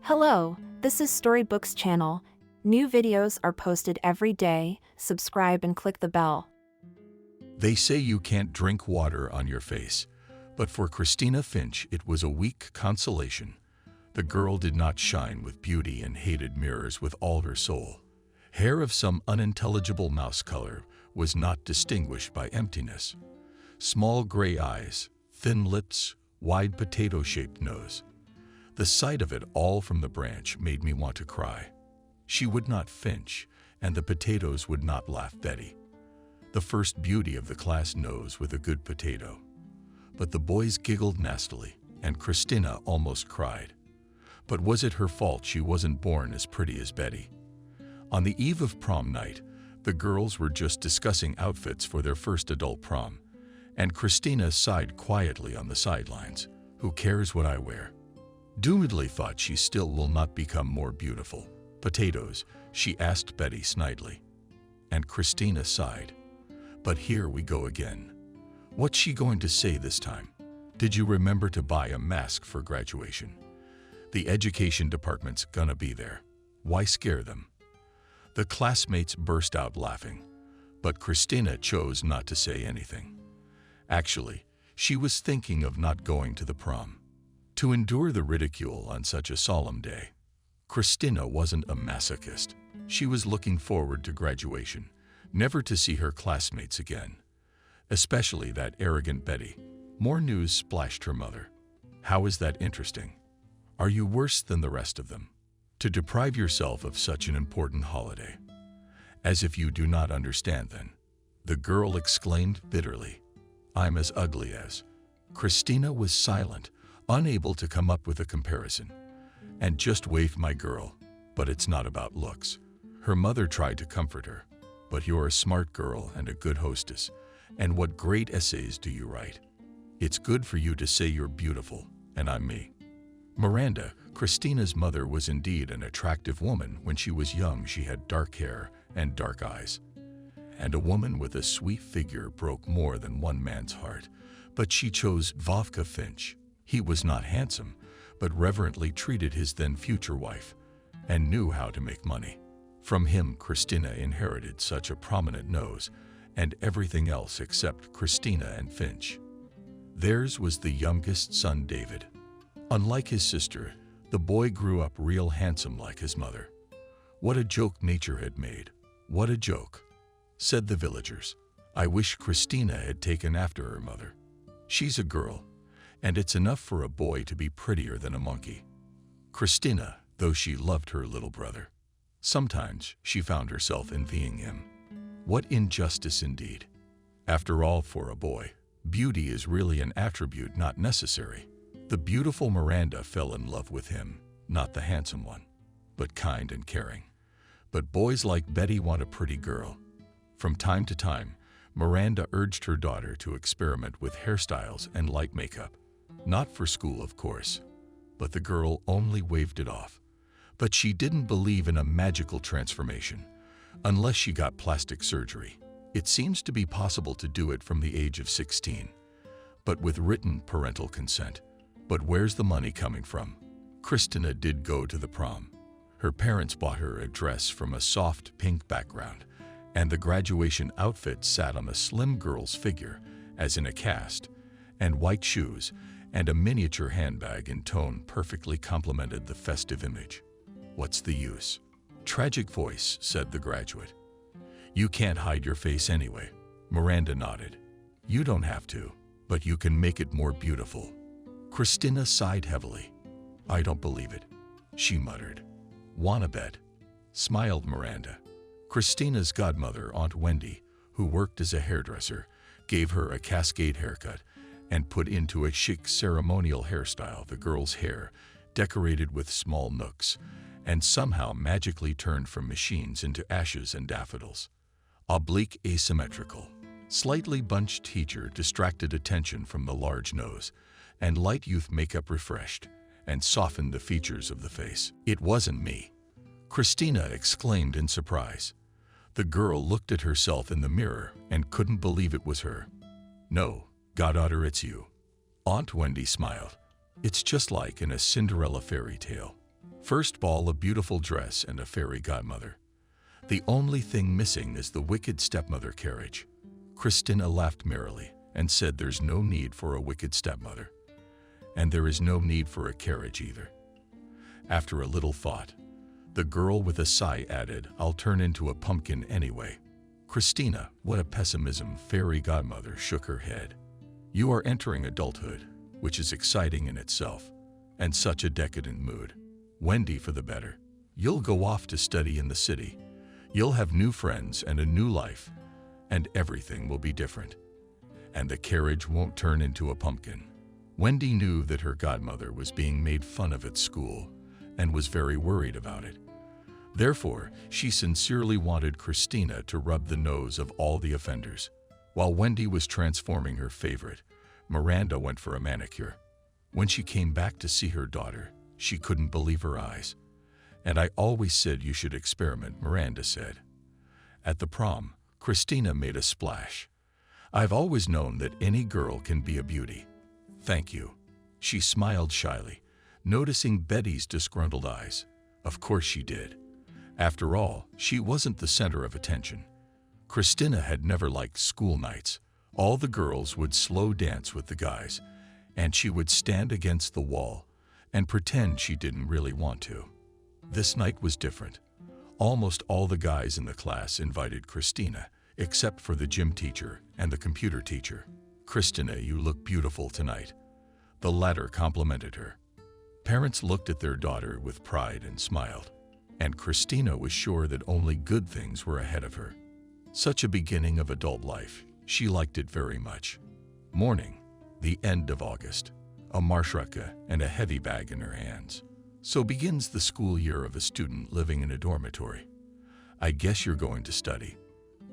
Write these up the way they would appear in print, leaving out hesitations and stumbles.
Hello, this is Storybooks channel. New videos are posted every day. Subscribe and click the bell. They say you can't drink water on your face, but for Christina Finch it was a weak consolation. The girl did not shine with beauty and hated mirrors with all her soul. Hair of some unintelligible mouse color was not distinguished by emptiness. Small gray eyes, thin lips, wide potato-shaped nose. The sight of it all from the branch made me want to cry. She would not Finch, and the potatoes would not laugh Betty. The first beauty of the class knows with a good potato. But the boys giggled nastily, and Christina almost cried. But was it her fault she wasn't born as pretty as Betty? On the eve of prom night, the girls were just discussing outfits for their first adult prom, and Christina sighed quietly on the sidelines. Who cares what I wear? Doomedly thought she still will not become more beautiful. Potatoes, she asked Betty snidely. And Christina sighed. But here we go again. What's she going to say this time? Did you remember to buy a mask for graduation? The education department's gonna be there. Why scare them? The classmates burst out laughing, but Christina chose not to say anything. Actually, she was thinking of not going to the prom. To endure the ridicule on such a solemn day. Christina wasn't a masochist. She was looking forward to graduation, never to see her classmates again. Especially that arrogant Betty. More news splashed her mother. How is that interesting? Are you worse than the rest of them? To deprive yourself of such an important holiday. As if you do not understand then. The girl exclaimed bitterly. I'm as ugly as. Christina was silent, unable to come up with a comparison. And just waved my girl, but it's not about looks. Her mother tried to comfort her. But you're a smart girl and a good hostess. And what great essays do you write? It's good for you to say you're beautiful, and I'm me. Miranda, Christina's mother, was indeed an attractive woman. When she was young, she had dark hair and dark eyes. And a woman with a sweet figure broke more than one man's heart. But she chose Vovka Finch. He was not handsome, but reverently treated his then future wife, and knew how to make money. From him, Christina inherited such a prominent nose, and everything else except Christina and Finch. Theirs was the youngest son, David. Unlike his sister, the boy grew up real handsome like his mother. What a joke nature had made. What a joke, said the villagers. I wish Christina had taken after her mother. She's a girl, and it's enough for a boy to be prettier than a monkey. Christina, though she loved her little brother, sometimes she found herself envying him. What injustice indeed. After all, for a boy, beauty is really an attribute not necessary. The beautiful Miranda fell in love with him, not the handsome one, but kind and caring. But boys like Betty want a pretty girl. From time to time, Miranda urged her daughter to experiment with hairstyles and light makeup. Not for school, of course, but the girl only waved it off. But she didn't believe in a magical transformation, unless she got plastic surgery. It seems to be possible to do it from the age of 16, but with written parental consent. But where's the money coming from? Christina did go to the prom. Her parents bought her a dress from a soft pink background, and the graduation outfit sat on the slim girl's figure, as in a cast, and white shoes, and a miniature handbag in tone perfectly complemented the festive image. What's the use? Tragic voice, said the graduate. You can't hide your face anyway. Miranda nodded. You don't have to, but you can make it more beautiful. Christina sighed heavily. I don't believe it, she muttered. Wanna bet? Smiled Miranda. Christina's godmother, Aunt Wendy, who worked as a hairdresser, gave her a cascade haircut and put into a chic ceremonial hairstyle the girl's hair, decorated with small nooks, and somehow magically turned from machines into ashes and daffodils. Oblique asymmetrical. Slightly bunched teacher distracted attention from the large nose, and light youth makeup refreshed and softened the features of the face. It wasn't me, Christina exclaimed in surprise. The girl looked at herself in the mirror and couldn't believe it was her. No, goddaughter, it's you. Aunt Wendy smiled. It's just like in a Cinderella fairy tale. First ball, a beautiful dress and a fairy godmother. The only thing missing is the wicked stepmother carriage. Christina laughed merrily and said there's no need for a wicked stepmother. And there is no need for a carriage either. After a little thought, the girl with a sigh added, I'll turn into a pumpkin anyway. Christina, what a pessimism, fairy godmother shook her head. You are entering adulthood, which is exciting in itself, and such a decadent mood. Wendy, for the better. You'll go off to study in the city. You'll have new friends and a new life, and everything will be different. And the carriage won't turn into a pumpkin. Wendy knew that her godmother was being made fun of at school and was very worried about it. Therefore, she sincerely wanted Christina to rub the nose of all the offenders. While Wendy was transforming her favorite, Miranda went for a manicure. When she came back to see her daughter, she couldn't believe her eyes. And I always said you should experiment, Miranda said. At the prom, Christina made a splash. I've always known that any girl can be a beauty. Thank you. She smiled shyly, noticing Betty's disgruntled eyes. Of course she did. After all, she wasn't the center of attention. Christina had never liked school nights. All the girls would slow dance with the guys, and she would stand against the wall and pretend she didn't really want to. This night was different. Almost all the guys in the class invited Christina, except for the gym teacher and the computer teacher. Christina, you look beautiful tonight. The latter complimented her. Parents looked at their daughter with pride and smiled, and Christina was sure that only good things were ahead of her. Such a beginning of adult life, she liked it very much. Morning, the end of August, a marshraka and a heavy bag in her hands. So begins the school year of a student living in a dormitory. I guess you're going to study?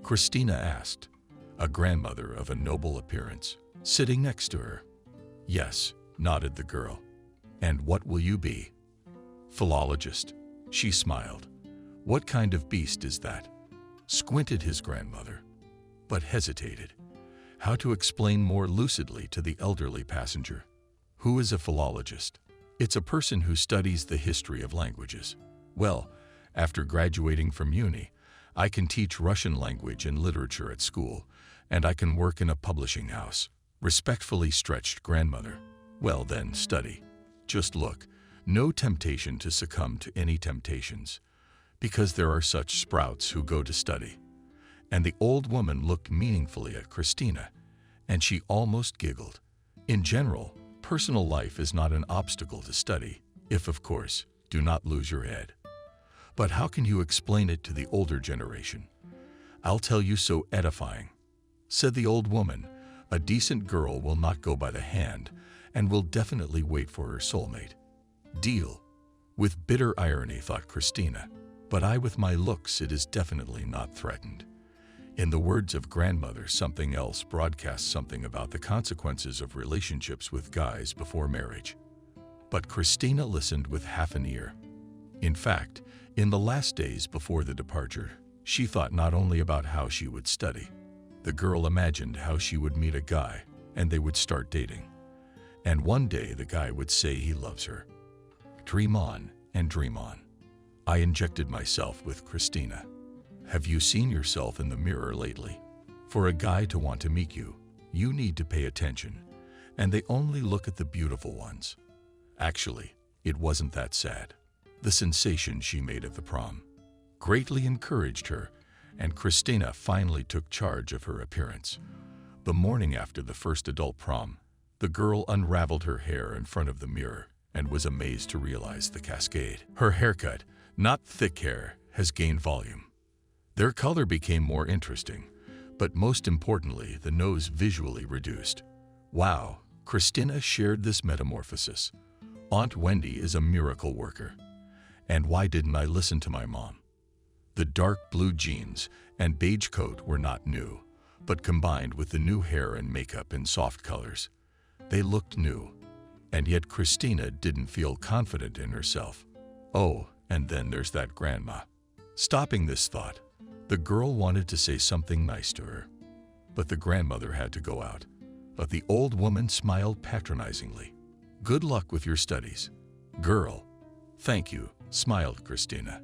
Christina asked, a grandmother of a noble appearance, sitting next to her. Yes, nodded the girl. And what will you be? Philologist. She smiled. What kind of beast is that? Squinted his grandmother, but hesitated. How to explain more lucidly to the elderly passenger? Who is a philologist? It's a person who studies the history of languages. Well, after graduating from uni, I can teach Russian language and literature at school, and I can work in a publishing house. Respectfully stretched grandmother. Well then, study. Just look, no temptation to succumb to any temptations, because there are such sprouts who go to study. And the old woman looked meaningfully at Christina, and she almost giggled. In general, personal life is not an obstacle to study, if, of course, do not lose your head. But how can you explain it to the older generation? I'll tell you, so edifying. Said the old woman, a decent girl will not go by the hand and will definitely wait for her soulmate. Deal. With bitter irony, thought Christina, but I with my looks, it is definitely not threatened. In the words of grandmother, something else broadcasts something about the consequences of relationships with guys before marriage. But Christina listened with half an ear. In fact, in the last days before the departure, she thought not only about how she would study. The girl imagined how she would meet a guy and they would start dating. And one day the guy would say he loves her. Dream on and dream on. I injected myself with Christina. Have you seen yourself in the mirror lately? For a guy to want to meet you, you need to pay attention, and they only look at the beautiful ones. Actually, it wasn't that sad. The sensation she made at the prom greatly encouraged her, and Christina finally took charge of her appearance. The morning after the first adult prom, the girl unraveled her hair in front of the mirror and was amazed to realize the cascade. Her haircut, not thick hair, has gained volume. Their color became more interesting, but most importantly, the nose visually reduced. Wow, Christina shared this metamorphosis. Aunt Wendy is a miracle worker. And why didn't I listen to my mom? The dark blue jeans and beige coat were not new, but combined with the new hair and makeup in soft colors, they looked new. And yet Christina didn't feel confident in herself. Oh, and then there's that grandma. Stopping this thought, the girl wanted to say something nice to her, but the grandmother had to go out. But the old woman smiled patronizingly. Good luck with your studies. Girl. Thank you, smiled Christina.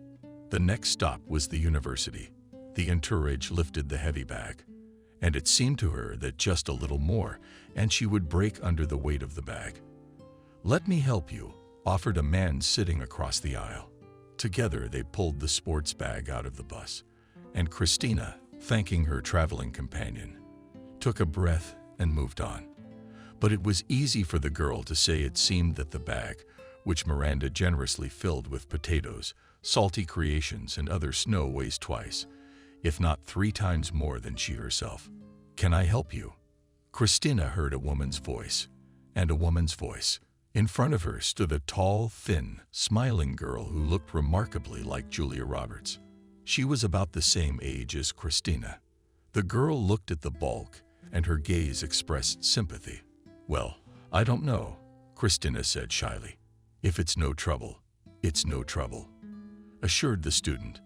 The next stop was the university. The entourage lifted the heavy bag, and it seemed to her that just a little more, and she would break under the weight of the bag. "Let me help you," offered a man sitting across the aisle. Together they pulled the sports bag out of the bus, and Christina, thanking her traveling companion, took a breath and moved on. But it was easy for the girl to say it seemed that the bag, which Miranda generously filled with potatoes, salty creations, and other snow, weighs twice, if not 3 times more than she herself. "Can I help you?" Christina heard a woman's voice, and a woman's voice. In front of her stood a tall, thin, smiling girl who looked remarkably like Julia Roberts. She was about the same age as Christina. The girl looked at the bulk, and her gaze expressed sympathy. "Well, I don't know," Christina said shyly. "If it's no trouble, it's no trouble," assured the student.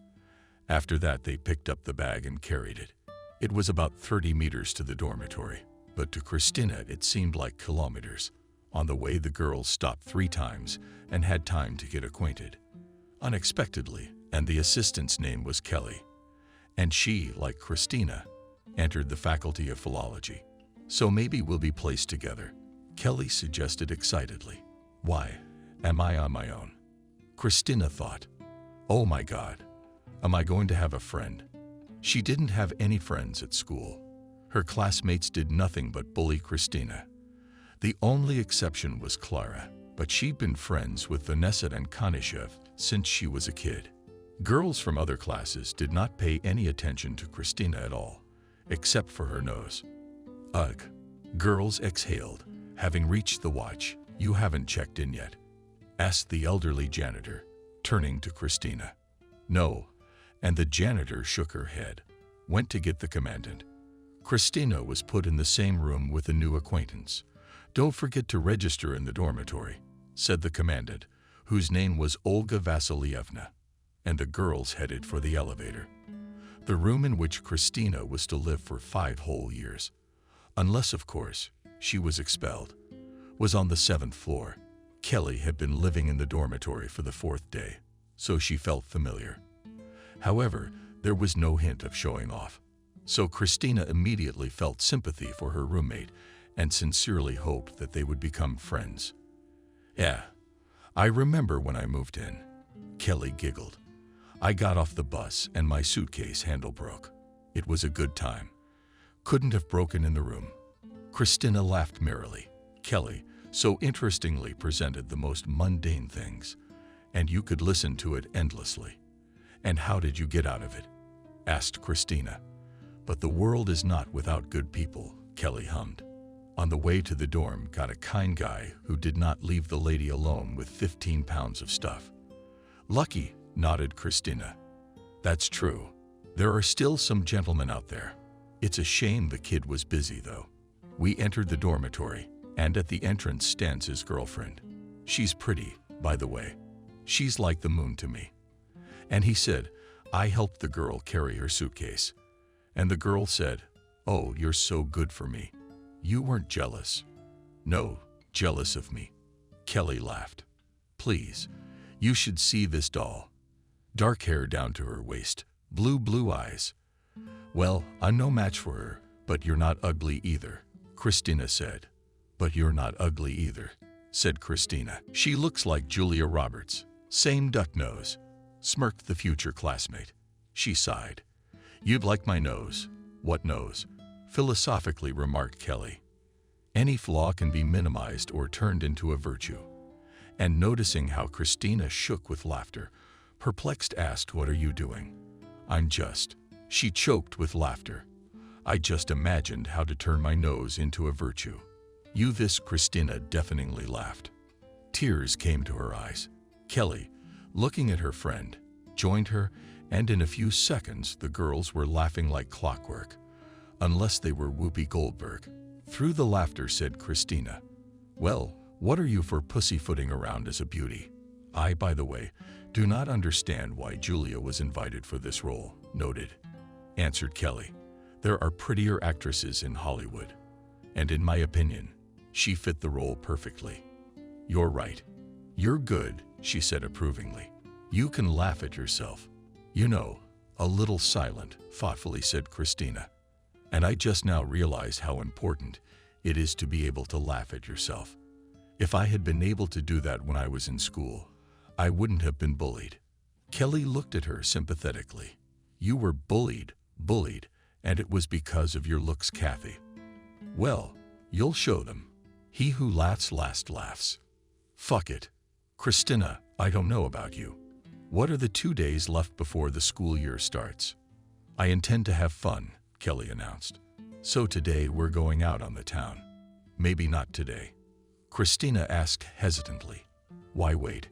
After that, they picked up the bag and carried it. It was about 30 meters to the dormitory, but to Christina it seemed like kilometers. On the way, the girls stopped 3 times and had time to get acquainted. Unexpectedly, and the assistant's name was Kelly. And she, like Christina, entered the Faculty of Philology. "So maybe we'll be placed together," Kelly suggested excitedly. "Why, am I on my own?" Christina thought. "Oh my God, am I going to have a friend?" She didn't have any friends at school. Her classmates did nothing but bully Christina. The only exception was Clara, but she'd been friends with Vanessa and Kanishev since she was a kid. Girls from other classes did not pay any attention to Christina at all, except for her nose. "Ugh." Girls exhaled. "Having reached the watch, you haven't checked in yet?" asked the elderly janitor, turning to Christina. "No," and the janitor shook her head. "Went to get the commandant." Christina was put in the same room with a new acquaintance. "Don't forget to register in the dormitory," said the commandant, whose name was Olga Vasilievna, and the girls headed for the elevator. The room in which Christina was to live for 5 whole years, unless, of course, she was expelled, was on the 7th floor. Kelly had been living in the dormitory for the 4th day, so she felt familiar. However, there was no hint of showing off, so Christina immediately felt sympathy for her roommate and sincerely hoped that they would become friends. "Yeah, I remember when I moved in," Kelly giggled. "I got off the bus and my suitcase handle broke. It was a good time. Couldn't have broken in the room." Christina laughed merrily. Kelly so interestingly presented the most mundane things, and you could listen to it endlessly. "And how did you get out of it?" asked Christina. "But the world is not without good people," Kelly hummed. "On the way to the dorm, got a kind guy who did not leave the lady alone with 15 pounds of stuff." "Lucky," nodded Christina. "That's true. There are still some gentlemen out there. It's a shame the kid was busy, though." We entered the dormitory, and at the entrance stands his girlfriend. "She's pretty, by the way. She's like the moon to me." And he said, "I helped the girl carry her suitcase." And the girl said, "Oh, you're so good for me. You weren't jealous?" "No, jealous of me." Kelly laughed. "Please, you should see this doll. Dark hair down to her waist, blue eyes." "Well, I'm no match for her, but you're not ugly either," Christina said. "But you're not ugly either," said Christina. "She looks like Julia Roberts. Same duck nose," smirked the future classmate. She sighed. "You'd like my nose." "What nose?" philosophically remarked Kelly. "Any flaw can be minimized or turned into a virtue." And noticing how Christina shook with laughter, perplexed asked, "What are you doing?" "I'm just..." She choked with laughter. "I just imagined how to turn my nose into a virtue." "You this," Christina deafeningly laughed. Tears came to her eyes. Kelly, looking at her friend, joined her, and in a few seconds the girls were laughing like clockwork, unless they were Whoopi Goldberg. Through the laughter said Christina, "Well, what are you for pussyfooting around as a beauty?" "I, by the way, do not understand why Julia was invited for this role," noted, answered Kelly. "There are prettier actresses in Hollywood, and in my opinion, she fit the role perfectly." "You're right. You're good," she said approvingly. You can laugh at yourself. You know, a little silent, thoughtfully said Christina. And I just now realized how important it is to be able to laugh at yourself. If I had been able to do that when I was in school, I wouldn't have been bullied. Kelly looked at her sympathetically. You were bullied, and it was because of your looks, Kathy. Well, you'll show them. He who laughs last laughs. Fuck it. Christina, I don't know about you. What are the 2 days left before the school year starts? I intend to have fun, Kelly announced. So today we're going out on the town. Maybe not today. Christina asked hesitantly. Why wait?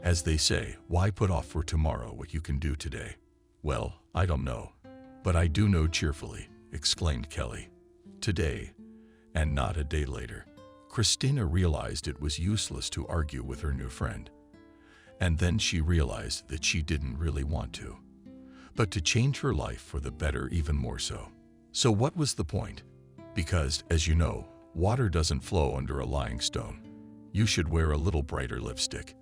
As they say, why put off for tomorrow what you can do today? Well, I don't know. But I do know cheerfully, exclaimed Kelly. Today, and not a day later. Christina realized it was useless to argue with her new friend. And then she realized that she didn't really want to. But to change her life for the better even more so. So what was the point? Because, as you know, water doesn't flow under a lying stone. You should wear a little brighter lipstick,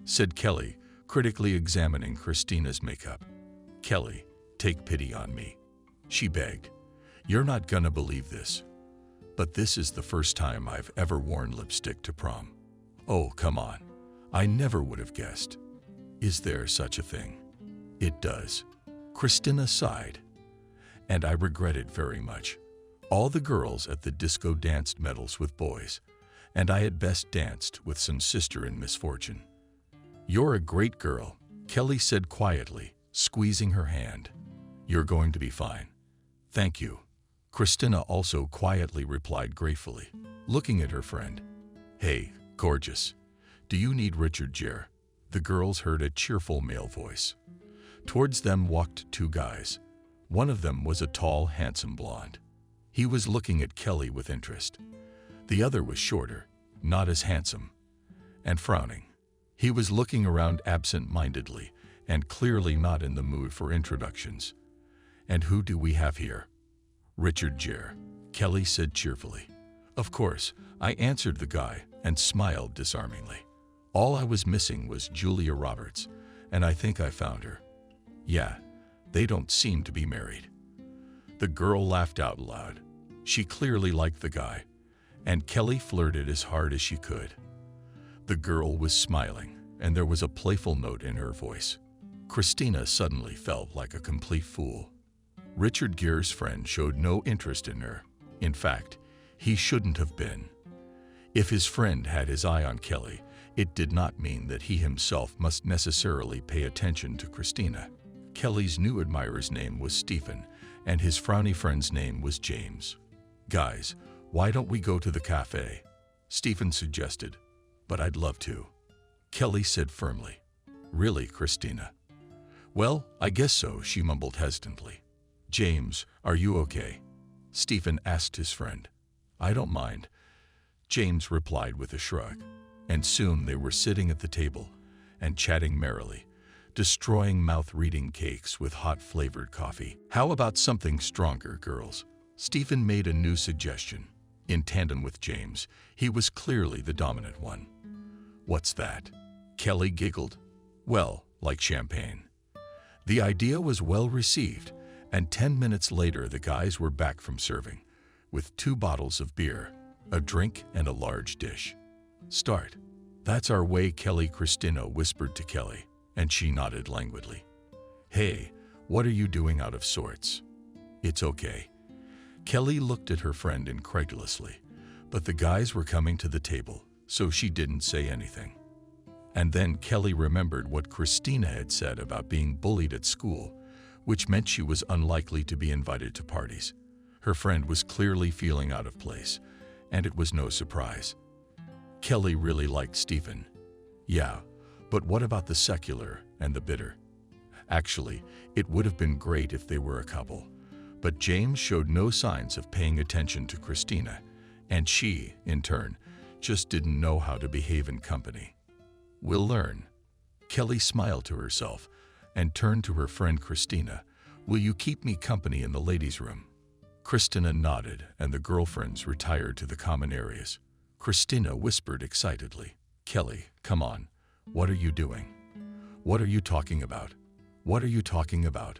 said Kelly, critically examining Christina's makeup. Kelly, take pity on me, she begged. You're not gonna believe this, but this is the first time I've ever worn lipstick to prom. Oh, come on. I never would have guessed. Is there such a thing? It does. Christina sighed. And I regret it very much. All the girls at the disco danced medals with boys, and I at best danced with some sister in misfortune. You're a great girl, Kelly said quietly, squeezing her hand. You're going to be fine. Thank you. Christina also quietly replied gratefully, looking at her friend. Hey, gorgeous. Do you need Richard Gere? The girls heard a cheerful male voice. Towards them walked 2 guys. One of them was a tall, handsome blonde. He was looking at Kelly with interest. The other was shorter, not as handsome, and frowning. He was looking around absent-mindedly and clearly not in the mood for introductions. And who do we have here? Richard Gere, Kelly said cheerfully. Of course, I answered the guy and smiled disarmingly. All I was missing was Julia Roberts, and I think I found her. Yeah, they don't seem to be married. The girl laughed out loud. She clearly liked the guy, and Kelly flirted as hard as she could. The girl was smiling, and there was a playful note in her voice. Christina suddenly felt like a complete fool. Richard Gere's friend showed no interest in her. In fact, he shouldn't have been. If his friend had his eye on Kelly, it did not mean that he himself must necessarily pay attention to Christina. Kelly's new admirer's name was Stephen, and his frowny friend's name was James. Guys, why don't we go to the cafe? Stephen suggested. But I'd love to, Kelly said firmly. Really, Christina? Well, I guess so, she mumbled hesitantly. James, are you okay? Stephen asked his friend. I don't mind, James replied with a shrug. And soon they were sitting at the table and chatting merrily, destroying mouth-reading cakes with hot flavored coffee. How about something stronger, girls? Stephen made a new suggestion. In tandem with James, he was clearly the dominant one. What's that? Kelly giggled. Well, like champagne. The idea was well received, and 10 minutes later the guys were back from serving, with 2 bottles of beer, a drink, and a large dish. Start. That's our way, Christina whispered to Kelly, and she nodded languidly. Hey, what are you doing out of sorts? It's okay. Kelly looked at her friend incredulously, but the guys were coming to the table, so she didn't say anything. And then Kelly remembered what Christina had said about being bullied at school, which meant she was unlikely to be invited to parties. Her friend was clearly feeling out of place, and it was no surprise. Kelly really liked Stephen. Yeah, but what about the secular and the bitter? Actually, it would have been great if they were a couple, but James showed no signs of paying attention to Christina, and she, in turn, just didn't know how to behave in company. We'll learn. Kelly smiled to herself and turned to her friend Christina. Will you keep me company in the ladies' room? Christina nodded, and the girlfriends retired to the common areas. Christina whispered excitedly, Kelly, come on. What are you doing? What are you talking about? What are you talking about?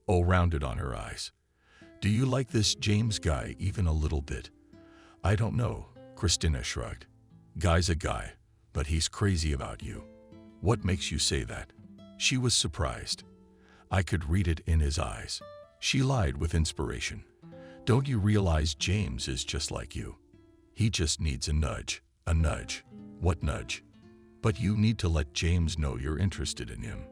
Oh, rounded on her eyes. Do you like this James guy even a little bit? I don't know, Christina shrugged. Guy's a guy, but he's crazy about you. What makes you say that? She was surprised. I could read it in his eyes. She lied with inspiration. Don't you realize James is just like you? He just needs a nudge. A nudge. What nudge? But you need to let James know you're interested in him.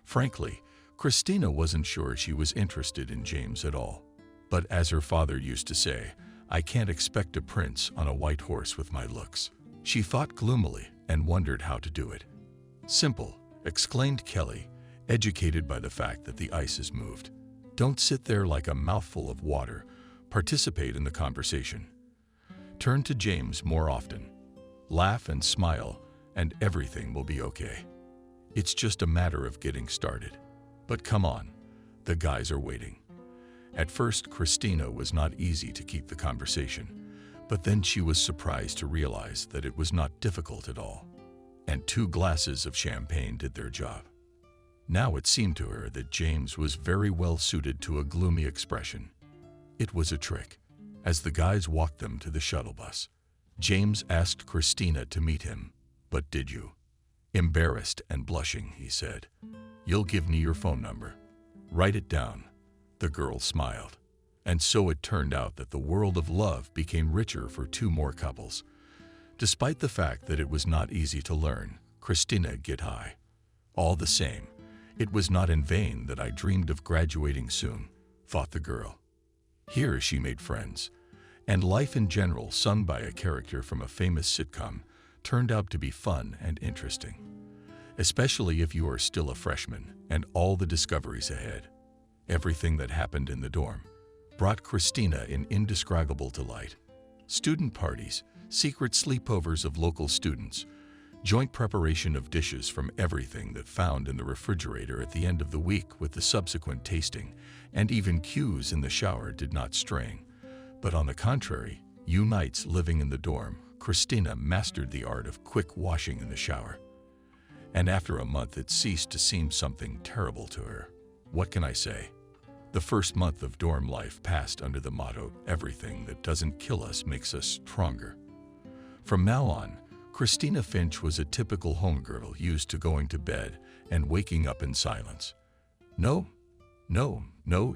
Frankly, Christina wasn't sure she was interested in James at all. But as her father used to say, I can't expect a prince on a white horse with my looks. She thought gloomily and wondered how to do it. Simple, exclaimed Kelly, educated by the fact that the ice has moved. Don't sit there like a mouthful of water. Participate in the conversation. Turn to James more often. Laugh and smile, and everything will be okay. It's just a matter of getting started. But come on, the guys are waiting. At first, Christina was not easy to keep the conversation, but then she was surprised to realize that it was not difficult at all. And 2 glasses of champagne did their job. Now it seemed to her that James was very well suited to a gloomy expression. It was a trick. As the guys walked them to the shuttle bus, James asked Christina to meet him. But did you? Embarrassed and blushing, he said. You'll give me your phone number. Write it down. The girl smiled. And so it turned out that the world of love became richer for 2 more couples. Despite the fact that it was not easy to learn, Christina get high. All the same, it was not in vain that I dreamed of graduating soon, thought the girl. Here she made friends, and life in general, sung by a character from a famous sitcom, turned out to be fun and interesting, especially if you are still a freshman and all the discoveries ahead. Everything that happened in the dorm brought Christina in indescribable delight. Student parties, secret sleepovers of local students, joint preparation of dishes from everything that found in the refrigerator at the end of the week with the subsequent tasting, and even cues in the shower did not strain. But on the contrary, nights living in the dorm, Christina mastered the art of quick washing in the shower. And after a month it ceased to seem something terrible to her. What can I say? The first month of dorm life passed under the motto, everything that doesn't kill us makes us stronger. From now on, Christina Finch was a typical homegirl used to going to bed and waking up in silence. No,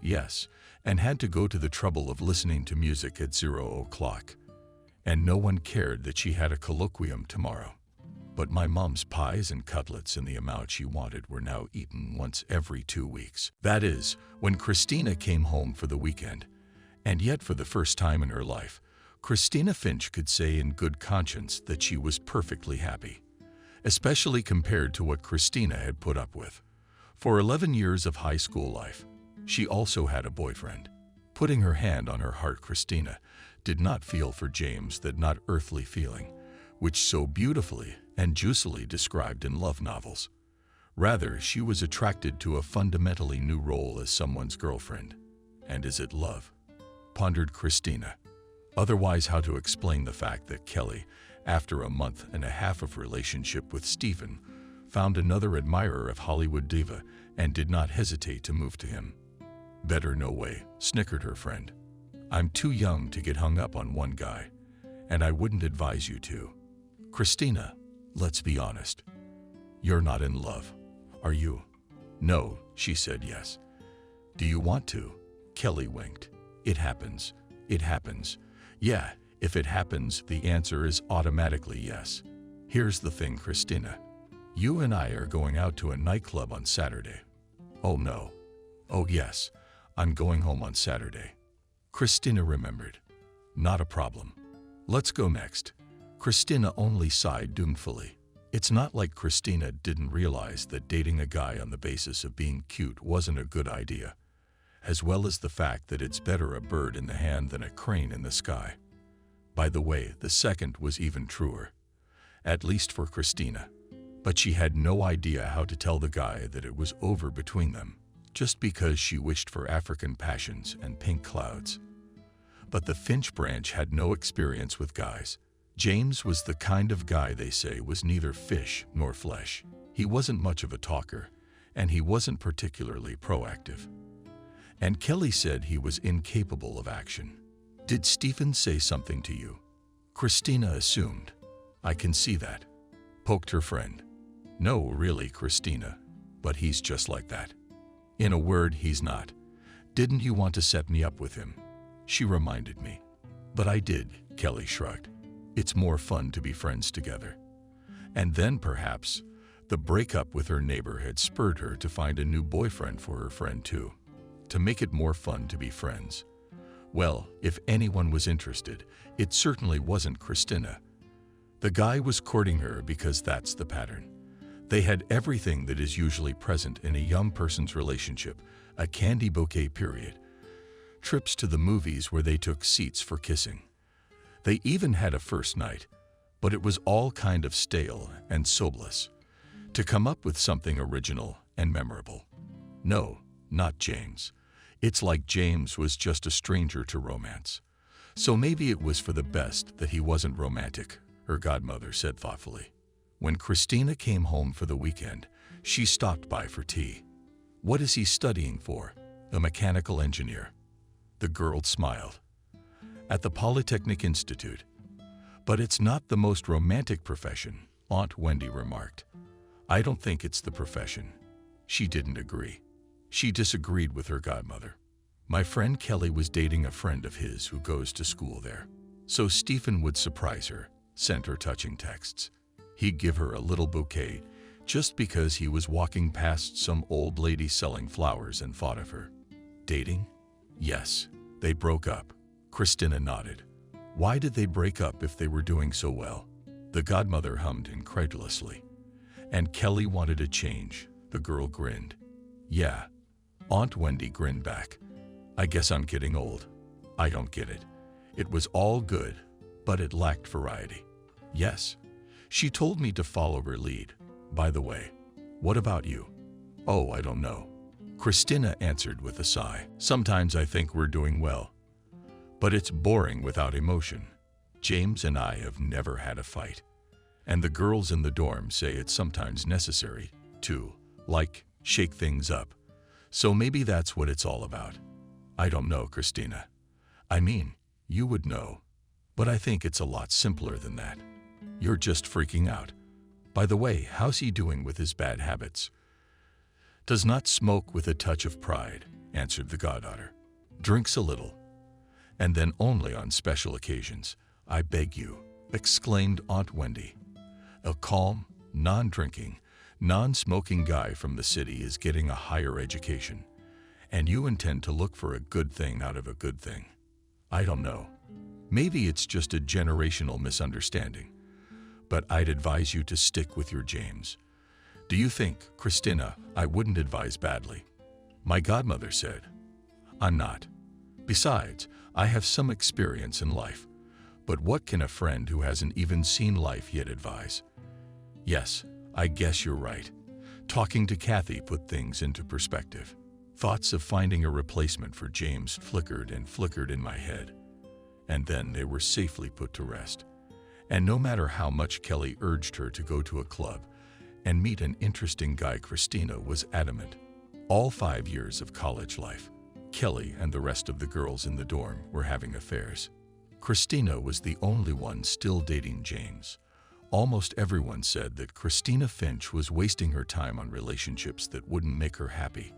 yes, and had to go to the trouble of listening to music at 0 o'clock. And no one cared that she had a colloquium tomorrow. But my mom's pies and cutlets in the amount she wanted were now eaten once every 2 weeks. That is, when Christina came home for the weekend. And yet for the first time in her life, Christina Finch could say in good conscience that she was perfectly happy, especially compared to what Christina had put up with. For 11 years of high school life, she also had a boyfriend. Putting her hand on her heart, Christina did not feel for James that not earthly feeling, which so beautifully and juicily described in love novels. Rather, she was attracted to a fundamentally new role as someone's girlfriend. And is it love? Pondered Christina. Otherwise, how to explain the fact that Kelly, after a month and a half of relationship with Stephen, found another admirer of Hollywood diva and did not hesitate to move to him? Better no way, snickered her friend. I'm too young to get hung up on one guy, and I wouldn't advise you to. Christina, let's be honest. You're not in love, are you? No, she said yes. Do you want to? Kelly winked. It happens. It happens. Yeah, if it happens, the answer is automatically yes. Here's the thing, Christina. You and I are going out to a nightclub on Saturday. Oh no. Oh yes, I'm going home on Saturday. Christina remembered. Not a problem. Let's go next. Christina only sighed doubtfully. It's not like Christina didn't realize that dating a guy on the basis of being cute wasn't a good idea, as well as the fact that it's better a bird in the hand than a crane in the sky. By the way, the second was even truer, at least for Christina. But she had no idea how to tell the guy that it was over between them, just because she wished for African passions and pink clouds. But the Finch branch had no experience with guys. James was the kind of guy they say was neither fish nor flesh. He wasn't much of a talker, and he wasn't particularly proactive. And Kelly said he was incapable of action. Did Stephen say something to you? Christina assumed. I can see that. Poked her friend. No, really, Christina, but he's just like that. In a word, he's not. Didn't you want to set me up with him? She reminded me. But I did, Kelly shrugged. It's more fun to be friends together. And then perhaps the breakup with her neighbor had spurred her to find a new boyfriend for her friend too, to make it more fun to be friends. Well, if anyone was interested, it certainly wasn't Christina. The guy was courting her because that's the pattern. They had everything that is usually present in a young person's relationship, a candy bouquet period, trips to the movies where they took seats for kissing. They even had a first night, but it was all kind of stale and soulless. To come up with something original and memorable. No, not James. It's like James was just a stranger to romance. So maybe it was for the best that he wasn't romantic, her godmother said thoughtfully. When Christina came home for the weekend, she stopped by for tea. What is he studying for? A mechanical engineer. The girl smiled. At the Polytechnic Institute. But it's not the most romantic profession, Aunt Wendy remarked. I don't think it's the profession. She didn't agree. She disagreed with her godmother. My friend Kelly was dating a friend of his who goes to school there. So Stephen would surprise her, send her touching texts. He'd give her a little bouquet just because he was walking past some old lady selling flowers and thought of her. Dating? Yes, they broke up. Christina nodded. Why did they break up if they were doing so well? The godmother hummed incredulously. And Kelly wanted a change, the girl grinned. Yeah. Aunt Wendy grinned back. I guess I'm getting old. I don't get it. It was all good, but it lacked variety. Yes. She told me to follow her lead. By the way, what about you? Oh, I don't know. Christina answered with a sigh. Sometimes I think we're doing well. But it's boring without emotion. James and I have never had a fight. And the girls in the dorm say it's sometimes necessary to, like, shake things up. So maybe that's what it's all about. I don't know, Christina. I mean, you would know. But I think it's a lot simpler than that. You're just freaking out. By the way, how's he doing with his bad habits? Does not smoke with a touch of pride, answered the goddaughter. Drinks a little. And then only on special occasions. I beg you, exclaimed Aunt Wendy. A calm, non-drinking, non-smoking guy from the city is getting a higher education. And you intend to look for a good thing out of a good thing. I don't know. Maybe it's just a generational misunderstanding. But I'd advise you to stick with your James. Do you think, Christina, I wouldn't advise badly? My godmother said. I'm not. Besides, I have some experience in life. But what can a friend who hasn't even seen life yet advise? Yes, I guess you're right. Talking to Kathy put things into perspective. Thoughts of finding a replacement for James flickered and flickered in my head. And then they were safely put to rest. And no matter how much Kelly urged her to go to a club and meet an interesting guy, Christina was adamant. All 5 years of college life, Kelly and the rest of the girls in the dorm were having affairs. Christina was the only one still dating James. Almost everyone said that Christina Finch was wasting her time on relationships that wouldn't make her happy.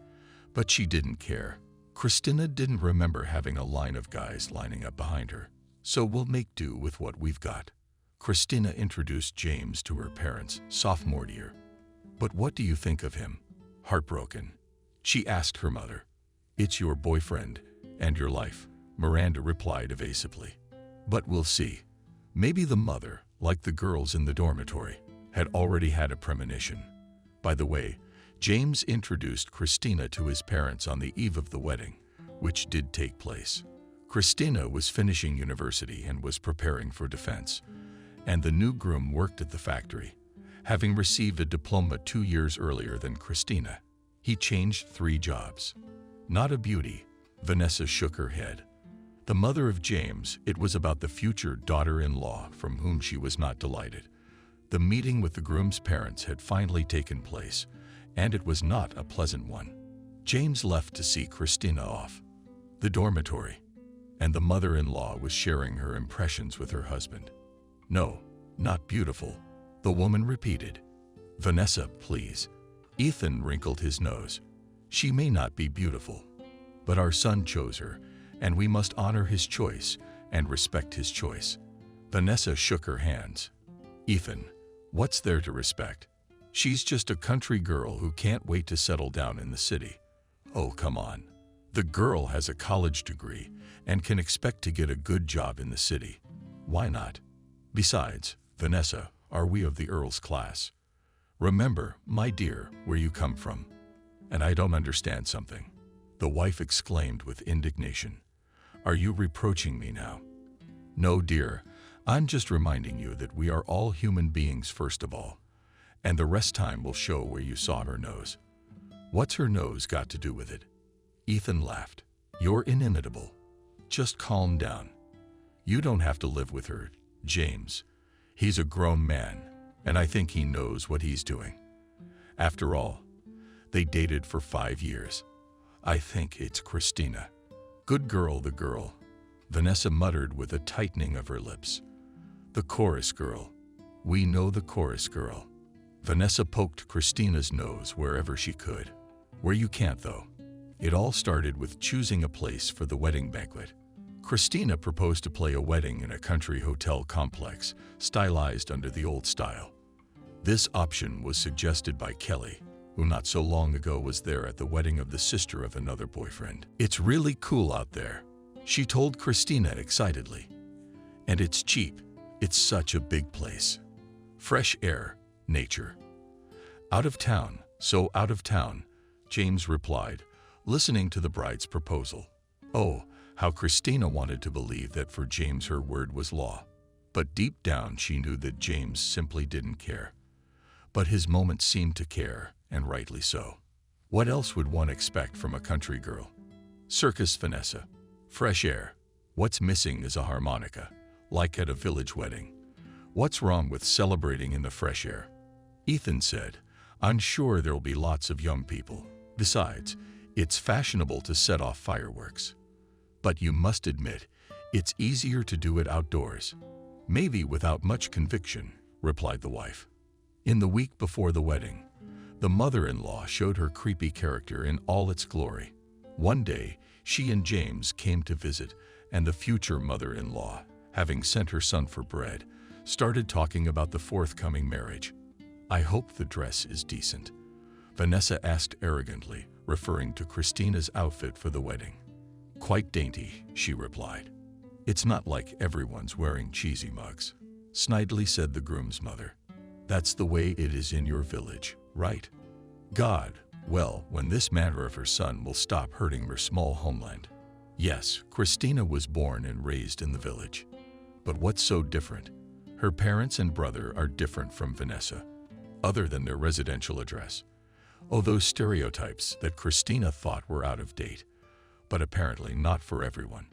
But she didn't care. Christina didn't remember having a line of guys lining up behind her. So we'll make do with what we've got. Christina introduced James to her parents sophomore year. But what do you think of him? Heartbroken. She asked her mother. It's your boyfriend and your life, Miranda replied evasively. But we'll see. Maybe the mother, like the girls in the dormitory, had already had a premonition. By the way, James introduced Christina to his parents on the eve of the wedding, which did take place. Christina was finishing university and was preparing for defense, and the new groom worked at the factory, having received a diploma 2 years earlier than Christina. He changed 3 jobs. Not a beauty, Vanessa shook her head. The mother of James, it was about the future daughter-in-law from whom she was not delighted. The meeting with the groom's parents had finally taken place, and it was not a pleasant one. James left to see Christina off the dormitory, and the mother-in-law was sharing her impressions with her husband. "No, not beautiful," the woman repeated. "Vanessa, please." Ethan wrinkled his nose. "She may not be beautiful, but our son chose her, and we must honor his choice and respect his choice." Vanessa shook her hands. "Ethan, what's there to respect? She's just a country girl who can't wait to settle down in the city." "Oh, come on. The girl has a college degree and can expect to get a good job in the city. Why not? Besides, Vanessa, are we of the Earl's class? Remember, my dear, where you come from. And I don't understand something," the wife exclaimed with indignation. "Are you reproaching me now?" "No, dear. I'm just reminding you that we are all human beings first of all, and the rest time will show where you saw her nose." "What's her nose got to do with it?" Ethan laughed. "You're inimitable. Just calm down. You don't have to live with her, James. He's a grown man, and I think he knows what he's doing. After all, they dated for 5 years. I think it's Christina." "Good girl, the girl," Vanessa muttered with a tightening of her lips. "The chorus girl. We know the chorus girl." Vanessa poked Christina's nose wherever she could. "Where you can't, though." It all started with choosing a place for the wedding banquet. Christina proposed to play a wedding in a country hotel complex, stylized under the old style. This option was suggested by Kelly, who not so long ago was there at the wedding of the sister of another boyfriend. "It's really cool out there," she told Christina excitedly. "And it's cheap. It's such a big place. Fresh air, nature." "Out of town, so out of town," James replied, listening to the bride's proposal. Oh, how Christina wanted to believe that for James her word was law. But deep down she knew that James simply didn't care. But his moment seemed to care, and rightly so. What else would one expect from a country girl? Circus Vanessa. Fresh air. What's missing is a harmonica, like at a village wedding. What's wrong with celebrating in the fresh air? Ethan said, "I'm sure there'll be lots of young people. Besides, it's fashionable to set off fireworks. But you must admit, it's easier to do it outdoors." "Maybe without much conviction," replied the wife. In the week before the wedding, the mother-in-law showed her creepy character in all its glory. One day, she and James came to visit, and the future mother-in-law, having sent her son for bread, started talking about the forthcoming marriage. "I hope the dress is decent," Vanessa asked arrogantly, referring to Christina's outfit for the wedding. "Quite dainty," she replied. "It's not like everyone's wearing cheesy mugs," snidely said the groom's mother. "That's the way it is in your village, right? God, well, when this matter of her son will stop hurting her small homeland." Yes, Christina was born and raised in the village. But what's so different? Her parents and brother are different from Vanessa, other than their residential address. Oh, those stereotypes that Christina thought were out of date, but apparently not for everyone.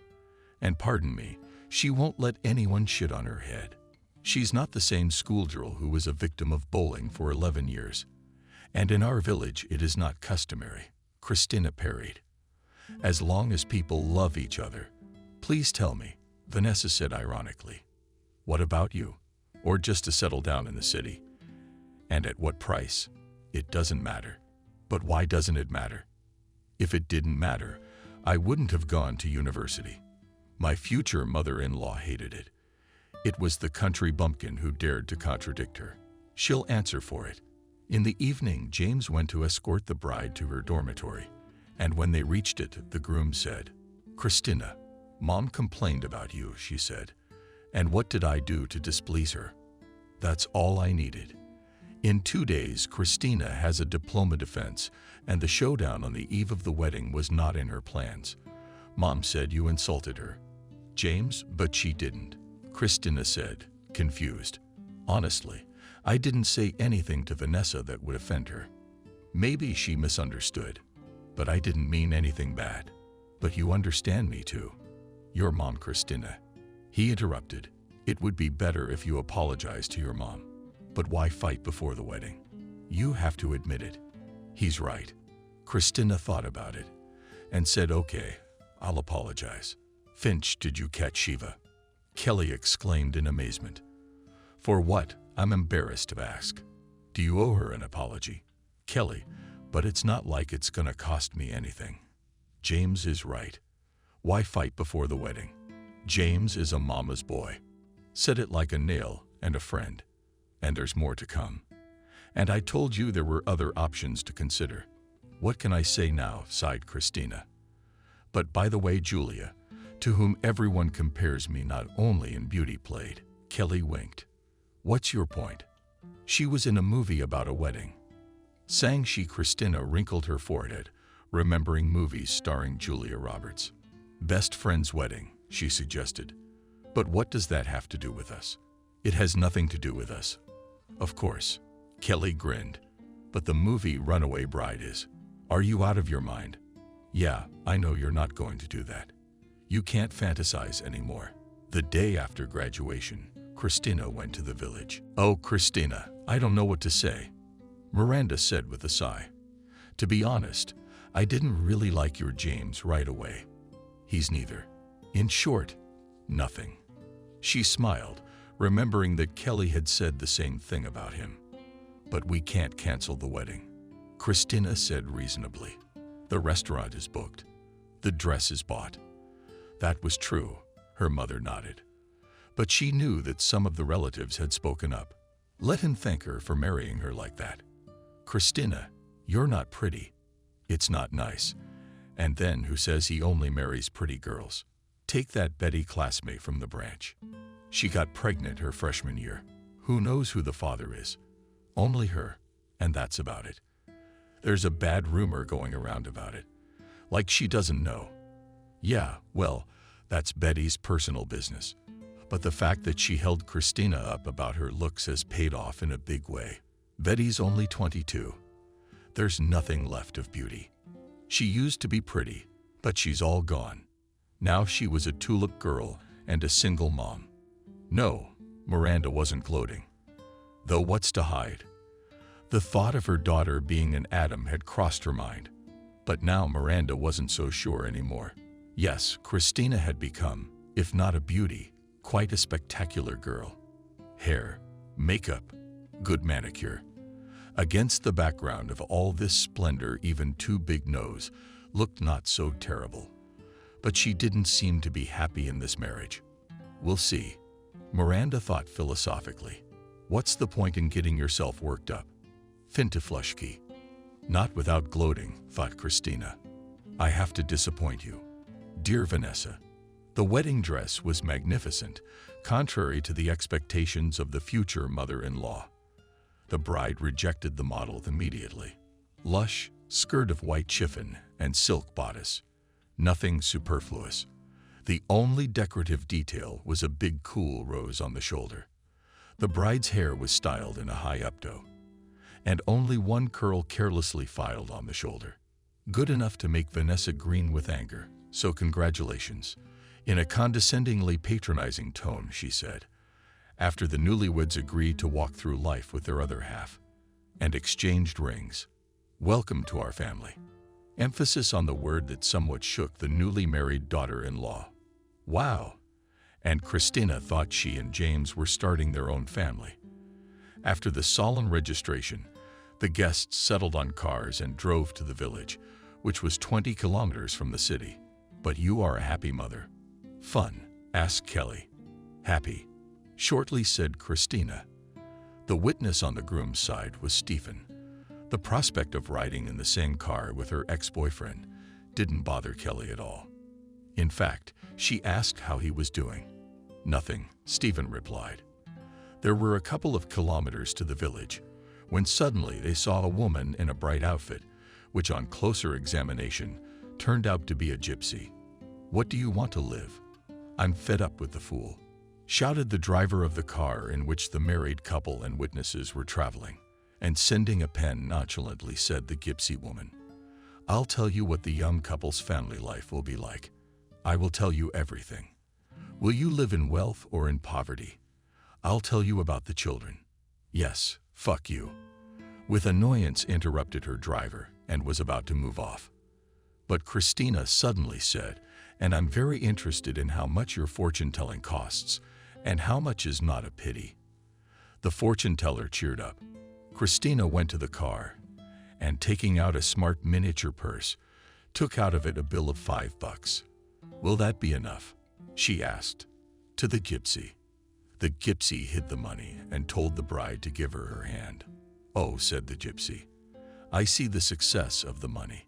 And pardon me, she won't let anyone shit on her head. She's not the same schoolgirl who was a victim of bullying for 11 years. And in our village, it is not customary, Christina parried. "As long as people love each other." "Please tell me," Vanessa said ironically. "What about you? Or just to settle down in the city? And at what price? It doesn't matter." "But why doesn't it matter?" "If it didn't matter, I wouldn't have gone to university. My future mother-in-law hated it. It was the country bumpkin who dared to contradict her. She'll answer for it." In the evening, James went to escort the bride to her dormitory, and when they reached it, the groom said, "Christina, Mom complained about you," she said. "And what did I do to displease her? That's all I needed. In 2 days, Christina has a diploma defense, and the showdown on the eve of the wedding was not in her plans. Mom said you insulted her." "James, but she didn't," Christina said, confused. "Honestly, I didn't say anything to Vanessa that would offend her. Maybe she misunderstood, but I didn't mean anything bad. But you understand me too." Your mom, Christina. He interrupted. It would be better if you apologized to your mom. But why fight before the wedding? You have to admit it. He's right. Christina thought about it and said, okay, I'll apologize. Finch, did you catch Shiva? Kelly exclaimed in amazement. For what? I'm embarrassed to ask. Do you owe her an apology? Kelly, but it's not like it's gonna cost me anything. James is right. Why fight before the wedding? James is a mama's boy. Said it like a nail and a friend. And there's more to come. And I told you there were other options to consider. What can I say now? Sighed Christina. But by the way, Julia, to whom everyone compares me not only in beauty, played. Kelly winked. What's your point? She was in a movie about a wedding. Sang she. Christina wrinkled her forehead, remembering movies starring Julia Roberts. Best friend's wedding, she suggested. But what does that have to do with us? It has nothing to do with us. Of course. Kelly grinned. But the movie Runaway Bride is. Are you out of your mind? Yeah, I know you're not going to do that. You can't fantasize anymore. The day after graduation, Christina went to the village. Oh, Christina, I don't know what to say, Miranda said with a sigh. To be honest, I didn't really like your James right away. He's neither. In short, nothing. She smiled, remembering that Kelly had said the same thing about him. But we can't cancel the wedding, Christina said reasonably. The restaurant is booked. The dress is bought. That was true, her mother nodded. But she knew that some of the relatives had spoken up. Let him thank her for marrying her like that. Christina, you're not pretty. It's not nice. And then who says he only marries pretty girls? Take that Betty classmate from the branch. She got pregnant her freshman year. Who knows who the father is? Only her, and that's about it. There's a bad rumor going around about it. Like she doesn't know. Yeah, well, that's Betty's personal business. But the fact that she held Christina up about her looks has paid off in a big way. Betty's only 22. There's nothing left of beauty. She used to be pretty, but she's all gone. Now she was a tulip girl and a single mom. No, Miranda wasn't gloating. Though what's to hide? The thought of her daughter being an Adam had crossed her mind. But now Miranda wasn't so sure anymore. Yes, Christina had become, if not a beauty, quite a spectacular girl. Hair, makeup, good manicure. Against the background of all this splendor, even Two Big Nose looked not so terrible. But she didn't seem to be happy in this marriage. We'll see, Miranda thought philosophically. What's the point in getting yourself worked up? Finteflushki. Not without gloating, thought Christina. I have to disappoint you. Dear Vanessa, the wedding dress was magnificent, contrary to the expectations of the future mother-in-law. The bride rejected the model immediately. Lush, skirt of white chiffon and silk bodice. Nothing superfluous. The only decorative detail was a big cool rose on the shoulder. The bride's hair was styled in a high updo, and only one curl carelessly filed on the shoulder. Good enough to make Vanessa green with anger, so congratulations. In a condescendingly patronizing tone, she said, after the newlyweds agreed to walk through life with their other half, and exchanged rings. Welcome to our family. Emphasis on the word that somewhat shook the newly married daughter-in-law. Wow! And Christina thought she and James were starting their own family. After the solemn registration, the guests settled on cars and drove to the village, which was 20 kilometers from the city. But you are a happy mother. Fun? Asked Kelly. Happy, shortly said Christina. The witness on the groom's side was Stephen. The prospect of riding in the same car with her ex-boyfriend didn't bother Kelly at all. In fact, she asked how he was doing. Nothing, Stephen replied. There were a couple of kilometers to the village when suddenly they saw a woman in a bright outfit, which on closer examination turned out to be a gypsy. What do you want to live? I'm fed up with the fool, shouted the driver of the car in which the married couple and witnesses were traveling, and sending a pen nonchalantly said the gypsy woman. I'll tell you what the young couple's family life will be like. I will tell you everything. Will you live in wealth or in poverty? I'll tell you about the children. Yes, fuck you. With annoyance interrupted her driver and was about to move off. But Christina suddenly said, and I'm very interested in how much your fortune-telling costs, and how much is not a pity. The fortune-teller cheered up. Christina went to the car, and taking out a smart miniature purse, took out of it a bill of $5. Will that be enough? She asked. To the gypsy. The gypsy hid the money and told the bride to give her her hand. Oh, said the gypsy, I see the success of the money.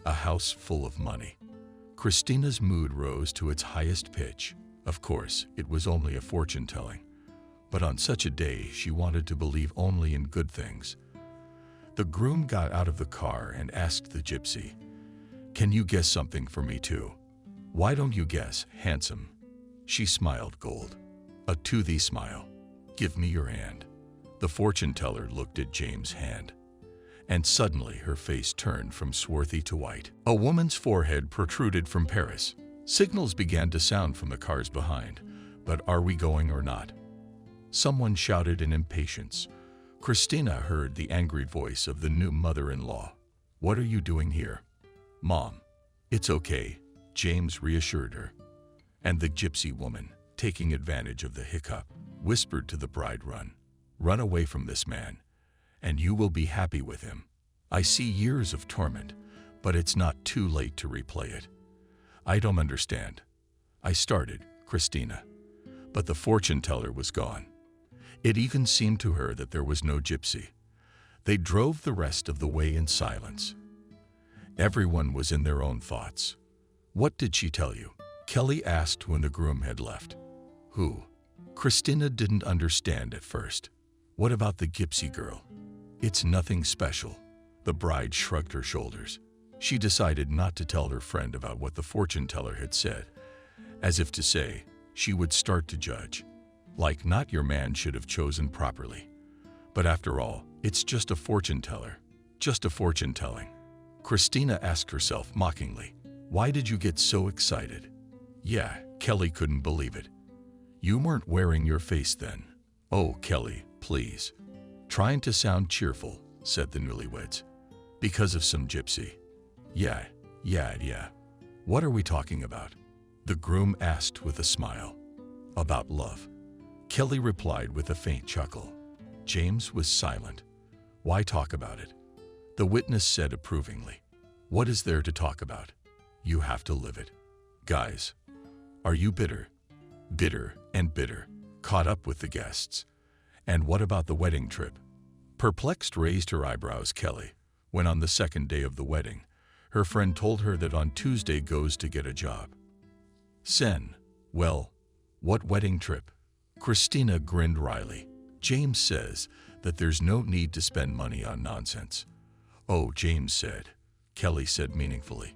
A house full of money. Christina's mood rose to its highest pitch. Of course, it was only a fortune-telling. But on such a day, she wanted to believe only in good things. The groom got out of the car and asked the gypsy, Can you guess something for me too? Why don't you guess, handsome? She smiled gold. A to thee smile. Give me your hand. The fortune-teller looked at James' hand. And suddenly her face turned from swarthy to white. A woman's forehead protruded from Paris. Signals began to sound from the cars behind. But are we going or not? Someone shouted in impatience. Christina heard the angry voice of the new mother-in-law. What are you doing here? Mom, it's okay, James reassured her. And the gypsy woman, taking advantage of the hiccup, whispered to the bride, Run away from this man, and you will be happy with him. I see years of torment, but it's not too late to replay it. I don't understand. I started, Christina. But the fortune-teller was gone. It even seemed to her that there was no gypsy. They drove the rest of the way in silence. Everyone was in their own thoughts. What did she tell you? Kelly asked when the groom had left. Who? Christina didn't understand at first. What about the gypsy girl? It's nothing special. The bride shrugged her shoulders. She decided not to tell her friend about what the fortune-teller had said, as if to say she would start to judge. Like not your man should have chosen properly. But after all, it's just a fortune-teller. Just a fortune-telling. Christina asked herself mockingly, why did you get so excited? Yeah, Kelly couldn't believe it. You weren't wearing your face then. Oh, Kelly, please. Trying to sound cheerful, said the newlyweds. Because of some gypsy. Yeah. What are we talking about? The groom asked with a smile. About love. Kelly replied with a faint chuckle. James was silent. Why talk about it? The witness said approvingly. What is there to talk about? You have to live it. Guys, are you bitter? Bitter and bitter, caught up with the guests. And what about the wedding trip? Perplexed raised her eyebrows Kelly, when on the second day of the wedding, her friend told her that on Tuesday goes to get a job. Sen, well, what wedding trip? Christina grinned wryly. James says that there's no need to spend money on nonsense. Oh, James said, Kelly said meaningfully.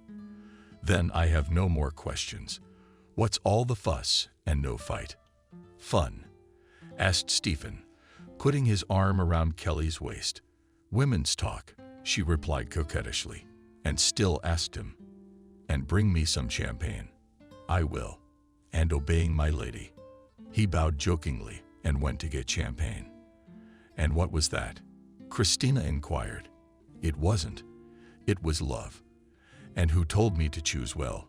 Then I have no more questions. What's all the fuss and no fight? Fun? Asked Stephen, putting his arm around Kelly's waist. Women's talk, she replied coquettishly, and still asked him. And bring me some champagne. I will. And obeying my lady. He bowed jokingly and went to get champagne. And what was that? Christina inquired. It wasn't. It was love. And who told me to choose well?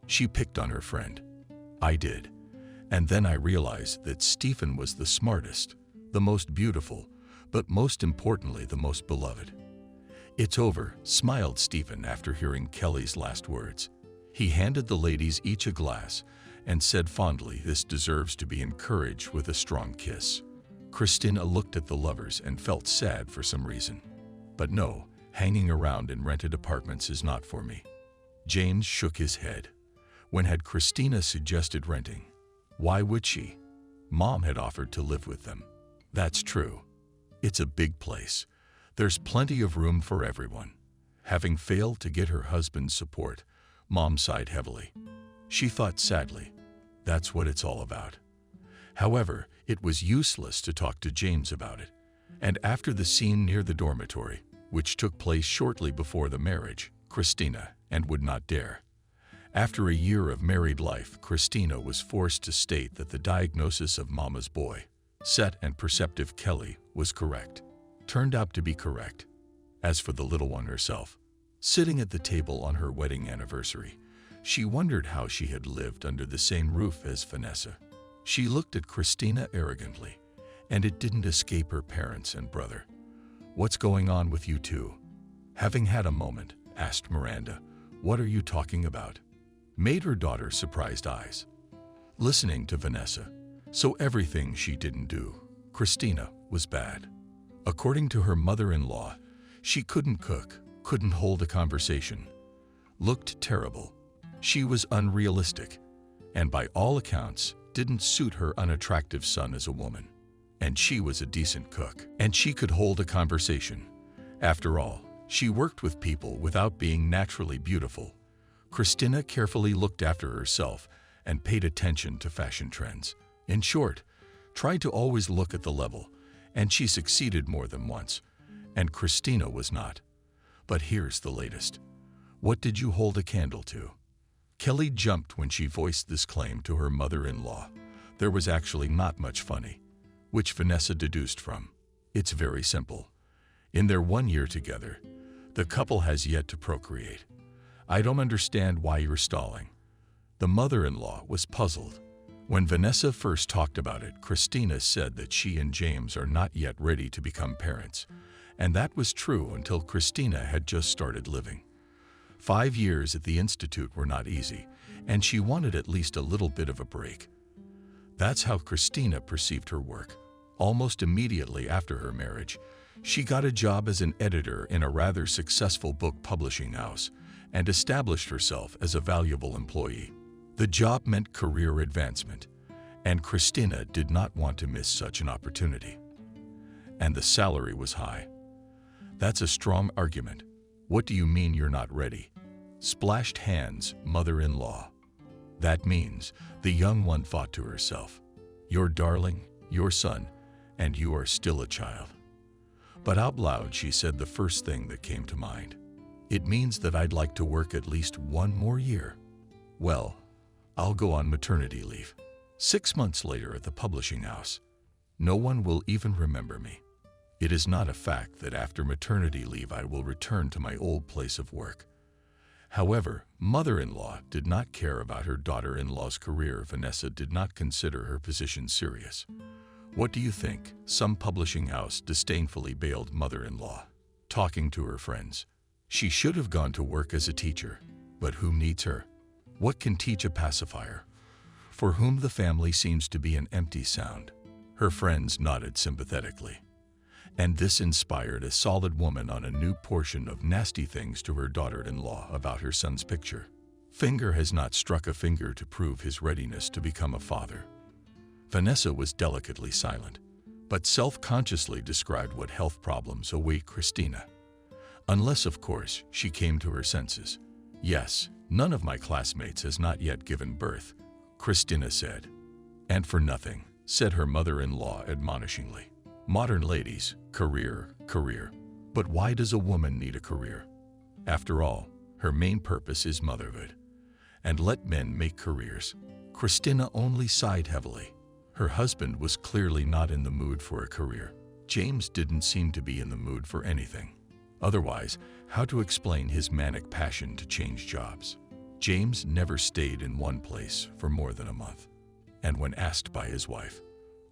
She picked on her friend. I did. And then I realized that Stephen was the smartest, the most beautiful, but most importantly, the most beloved. It's over, smiled Stephen after hearing Kelly's last words. He handed the ladies each a glass and said fondly, this deserves to be encouraged with a strong kiss. Christina looked at the lovers and felt sad for some reason. But no, hanging around in rented apartments is not for me. James shook his head. When had Christina suggested renting? Why would she? Mom had offered to live with them. That's true. It's a big place. There's plenty of room for everyone. Having failed to get her husband's support, Mom sighed heavily. She thought sadly, that's what it's all about. However, it was useless to talk to James about it. And after the scene near the dormitory, which took place shortly before the marriage, Christina, and would not dare, After a year of married life, Christina was forced to state that the diagnosis of Mama's boy, set and perceptive Kelly, was correct. Turned out to be correct. As for the little one herself, sitting at the table on her wedding anniversary, she wondered how she had lived under the same roof as Vanessa. She looked at Christina arrogantly, and it didn't escape her parents and brother. "What's going on with you two?" Having had a moment, asked Miranda. "What are you talking about?" Made her daughter surprised eyes. Listening to Vanessa. So everything she didn't do, Christina, was bad. According to her mother-in-law, she couldn't cook, couldn't hold a conversation, looked terrible. She was unrealistic, and by all accounts, didn't suit her unattractive son as a woman. And she was a decent cook, and she could hold a conversation. After all, she worked with people without being naturally beautiful. Christina carefully looked after herself and paid attention to fashion trends. In short, tried to always look at the level, and she succeeded more than once, and Christina was not. But here's the latest. What did you hold a candle to? Kelly jumped when she voiced this claim to her mother-in-law. There was actually not much funny, which Vanessa deduced from. It's very simple. In their 1 year together, the couple has yet to procreate. I don't understand why you're stalling. The mother-in-law was puzzled. When Vanessa first talked about it, Christina said that she and James are not yet ready to become parents. And that was true until Christina had just started living. 5 years at the Institute were not easy, and she wanted at least a little bit of a break. That's how Christina perceived her work. Almost immediately after her marriage, she got a job as an editor in a rather successful book publishing house and established herself as a valuable employee. The job meant career advancement, and Christina did not want to miss such an opportunity. And the salary was high. That's a strong argument. What do you mean you're not ready? Splashed hands, mother-in-law. That means the young one thought to herself, your darling, your son, and you are still a child. But out loud she said the first thing that came to mind. It means that I'd like to work at least 1 more year. Well, I'll go on maternity leave. 6 months later at the publishing house. No one will even remember me. It is not a fact that after maternity leave I will return to my old place of work. However, mother-in-law did not care about her daughter-in-law's career. Vanessa did not consider her position serious. What do you think? Some publishing house disdainfully bailed mother-in-law. Talking to her friends. She should have gone to work as a teacher. But who needs her? What can teach a pacifier? For whom the family seems to be an empty sound. Her friends nodded sympathetically. And this inspired a solid woman on a new portion of nasty things to her daughter-in-law about her son's picture. Finger has not struck a finger to prove his readiness to become a father. Vanessa was delicately silent, but self-consciously described what health problems await Christina. Unless, of course, she came to her senses. Yes, none of my classmates has not yet given birth, Christina said. And for nothing, said her mother-in-law admonishingly. Modern ladies, career. But why does a woman need a career? After all, her main purpose is motherhood. And let men make careers. Christina only sighed heavily. Her husband was clearly not in the mood for a career. James didn't seem to be in the mood for anything. Otherwise, how to explain his manic passion to change jobs? James never stayed in one place for more than a month. And when asked by his wife,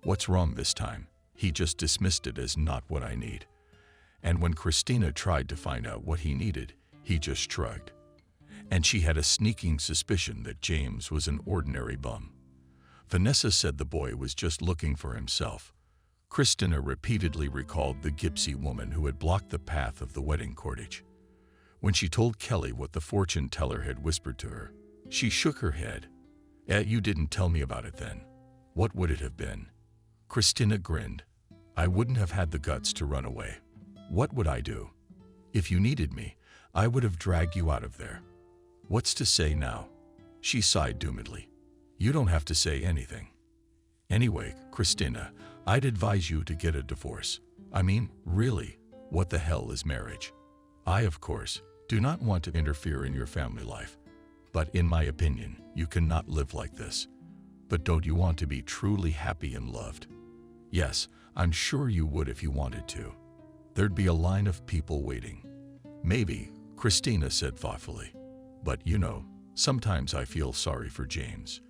"What's wrong this time?" he just dismissed it as not what I need. And when Christina tried to find out what he needed, he just shrugged. And she had a sneaking suspicion that James was an ordinary bum. Vanessa said the boy was just looking for himself. Christina repeatedly recalled the gypsy woman who had blocked the path of the wedding cortege. When she told Kelly what the fortune teller had whispered to her, she shook her head. You didn't tell me about it then. What would it have been?" Christina grinned. "I wouldn't have had the guts to run away. What would I do? If you needed me, I would have dragged you out of there. What's to say now?" She sighed doomedly. "You don't have to say anything. Anyway, Christina, I'd advise you to get a divorce. I mean, really, what the hell is marriage? I, of course, do not want to interfere in your family life. But in my opinion, you cannot live like this. But don't you want to be truly happy and loved? Yes, I'm sure you would if you wanted to. There'd be a line of people waiting. Maybe, Christina said thoughtfully. But you know, sometimes I feel sorry for James.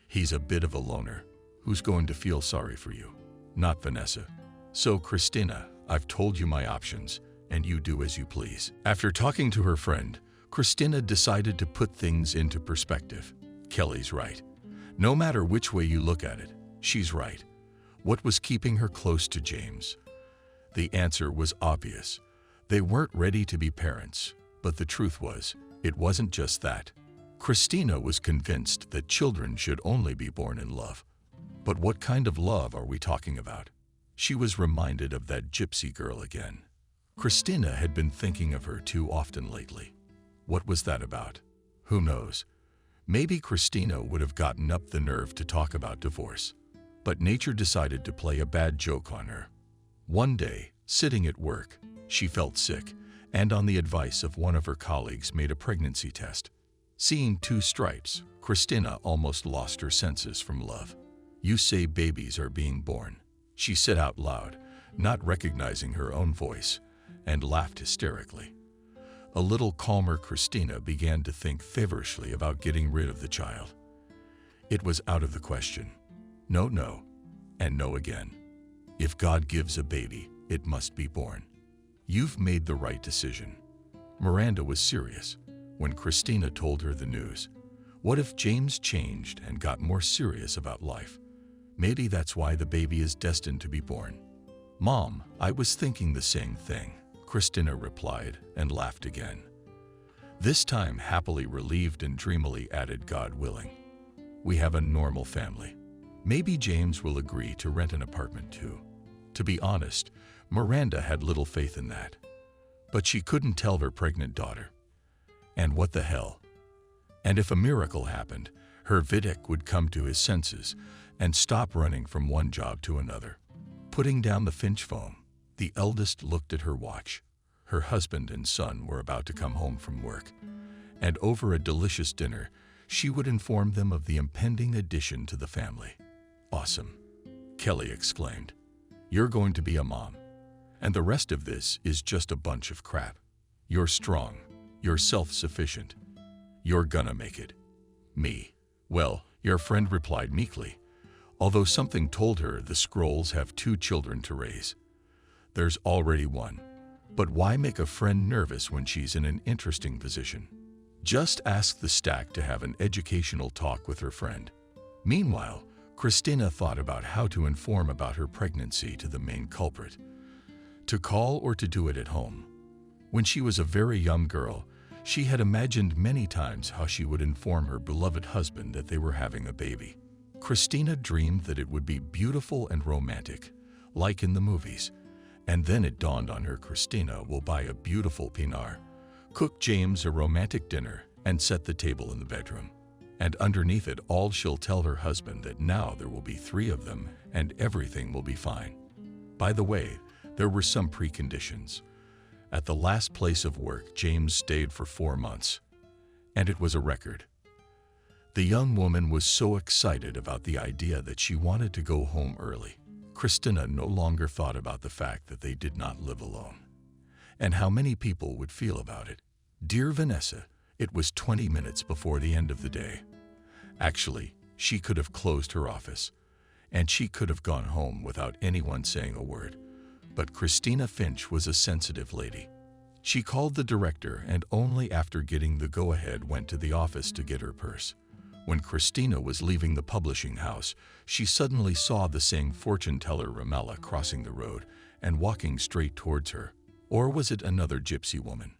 He's a bit of a loner. Who's going to feel sorry for you? Not Vanessa. So Christina, I've told you my options, and you do as you please. After talking to her friend, Christina decided to put things into perspective. Kelly's right. No matter which way you look at it, she's right. What was keeping her close to James? The answer was obvious. They weren't ready to be parents, but the truth was, it wasn't just that. Christina was convinced that children should only be born in love. But what kind of love are we talking about? She was reminded of that gypsy girl again. Christina had been thinking of her too often lately. What was that about? Who knows? Maybe Christina would have gotten up the nerve to talk about divorce. But nature decided to play a bad joke on her. One day, sitting at work, she felt sick, and on the advice of one of her colleagues made a pregnancy test. Seeing 2 stripes, Christina almost lost her senses from love. You say babies are being born, she said out loud, not recognizing her own voice, and laughed hysterically. A little calmer Christina began to think feverishly about getting rid of the child. It was out of the question. No, no, and no again. If God gives a baby, it must be born. You've made the right decision. Miranda was serious when Christina told her the news. What if James changed and got more serious about life? Maybe that's why the baby is destined to be born. Mom, I was thinking the same thing, Christina replied and laughed again. This time happily relieved and dreamily added, God willing. We have a normal family. Maybe James will agree to rent an apartment too. To be honest, Miranda had little faith in that. But she couldn't tell her pregnant daughter. And what the hell? And if a miracle happened, her Vidic would come to his senses and stop running from one job to another. Putting down the Finch phone, the eldest looked at her watch. Her husband and son were about to come home from work, and over a delicious dinner, she would inform them of the impending addition to the family. Awesome, Kelly exclaimed. You're going to be a mom. And the rest of this is just a bunch of crap. You're strong. You're self-sufficient. You're gonna make it. Me. Well, your friend replied meekly, although something told her the Scrolls have 2 children to raise. There's already one. But why make a friend nervous when she's in an interesting position? Just ask the Stack to have an educational talk with her friend. Meanwhile, Christina thought about how to inform about her pregnancy to the main culprit. To call or to do it at home. When she was a very young girl, she had imagined many times how she would inform her beloved husband that they were having a baby. Christina dreamed that it would be beautiful and romantic, like in the movies. And then it dawned on her Christina will buy a beautiful Pinard, cook James a romantic dinner, and set the table in the bedroom. And underneath it all she'll tell her husband that now there will be 3 of them and everything will be fine. By the way, there were some preconditions. At the last place of work, James stayed for 4 months. And it was a record. The young woman was so excited about the idea that she wanted to go home early. Christina no longer thought about the fact that they did not live alone, and how many people would feel about it. Dear Vanessa, it was 20 minutes before the end of the day. Actually, she could have closed her office, and she could have gone home without anyone saying a word. But Christina Finch was a sensitive lady. She called the director and only after getting the go-ahead went to the office to get her purse. When Christina was leaving the publishing house, she suddenly saw the same fortune teller Ramella crossing the road and walking straight towards her. Or was it another gypsy woman?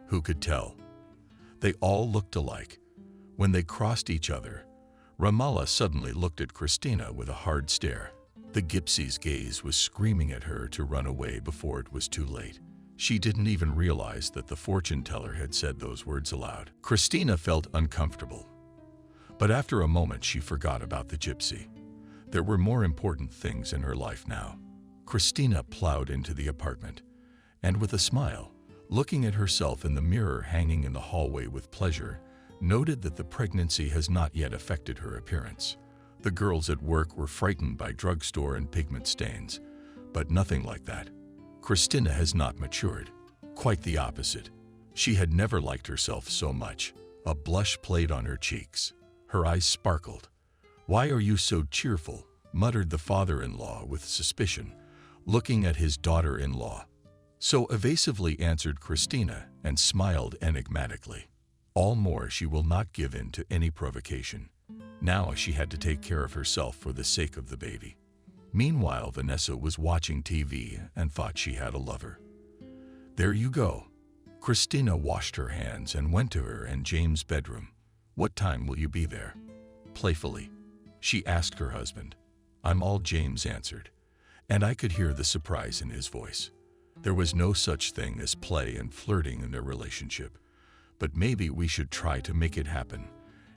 Who could tell? They all looked alike. When they crossed each other, Ramella suddenly looked at Christina with a hard stare. The gypsy's gaze was screaming at her to run away before it was too late. She didn't even realize that the fortune teller had said those words aloud. Christina felt uncomfortable. But after a moment, she forgot about the gypsy. There were more important things in her life now. Christina plowed into the apartment, and with a smile, looking at herself in the mirror hanging in the hallway with pleasure, noted that the pregnancy has not yet affected her appearance. The girls at work were frightened by drugstore and pigment stains, but nothing like that. Christina has not matured. Quite the opposite. She had never liked herself so much. A blush played on her cheeks. Her eyes sparkled. "Why are you so cheerful?" muttered the father-in-law with suspicion, looking at his daughter-in-law. So evasively answered Christina and smiled enigmatically. All more she will not give in to any provocation. Now she had to take care of herself for the sake of the baby. Meanwhile, Vanessa was watching TV and thought she had a lover. "There you go." Christina washed her hands and went to her and James' bedroom. "What time will you be there?" Playfully, she asked her husband. "I'm all," James answered, and I could hear the surprise in his voice. There was no such thing as play and flirting in their relationship, but maybe we should try to make it happen.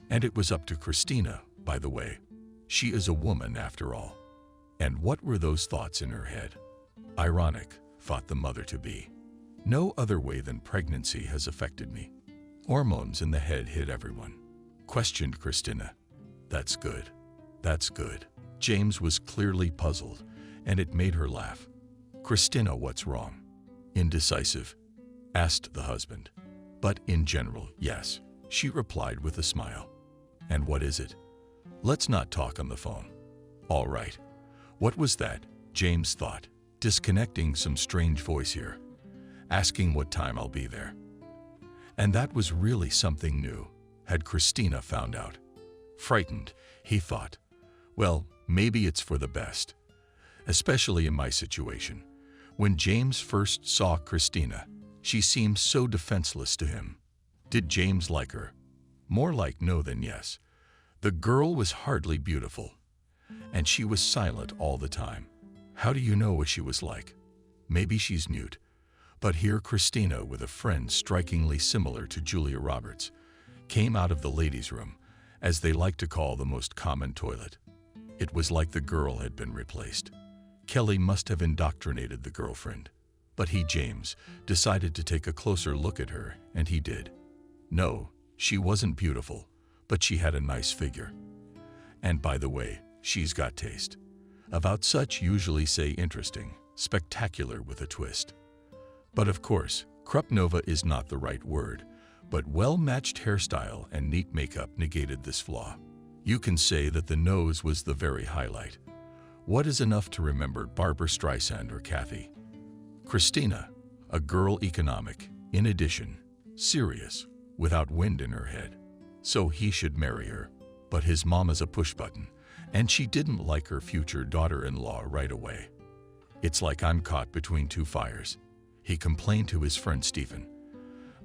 And it was up to Christina, by the way. She is a woman after all. And what were those thoughts in her head? Ironic, thought the mother-to-be. No other way than pregnancy has affected me. Hormones in the head hit everyone. Questioned Christina. That's good. That's good. James was clearly puzzled, and it made her laugh. Christina, what's wrong? Indecisive? Asked the husband. But in general, yes, she replied with a smile. And what is it? Let's not talk on the phone. All right. What was that? James thought, disconnecting some strange voice here, asking what time I'll be there. And that was really something new. Had Christina found out? Frightened, he thought, well, maybe it's for the best. Especially in my situation. When James first saw Christina, she seemed so defenseless to him. Did James like her? More like no than yes. The girl was hardly beautiful, and she was silent all the time. How do you know what she was like? Maybe she's mute. But here Christina, with a friend strikingly similar to Julia Roberts, came out of the ladies' room, as they like to call the most common toilet. It was like the girl had been replaced. Kelly must have indoctrinated the girlfriend. But he, James, decided to take a closer look at her, and he did. No, she wasn't beautiful, but she had a nice figure. And by the way, she's got taste. About such usually say interesting, spectacular with a twist. But of course, Krupnova is not the right word, but well-matched hairstyle and neat makeup negated this flaw. You can say that the nose was the very highlight. What is enough to remember Barbra Streisand or Kathy? Christina, a girl economic, in addition, serious, without wind in her head. So he should marry her. But his mom is a push-button, and she didn't like her future daughter-in-law right away. It's like I'm caught between two fires. He complained to his friend Stephen.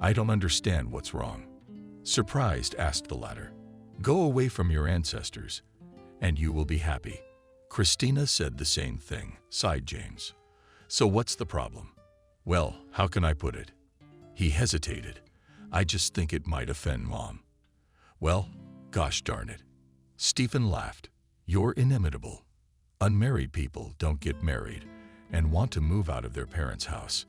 I don't understand what's wrong. Surprised, asked the latter. Go away from your ancestors, and you will be happy. Christina said the same thing, sighed James. So what's the problem? Well, how can I put it? He hesitated. I just think it might offend Mom. Well, gosh darn it. Stephen laughed. You're inimitable. Unmarried people don't get married and want to move out of their parents' house.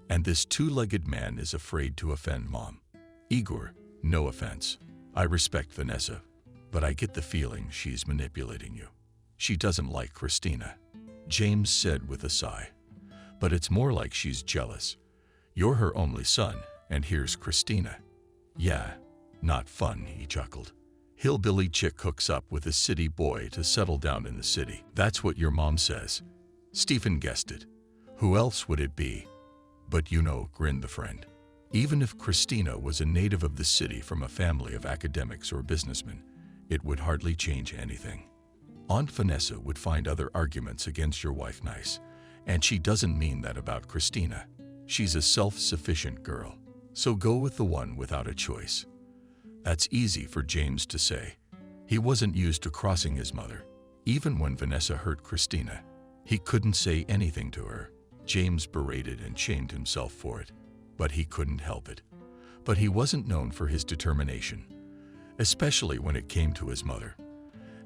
And this two-legged man is afraid to offend Mom. Igor, no offense. I respect Vanessa, but I get the feeling she's manipulating you. She doesn't like Christina, James said with a sigh. But it's more like she's jealous. You're her only son, and here's Christina. Yeah, not fun, he chuckled. Hillbilly chick hooks up with a city boy to settle down in the city. That's what your mom says. Stephen guessed it. Who else would it be? But you know, grinned the friend. Even if Christina was a native of the city from a family of academics or businessmen, it would hardly change anything. Aunt Vanessa would find other arguments against your wife nice, and she doesn't mean that about Christina. She's a self-sufficient girl, so go with the one without a choice. That's easy for James to say. He wasn't used to crossing his mother. Even when Vanessa hurt Christina, he couldn't say anything to her. James berated and shamed himself for it, but he couldn't help it. But he wasn't known for his determination, especially when it came to his mother.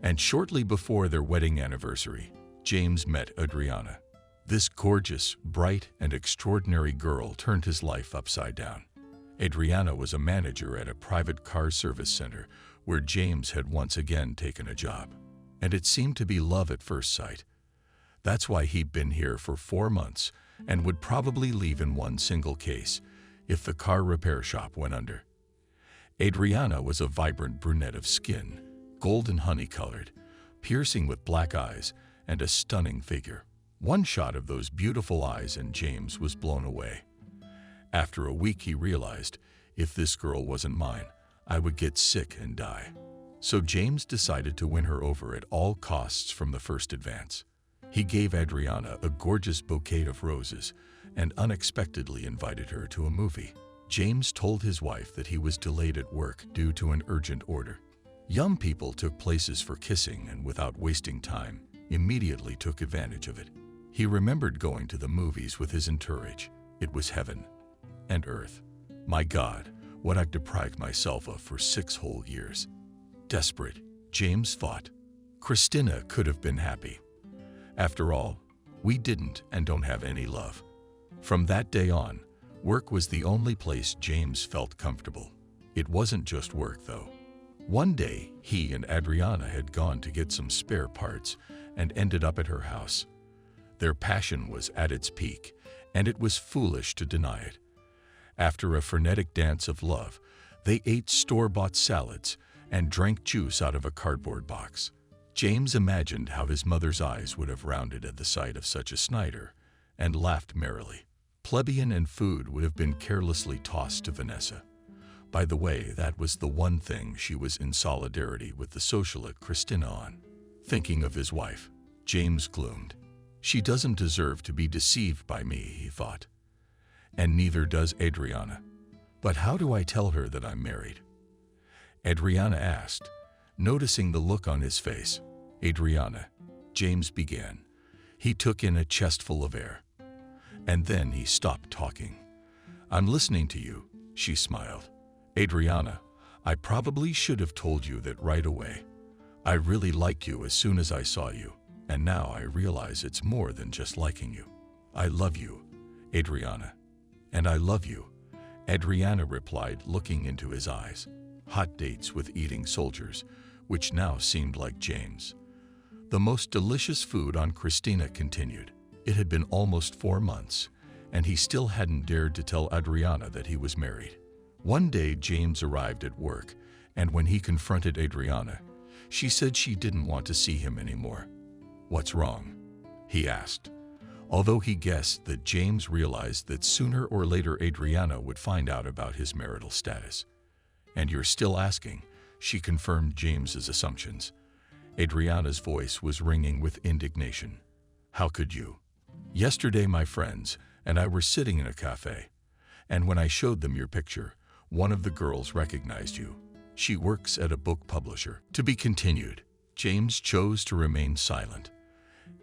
And shortly before their wedding anniversary, James met Adriana. This gorgeous, bright, and extraordinary girl turned his life upside down. Adriana was a manager at a private car service center where James had once again taken a job. And it seemed to be love at first sight. That's why he'd been here for 4 months and would probably leave in one single case if the car repair shop went under. Adriana was a vibrant brunette of skin, golden honey-colored, piercing with black eyes, and a stunning figure. One shot of those beautiful eyes and James was blown away. After a week he realized, if this girl wasn't mine, I would get sick and die. So James decided to win her over at all costs from the first advance. He gave Adriana a gorgeous bouquet of roses and unexpectedly invited her to a movie. James told his wife that he was delayed at work due to an urgent order. Young people took places for kissing and without wasting time, immediately took advantage of it. He remembered going to the movies with his entourage. It was heaven and earth. My God, what I'd deprived myself of for 6 whole years. Desperate, James thought. Christina could have been happy. After all, we didn't and don't have any love. From that day on, work was the only place James felt comfortable. It wasn't just work, though. One day, he and Adriana had gone to get some spare parts and ended up at her house. Their passion was at its peak, and it was foolish to deny it. After a frenetic dance of love, they ate store-bought salads and drank juice out of a cardboard box. James imagined how his mother's eyes would have rounded at the sight of such a Snyder, and laughed merrily. Plebeian and food would have been carelessly tossed to Vanessa. By the way, that was the one thing she was in solidarity with the socialite Christina on. Thinking of his wife, James gloomed. She doesn't deserve to be deceived by me, he thought. And neither does Adriana. But how do I tell her that I'm married? Adriana asked, noticing the look on his face. Adriana, James began. He took in a chestful of air. And then he stopped talking. I'm listening to you, she smiled. Adriana, I probably should have told you that right away. I really liked you as soon as I saw you, and now I realize it's more than just liking you. I love you, Adriana. And I love you, Adriana replied, looking into his eyes. Hot dates with eating soldiers, which now seemed like James. The most delicious food on Christina continued. It had been almost 4 months, and he still hadn't dared to tell Adriana that he was married. One day James arrived at work, and when he confronted Adriana, she said she didn't want to see him anymore. What's wrong? He asked, although he guessed that James realized that sooner or later Adriana would find out about his marital status. And you're still asking, she confirmed James's assumptions. Adriana's voice was ringing with indignation. How could you? Yesterday my friends and I were sitting in a cafe, and when I showed them your picture, one of the girls recognized you. She works at a book publisher. To be continued. James chose to remain silent.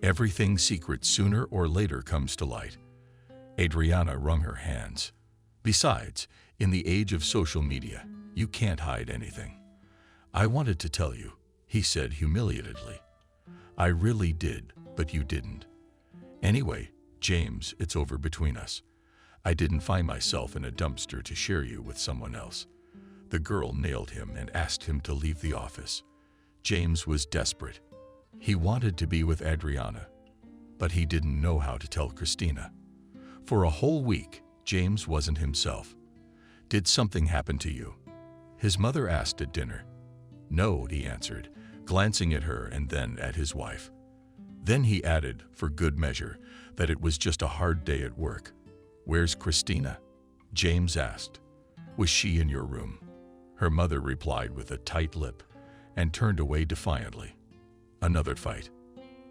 Everything secret sooner or later comes to light. Adriana wrung her hands. Besides, in the age of social media, you can't hide anything. I wanted to tell you, he said humiliatedly. I really did, but you didn't. Anyway, James, it's over between us. I didn't find myself in a dumpster to share you with someone else. The girl nailed him and asked him to leave the office. James was desperate. He wanted to be with Adriana, but he didn't know how to tell Christina. For a whole week, James wasn't himself. Did something happen to you? His mother asked at dinner. No, he answered, glancing at her and then at his wife. Then he added, for good measure, that it was just a hard day at work. Where's Christina? James asked. Was she in your room? Her mother replied with a tight lip and turned away defiantly. Another fight?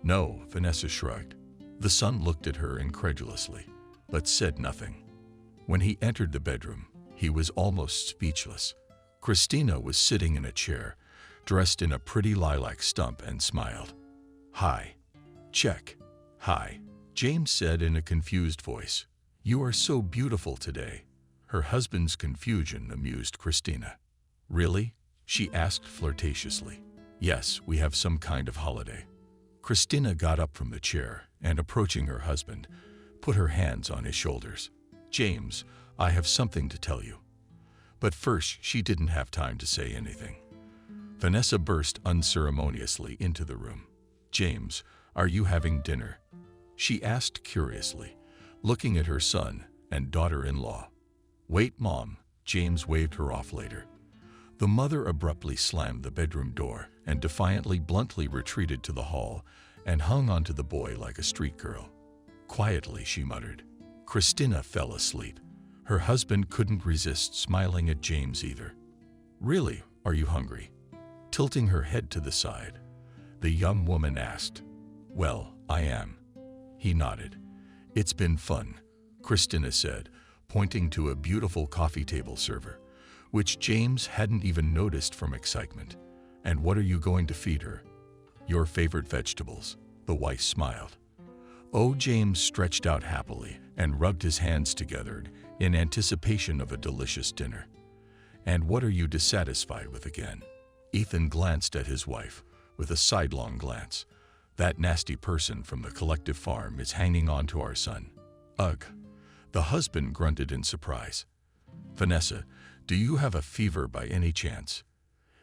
No, Vanessa shrugged. The son looked at her incredulously, but said nothing. When he entered the bedroom, he was almost speechless. Christina was sitting in a chair, dressed in a pretty lilac stump, and smiled. Hi. Check. Hi, James said in a confused voice. You are so beautiful today. Her husband's confusion amused Christina. Really? She asked flirtatiously. Yes, we have some kind of holiday. Christina got up from the chair and, approaching her husband, put her hands on his shoulders. James, I have something to tell you. But first, she didn't have time to say anything. Vanessa burst unceremoniously into the room. "James, are you having dinner?" she asked curiously, looking at her son and daughter-in-law. "Wait, Mom," James waved her off later. The mother abruptly slammed the bedroom door and defiantly bluntly retreated to the hall and hung onto the boy like a street girl. Quietly, she muttered. Christina fell asleep. Her husband couldn't resist smiling at James either. "Really, are you hungry?" Tilting her head to the side, the young woman asked. "Well, I am." He nodded. "It's been fun," Christina said, pointing to a beautiful coffee table server, which James hadn't even noticed from excitement. "And what are you going to feed her?" "Your favorite vegetables," the wife smiled. Oh, James stretched out happily and rubbed his hands together in anticipation of a delicious dinner. "And what are you dissatisfied with again?" Ethan glanced at his wife with a sidelong glance. "That nasty person from the collective farm is hanging on to our son." "Ugh." The husband grunted in surprise. "Vanessa, do you have a fever by any chance?"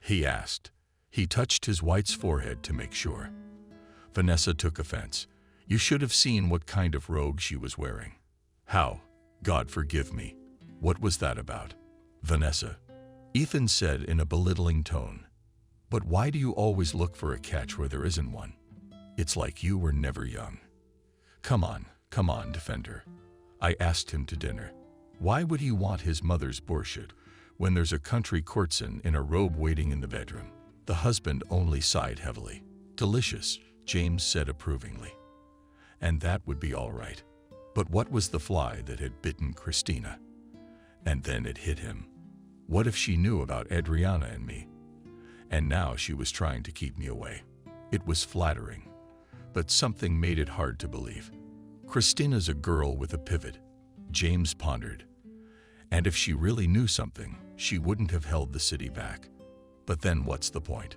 he asked. He touched his wife's forehead to make sure. Vanessa took offense. "You should have seen what kind of robe she was wearing." "How? God forgive me. What was that about?" "Vanessa," Ethan said in a belittling tone. "But why do you always look for a catch where there isn't one? It's like you were never young." Come on, defend her. I asked him to dinner. Why would he want his mother's borscht when there's a country courtesan in a robe waiting in the bedroom?" The husband only sighed heavily. "Delicious," James said approvingly. And that would be all right. But what was the fly that had bitten Christina? And then it hit him. What if she knew about Adriana and me? And now she was trying to keep me away. It was flattering, but something made it hard to believe. Christina's a girl with a pivot, James pondered. And if she really knew something, she wouldn't have held the city back. But then what's the point?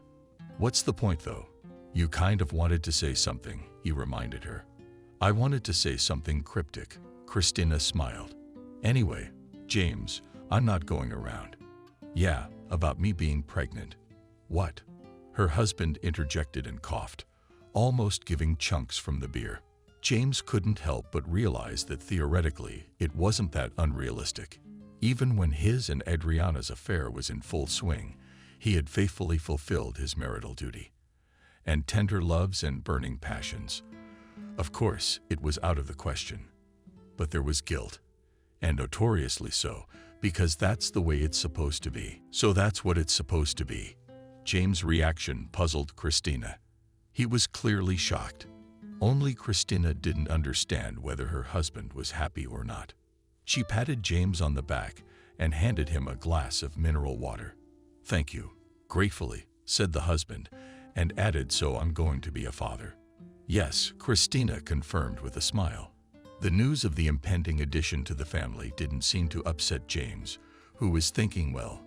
"What's the point, though?" "You kind of wanted to say something," he reminded her. "I wanted to say something cryptic," Christina smiled. "Anyway, James, I'm not going around." "Yeah, about me being pregnant." "What?" Her husband interjected and coughed, almost giving chunks from the beer. James couldn't help but realize that theoretically it wasn't that unrealistic. Even when his and Adriana's affair was in full swing, he had faithfully fulfilled his marital duty. And tender loves and burning passions. Of course, it was out of the question. But there was guilt, and notoriously so, because that's the way it's supposed to be. "So that's what it's supposed to be." James' reaction puzzled Christina. He was clearly shocked. Only Christina didn't understand whether her husband was happy or not. She patted James on the back and handed him a glass of mineral water. "Thank you," gratefully said the husband, and added, "So I'm going to be a father." "Yes," Christina confirmed with a smile. The news of the impending addition to the family didn't seem to upset James, who was thinking, well,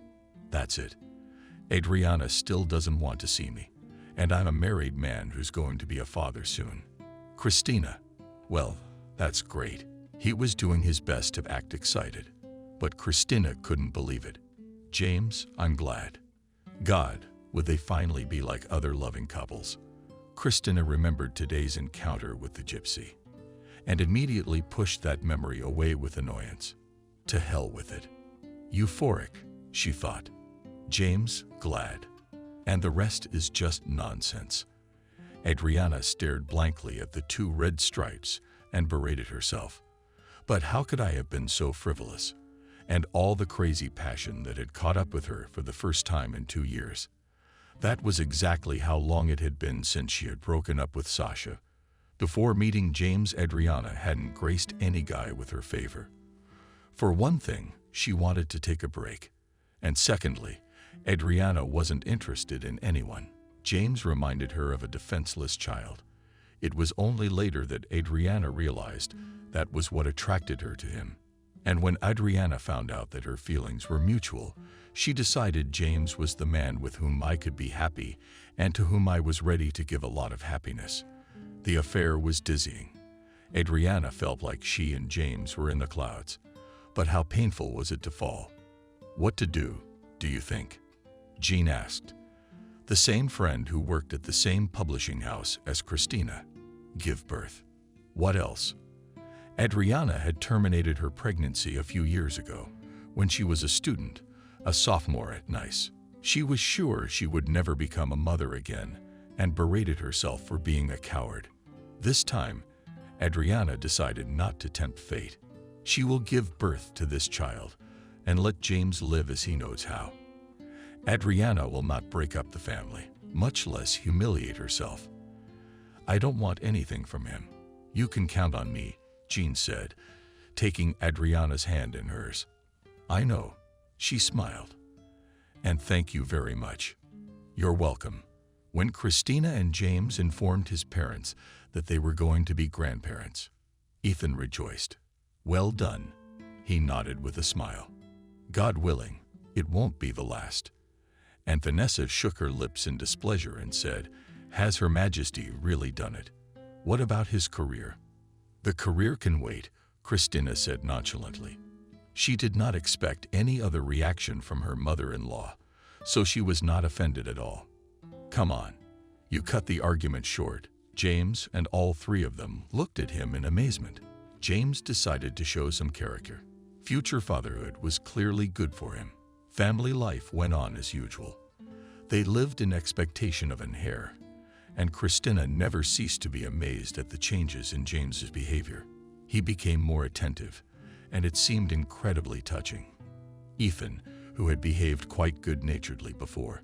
that's it. Adriana still doesn't want to see me, and I'm a married man who's going to be a father soon. Christina, well, that's great. He was doing his best to act excited, but Christina couldn't believe it. "James, I'm glad. God, would they finally be like other loving couples?" Christina remembered today's encounter with the gypsy, and immediately pushed that memory away with annoyance. To hell with it. Euphoric, she thought. James, glad. And the rest is just nonsense. Adriana stared blankly at the 2 red stripes and berated herself. But how could I have been so frivolous? And all the crazy passion that had caught up with her for the first time in 2 years. That was exactly how long it had been since she had broken up with Sasha. Before meeting James, Adriana hadn't graced any guy with her favor. For one thing, she wanted to take a break. And secondly, Adriana wasn't interested in anyone. James reminded her of a defenseless child. It was only later that Adriana realized that was what attracted her to him. And when Adriana found out that her feelings were mutual, she decided James was the man with whom I could be happy and to whom I was ready to give a lot of happiness. The affair was dizzying. Adriana felt like she and James were in the clouds. But how painful was it to fall? What to do you think? Jean asked. The same friend who worked at the same publishing house as Christina. Give birth. What else? Adriana had terminated her pregnancy a few years ago when she was a student, a sophomore at Nice. She was sure she would never become a mother again and berated herself for being a coward. This time, Adriana decided not to tempt fate. She will give birth to this child and let James live as he knows how. Adriana will not break up the family, much less humiliate herself. I don't want anything from him. You can count on me, Jean said, taking Adriana's hand in hers. I know, she smiled. And thank you very much. You're welcome. When Christina and James informed his parents that they were going to be grandparents, Ethan rejoiced. Well done, he nodded with a smile. God willing, it won't be the last. And Vanessa shook her lips in displeasure and said, Has Her Majesty really done it? What about his career? The career can wait, Christina said nonchalantly. She did not expect any other reaction from her mother-in-law, so she was not offended at all. Come on, you cut the argument short. James and all three of them looked at him in amazement. James decided to show some character. Future fatherhood was clearly good for him. Family life went on as usual. They lived in expectation of an heir, and Christina never ceased to be amazed at the changes in James's behavior. He became more attentive, and it seemed incredibly touching. Ethan, who had behaved quite good-naturedly before.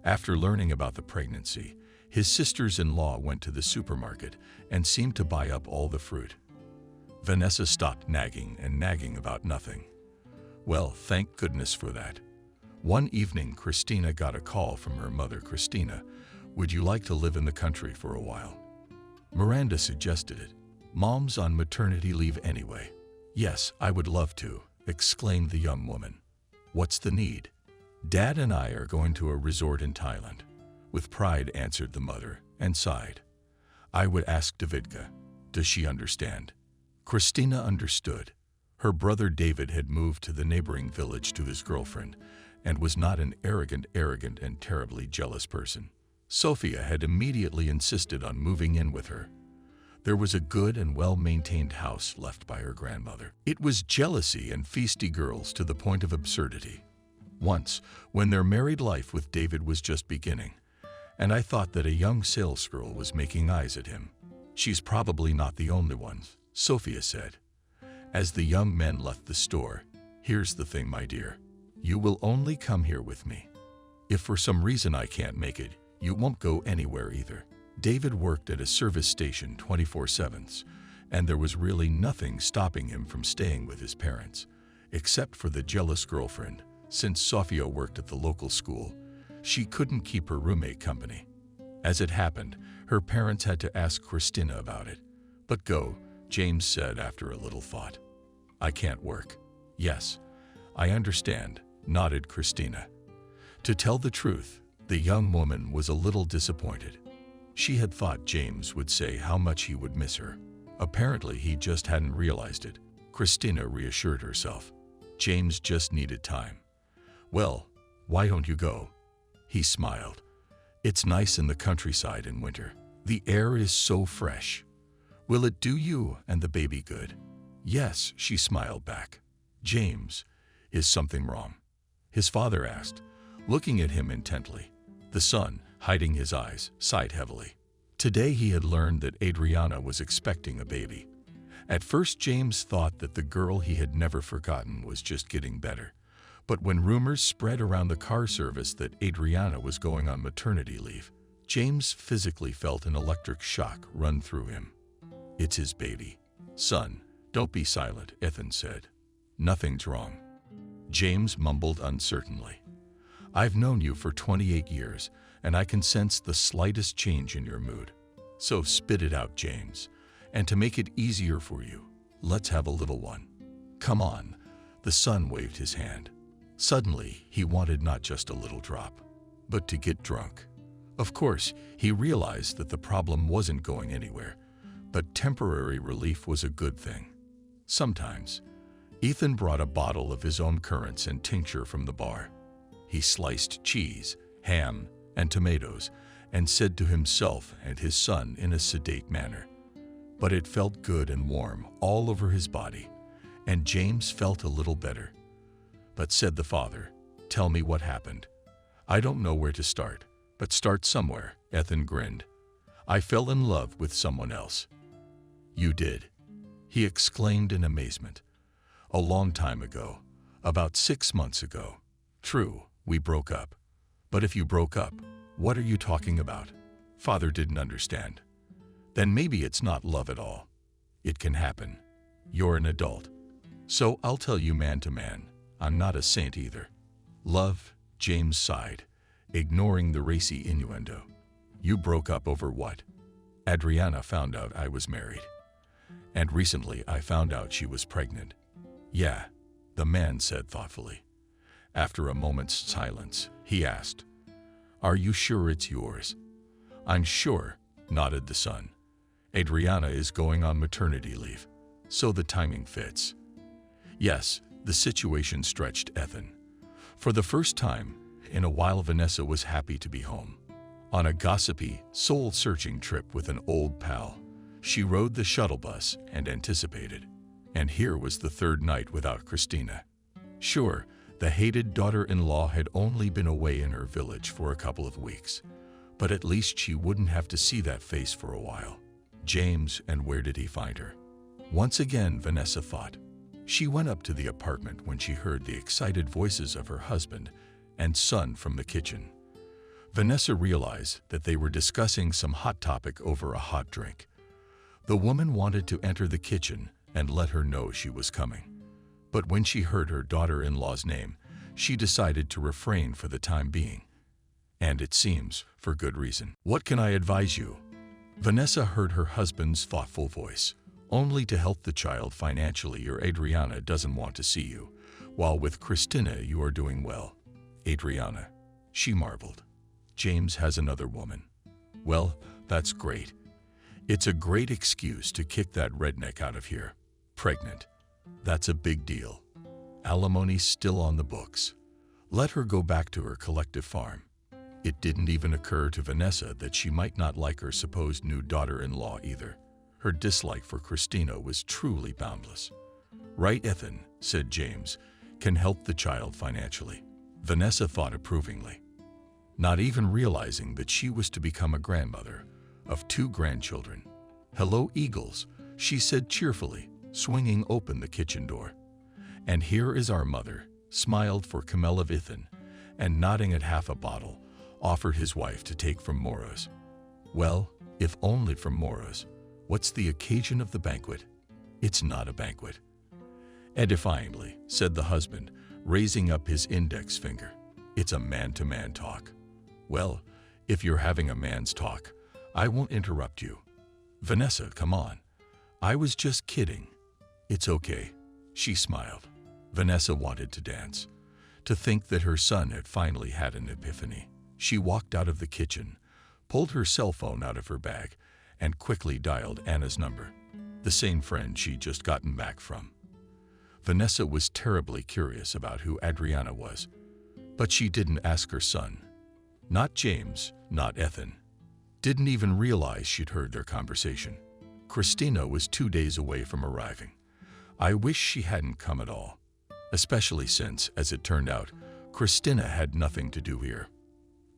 After learning about the pregnancy, his sisters-in-law went to the supermarket and seemed to buy up all the fruit. Vanessa stopped nagging about nothing. Well, thank goodness for that. One evening, Christina got a call from her mother. Christina, would you like to live in the country for a while? Miranda suggested it. Mom's on maternity leave anyway. Yes, I would love to, exclaimed the young woman. What's the need? Dad and I are going to a resort in Thailand. With pride answered the mother and sighed. I would ask Davidka. Does she understand? Christina understood. Her brother David had moved to the neighboring village to his girlfriend and was not an arrogant and terribly jealous person. Sophia had immediately insisted on moving in with her. There was a good and well-maintained house left by her grandmother. It was jealousy and feisty girls to the point of absurdity. Once, when their married life with David was just beginning, and I thought that a young salesgirl was making eyes at him. She's probably not the only one, Sophia said. As the young men left the store, here's the thing, my dear. You will only come here with me. If for some reason I can't make it, you won't go anywhere either. David worked at a service station 24/7, and there was really nothing stopping him from staying with his parents, except for the jealous girlfriend. Since Sophia worked at the local school, she couldn't keep her roommate company. As it happened, her parents had to ask Christina about it. But go, James said after a little thought. I can't work. Yes, I understand, nodded Christina. To tell the truth, the young woman was a little disappointed. She had thought James would say how much he would miss her. Apparently, he just hadn't realized it. Christina reassured herself. James just needed time. Well, why don't you go? He smiled. It's nice in the countryside in winter. The air is so fresh. Will it do you and the baby good? Yes, she smiled back. James, is something wrong? His father asked, looking at him intently. The son, hiding his eyes, sighed heavily. Today he had learned that Adriana was expecting a baby. At first, James thought that the girl he had never forgotten was just getting better. But when rumors spread around the car service that Adriana was going on maternity leave, James physically felt an electric shock run through him. It's his baby. Son, don't be silent, Ethan said. Nothing's wrong. James mumbled uncertainly. I've known you for 28 years, and I can sense the slightest change in your mood. So spit it out, James. And to make it easier for you, let's have a little one. Come on. The son waved his hand. Suddenly, he wanted not just a little drop, but to get drunk. Of course, he realized that the problem wasn't going anywhere, but temporary relief was a good thing. Sometimes, Ethan brought a bottle of his own currants and tincture from the bar. He sliced cheese, ham, and tomatoes and said to himself and his son in a sedate manner. But it felt good and warm all over his body, and James felt a little better. But said the father, "Tell me what happened." "I don't know where to start, but start somewhere," Ethan grinned. "I fell in love with someone else." "You did?" he exclaimed in amazement. "A long time ago, about 6 months ago. True, we broke up. But if you broke up, what are you talking about?" Father didn't understand. "Then maybe it's not love at all. It can happen. You're an adult. So I'll tell you man to man, I'm not a saint either." "Love," James sighed, ignoring the racy innuendo. "You broke up over what?" "Adriana found out I was married. And recently I found out she was pregnant." "Yeah," the man said thoughtfully. After a moment's silence, he asked, "Are you sure it's yours?" "I'm sure," nodded the son. "Adriana is going on maternity leave, so the timing fits." Yes, the situation stretched Ethan. For the first time in a while, Vanessa was happy to be home. On a gossipy, soul-searching trip with an old pal, she rode the shuttle bus and anticipated. And here was the third night without Christina. Sure, the hated daughter-in-law had only been away in her village for a couple of weeks, but at least she wouldn't have to see that face for a while. James, and where did he find her? Once again, Vanessa thought. She went up to the apartment when she heard the excited voices of her husband and son from the kitchen. Vanessa realized that they were discussing some hot topic over a hot drink. The woman wanted to enter the kitchen and let her know she was coming. But when she heard her daughter-in-law's name, she decided to refrain for the time being. And it seems, for good reason. "What can I advise you?" Vanessa heard her husband's thoughtful voice. "Only to help the child financially, or Adriana doesn't want to see you. While with Christina you are doing well." "Adriana," she marveled. "James has another woman." "Well, that's great. It's a great excuse to kick that redneck out of here. Pregnant. That's a big deal. Alimony's still on the books. Let her go back to her collective farm." It didn't even occur to Vanessa that she might not like her supposed new daughter-in-law either. Her dislike for Christina was truly boundless. "Right, Ethan," said James, "can help the child financially." Vanessa thought approvingly, not even realizing that she was to become a grandmother of 2 grandchildren. "Hello, Eagles," she said cheerfully, swinging open the kitchen door. "And here is our mother," smiled for Camilla Ethan, and nodding at half a bottle, offered his wife to take from Moro's. "Well, if only from Moro's. What's the occasion of the banquet?" "It's not a banquet." Edifyingly, said the husband, raising up his index finger. "It's a man-to-man talk." "Well, if you're having a man's talk, I won't interrupt you." "Vanessa, come on. I was just kidding." "It's okay." She smiled. Vanessa wanted to dance. To think that her son had finally had an epiphany. She walked out of the kitchen, pulled her cell phone out of her bag, and quickly dialed Anna's number, the same friend she'd just gotten back from. Vanessa was terribly curious about who Adriana was, but she didn't ask her son. Not James, not Ethan. Didn't even realize she'd heard their conversation. Christina was 2 days away from arriving. I wish she hadn't come at all, especially since, as it turned out, Christina had nothing to do here.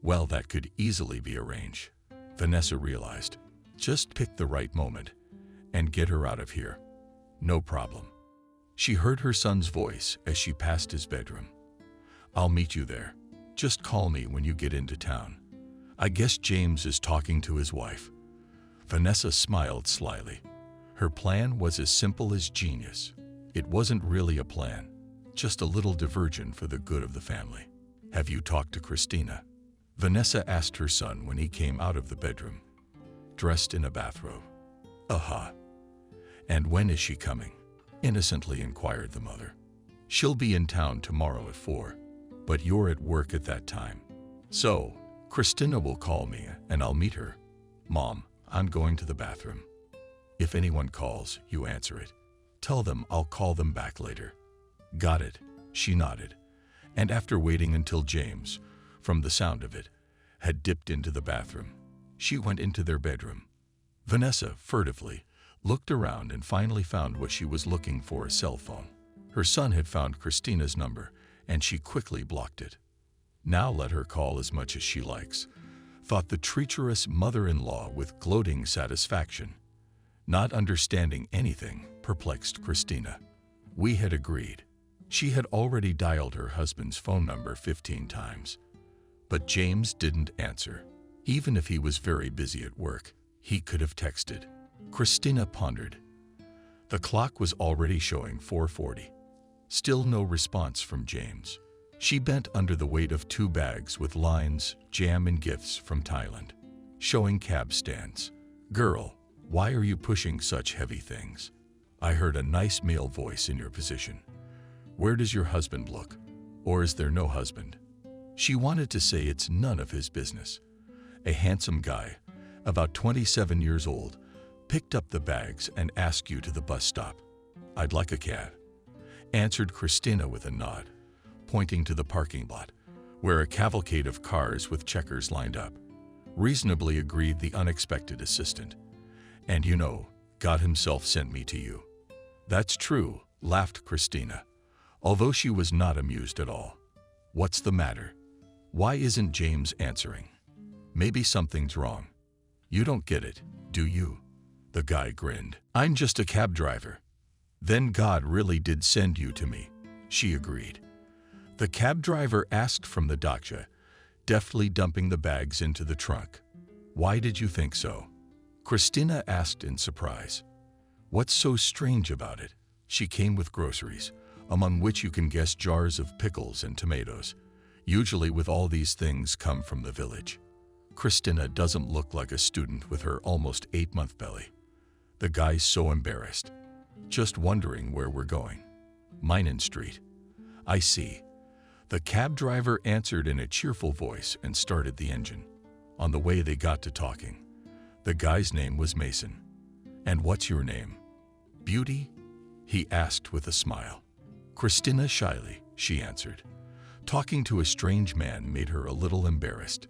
Well, that could easily be arranged, Vanessa realized. Just pick the right moment and get her out of here. No problem. She heard her son's voice as she passed his bedroom. "I'll meet you there. Just call me when you get into town. I guess James is talking to his wife." Vanessa smiled slyly. Her plan was as simple as genius. It wasn't really a plan, just a little diversion for the good of the family. "Have you talked to Christina?" Vanessa asked her son when he came out of the bedroom, dressed in a bathrobe. "Aha. And when is she coming?" innocently inquired the mother. "She'll be in town tomorrow at 4, but you're at work at that time. So, Christina will call me and I'll meet her." "Mom, I'm going to the bathroom." "If anyone calls, you answer it. Tell them I'll call them back later." Got it, she nodded. And after waiting until James, from the sound of it, had dipped into the bathroom, she went into their bedroom. Vanessa, furtively, looked around and finally found what she was looking for, a cell phone. Her son had found Christina's number, and she quickly blocked it. Now let her call as much as she likes, thought the treacherous mother-in-law with gloating satisfaction. Not understanding anything perplexed Christina. We had agreed. She had already dialed her husband's phone number 15 times. But James didn't answer. Even if he was very busy at work, he could have texted. Christina pondered. The clock was already showing 4:40. Still no response from James. She bent under the weight of 2 bags with lines, jam and gifts from Thailand, showing cab stands. Girl, why are you pushing such heavy things? I heard a nice male voice in your position. Where does your husband look? Or is there no husband? She wanted to say it's none of his business. A handsome guy, about 27 years old, picked up the bags and asked you to the bus stop. I'd like a cab, answered Christina with a nod, pointing to the parking lot, where a cavalcade of cars with checkers lined up. Reasonably agreed the unexpected assistant. And you know, God himself sent me to you. That's true, laughed Christina, although she was not amused at all. What's the matter? Why isn't James answering? Maybe something's wrong. You don't get it, do you? The guy grinned. I'm just a cab driver. Then God really did send you to me, she agreed. The cab driver asked from the dacha, deftly dumping the bags into the trunk. Why did you think so? Christina asked in surprise. What's so strange about it? She came with groceries, among which you can guess jars of pickles and tomatoes. Usually with all these things come from the village. Christina doesn't look like a student with her almost 8-month belly. The guy's so embarrassed. Just wondering where we're going. Minen Street. I see. The cab driver answered in a cheerful voice and started the engine. On the way they got to talking. The guy's name was Mason. And what's your name? Beauty? He asked with a smile. Christina shyly, she answered. Talking to a strange man made her a little embarrassed.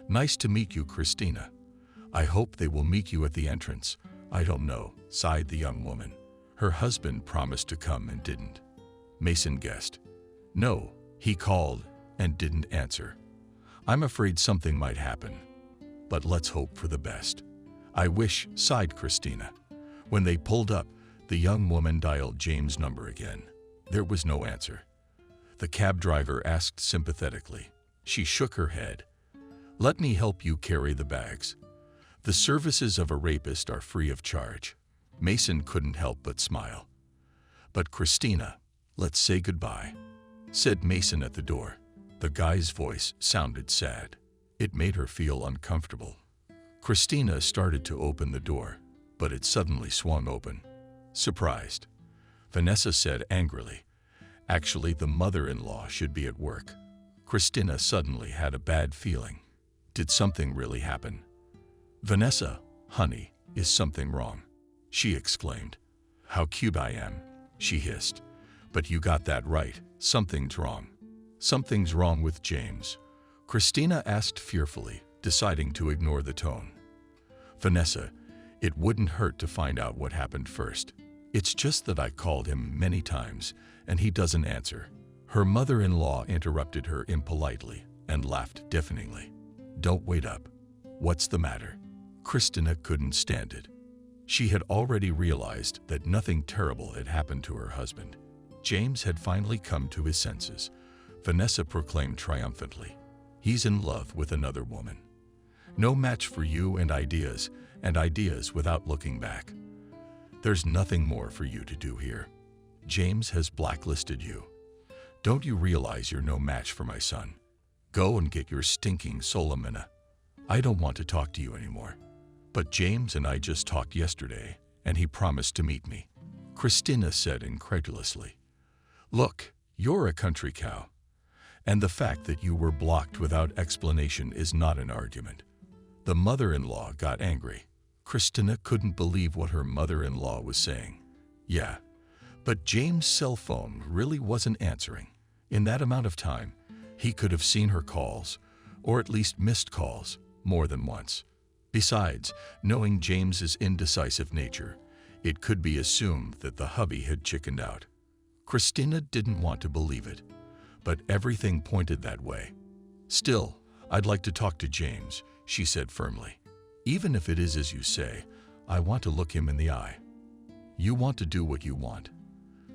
Nice to meet you, Christina. I hope they will meet you at the entrance. I don't know, sighed the young woman. Her husband promised to come and didn't. Mason guessed. No, he called and didn't answer. I'm afraid something might happen. But let's hope for the best. I wish, sighed Christina. When they pulled up, the young woman dialed James' number again. There was no answer. The cab driver asked sympathetically. She shook her head. Let me help you carry the bags. The services of a rapist are free of charge. Mason couldn't help but smile. But Christina, let's say goodbye, said Mason at the door. The guy's voice sounded sad. It made her feel uncomfortable. Christina started to open the door, but it suddenly swung open. Surprised, Vanessa said angrily, actually, the mother-in-law should be at work. Christina suddenly had a bad feeling. Did something really happen? Vanessa, honey, is something wrong? She exclaimed. How cute I am, she hissed. But you got that right, something's wrong. Something's wrong with James, Christina asked fearfully, deciding to ignore the tone. Vanessa, it wouldn't hurt to find out what happened first. It's just that I called him many times, and he doesn't answer. Her mother-in-law interrupted her impolitely and laughed deafeningly. Don't wait up. What's the matter? Christina couldn't stand it. She had already realized that nothing terrible had happened to her husband. James had finally come to his senses. Vanessa proclaimed triumphantly. He's in love with another woman. No match for you and ideas without looking back. There's nothing more for you to do here. James has blacklisted you. Don't you realize you're no match for my son? Go and get your stinking Solomina. I don't want to talk to you anymore. But James and I just talked yesterday, and he promised to meet me, Christina said incredulously. Look, you're a country cow. And the fact that you were blocked without explanation is not an argument. The mother-in-law got angry. Christina couldn't believe what her mother-in-law was saying. Yeah, But James' cell phone really wasn't answering. In that amount of time, he could have seen her calls, or at least missed calls, more than once. Besides, knowing James's indecisive nature, it could be assumed that the hubby had chickened out. Christina didn't want to believe it, but everything pointed that way. "Still, I'd like to talk to James," she said firmly. "Even if it is as you say, I want to look him in the eye." "You want to do what you want,"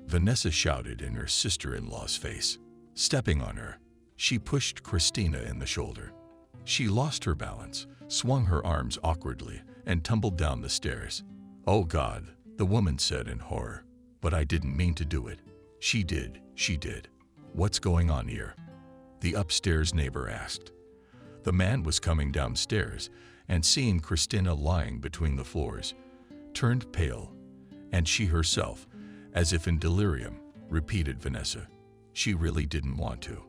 Vanessa shouted in her sister-in-law's face. Stepping on her, she pushed Christina in the shoulder. She lost her balance, swung her arms awkwardly, and tumbled down the stairs. "Oh God," the woman said in horror. "But I didn't mean to do it." She did. "What's going on here?" the upstairs neighbor asked. The man was coming downstairs and seeing Christina lying between the floors, turned pale, and she herself, as if in delirium, repeated Vanessa. She really didn't want to.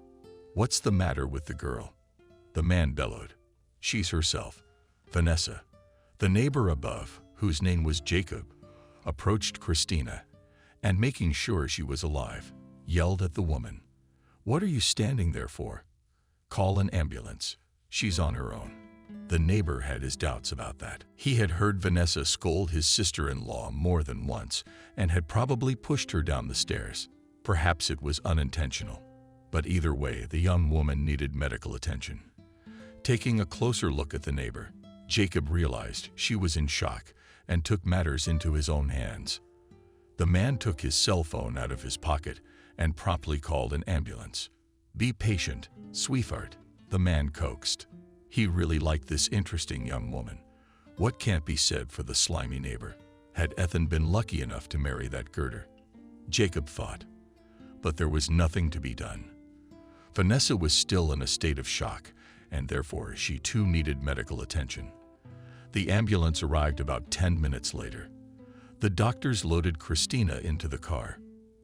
"What's the matter with the girl?" the man bellowed. "She's herself, Vanessa." The neighbor above, whose name was Jacob, approached Christina and, making sure she was alive, yelled at the woman. "What are you standing there for? Call an ambulance. She's on her own." The neighbor had his doubts about that. He had heard Vanessa scold his sister-in-law more than once and had probably pushed her down the stairs. Perhaps it was unintentional. But either way, the young woman needed medical attention. Taking a closer look at the neighbor, Jacob realized she was in shock and took matters into his own hands. The man took his cell phone out of his pocket and promptly called an ambulance. "Be patient, sweetheart," the man coaxed. He really liked this interesting young woman. What can't be said for the slimy neighbor? Had Ethan been lucky enough to marry that girder? Jacob thought. But there was nothing to be done. Vanessa was still in a state of shock, and therefore she too needed medical attention. The ambulance arrived about 10 minutes later. The doctors loaded Christina into the car,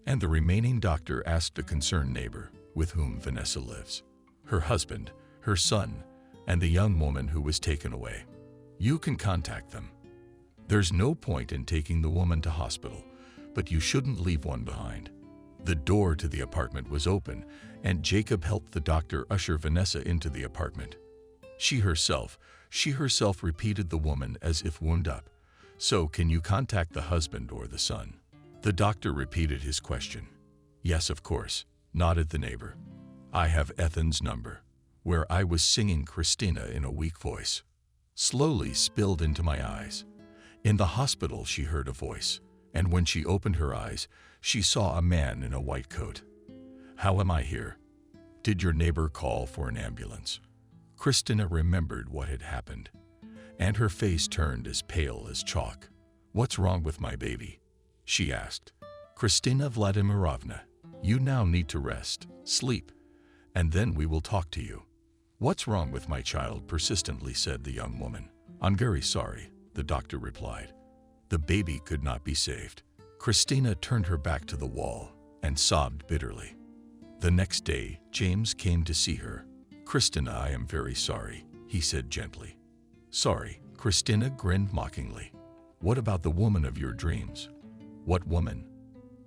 and the remaining doctor asked a concerned neighbor with whom Vanessa lives, her husband, her son, and the young woman who was taken away. "You can contact them. There's no point in taking the woman to hospital, but you shouldn't leave one behind." The door to the apartment was open, and Jacob helped the doctor usher Vanessa into the apartment. She herself repeated the woman as if wound up. "So, can you contact the husband or the son?" The doctor repeated his question. "Yes, of course," nodded the neighbor. "I have Ethan's number," where I was singing Christina in a weak voice. Slowly spilled into my eyes. In the hospital she heard a voice, and when she opened her eyes, she saw a man in a white coat. "How am I here? Did your neighbor call for an ambulance?" Christina remembered what had happened, and her face turned as pale as chalk. "What's wrong with my baby?" she asked. "Christina Vladimirovna, you now need to rest, sleep, and then we will talk to you." "What's wrong with my child?" persistently said the young woman. "I'm very sorry," the doctor replied. The baby could not be saved. Christina turned her back to the wall and sobbed bitterly. The next day, James came to see her. "Christina, I am very sorry," he said gently. "Sorry?" Christina grinned mockingly. "What about the woman of your dreams?" "What woman?"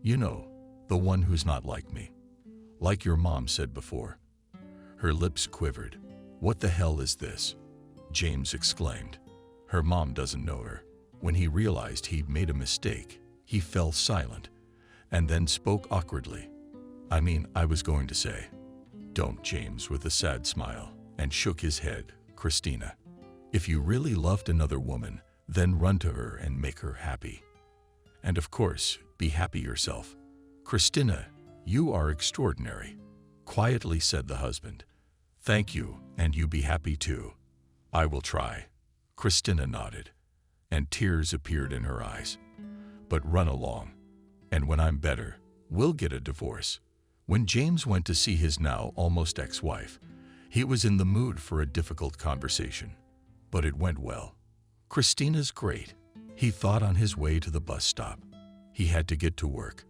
"You know, the one who's not like me. Like your mom said before." Her lips quivered. "What the hell is this?" James exclaimed. "Her mom doesn't know her." When he realized he'd made a mistake, he fell silent and then spoke awkwardly. I was going to say." "Don't," James with a sad smile, and shook his head. "Christina, if you really loved another woman, then run to her and make her happy. And of course, be happy yourself." "Christina, you are extraordinary," quietly said the husband. "Thank you, and you be happy too." "I will try." Christina nodded, and tears appeared in her eyes. "But run along, and when I'm better, we'll get a divorce." When James went to see his now almost ex-wife, he was in the mood for a difficult conversation. But it went well. "Christina's great," he thought on his way to the bus stop. He had to get to work.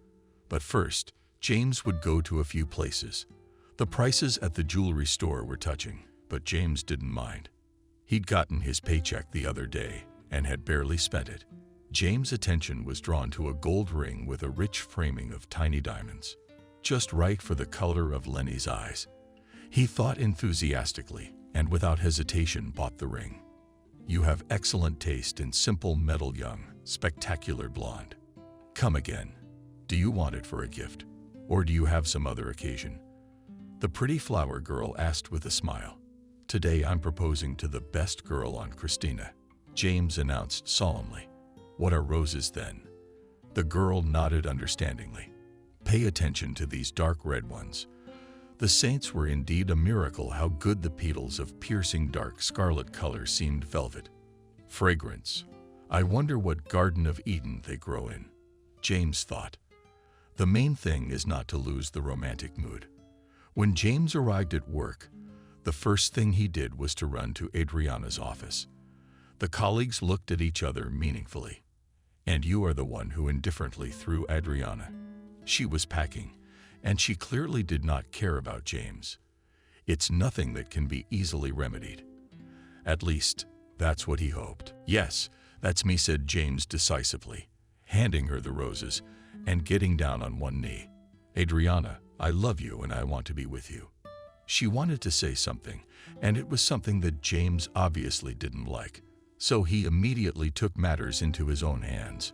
But first, James would go to a few places. The prices at the jewelry store were touching, but James didn't mind. He'd gotten his paycheck the other day and had barely spent it. James' attention was drawn to a gold ring with a rich framing of tiny diamonds, just right for the color of Lenny's eyes. He thought enthusiastically and without hesitation bought the ring. "You have excellent taste in simple metal young, spectacular blonde. Come again. Do you want it for a gift, or do you have some other occasion?" The pretty flower girl asked with a smile. "Today I'm proposing to the best girl on Christina," James announced solemnly. "What are roses then?" The girl nodded understandingly. "Pay attention to these dark red ones. The saints were indeed a miracle how good the petals of piercing dark scarlet color seemed velvet. Fragrance. I wonder what Garden of Eden they grow in," James thought. The main thing is not to lose the romantic mood. When James arrived at work, the first thing he did was to run to Adriana's office. The colleagues looked at each other meaningfully. "And you are the one who indifferently threw Adriana." She was packing, and she clearly did not care about James. It's nothing that can be easily remedied. At least, that's what he hoped. "Yes, that's me," said James decisively, handing her the roses and getting down on one knee. "Adriana, I love you and I want to be with you." She wanted to say something, and it was something that James obviously didn't like, so he immediately took matters into his own hands.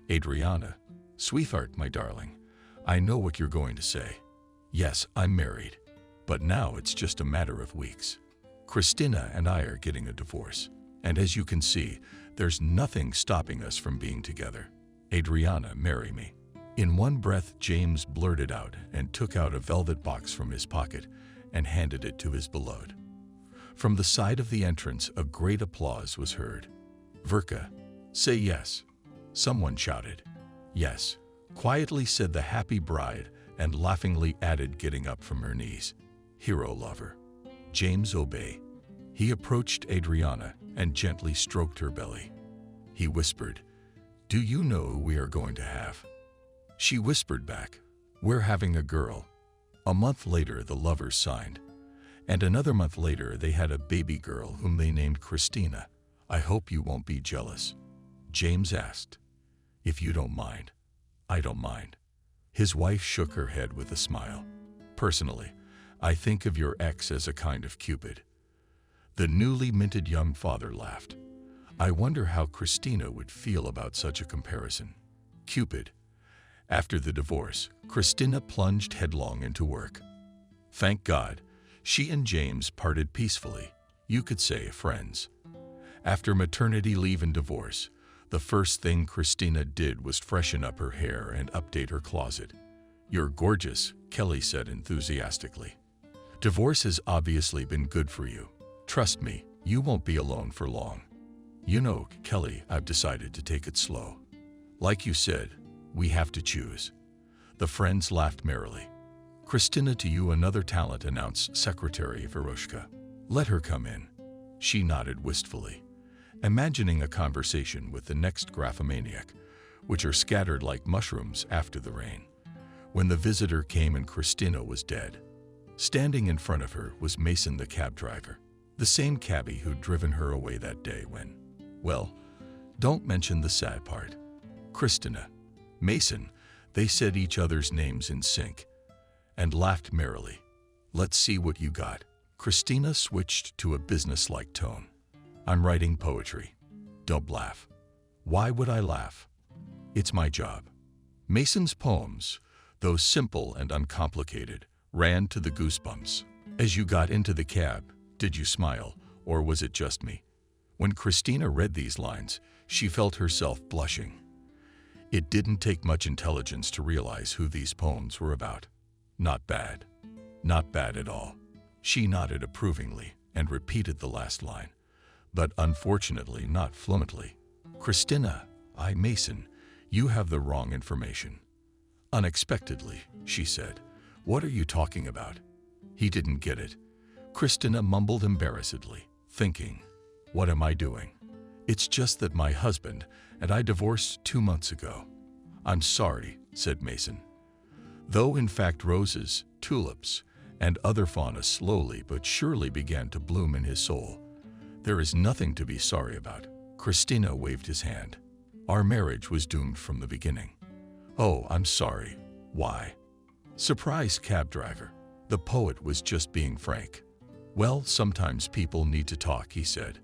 "Adriana, sweetheart, my darling, I know what you're going to say. Yes, I'm married, but now it's just a matter of weeks. Christina and I are getting a divorce, and as you can see, there's nothing stopping us from being together. Adriana, marry me." In one breath, James blurted out and took out a velvet box from his pocket and handed it to his beloved. From the side of the entrance, a great applause was heard. "Verka, say yes," someone shouted. "Yes," quietly said the happy bride and laughingly added, getting up from her knees. "Hero lover." James obeyed. He approached Adriana and gently stroked her belly. He whispered, "Do you know who we are going to have?" She whispered back, "We're having a girl." A month later, the lovers signed, and another month later, they had a baby girl whom they named Christina. "I hope you won't be jealous," James asked. "If you don't mind." "I don't mind." His wife shook her head with a smile. "Personally, I think of your ex as a kind of Cupid." The newly minted young father laughed. "I wonder how Christina would feel about such a comparison." Cupid. After the divorce, Christina plunged headlong into work. Thank God, she and James parted peacefully, you could say friends. After maternity leave and divorce, the first thing Christina did was freshen up her hair and update her closet. "You're gorgeous," Kelly said enthusiastically. "Divorce has obviously been good for you. Trust me, you won't be alone for long." "You know, Kelly, I've decided to take it slow. Like you said, we have to choose." The friends laughed merrily. "Christina, to you another talent," announced Secretary Veroshka. "Let her come in." She nodded wistfully, imagining a conversation with the next graphomaniac, which are scattered like mushrooms after the rain. When the visitor came and Christina was dead, standing in front of her was Mason, the cab driver, the same cabbie who'd driven her away that day when, well, don't mention the sad part. Christina, Mason, they said each other's names in sync and laughed merrily. "Let's see what you got." Christina switched to a businesslike tone. "I'm writing poetry." "Don't laugh." "Why would I laugh? It's my job." Mason's poems, though simple and uncomplicated, ran to the goosebumps. "As you got into the cab, did you smile, or was it just me?" When Christina read these lines, she felt herself blushing. It didn't take much intelligence to realize who these poems were about. Not bad. Not bad at all. She nodded approvingly and repeated the last line, but unfortunately not fluently. "Christina, Mason, you have the wrong information." Unexpectedly, she said, "What are you talking about?" He didn't get it. Christina mumbled embarrassedly, thinking, "What am I doing? It's just that my husband and I divorced 2 months ago." "I'm sorry," said Mason. Though in fact roses, tulips, and other fauna slowly but surely began to bloom in his soul. "There is nothing to be sorry about." Christina waved his hand. Our marriage was doomed from the beginning. Oh, I'm sorry. Why? Surprised cab driver. The poet was just being frank. Well, sometimes people need to talk, he said.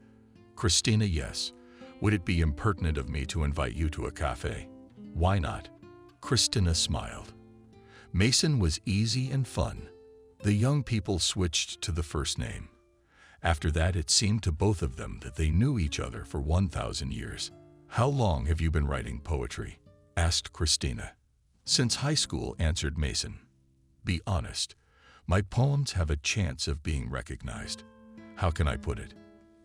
Christina, yes. Would it be impertinent of me to invite you to a cafe? Why not? Christina smiled. Mason was easy and fun. The young people switched to the first name. After that, it seemed to both of them that they knew each other for 1,000 years. How long have you been writing poetry? Asked Christina. Since high school, answered Mason. Be honest. My poems have a chance of being recognized. How can I put it?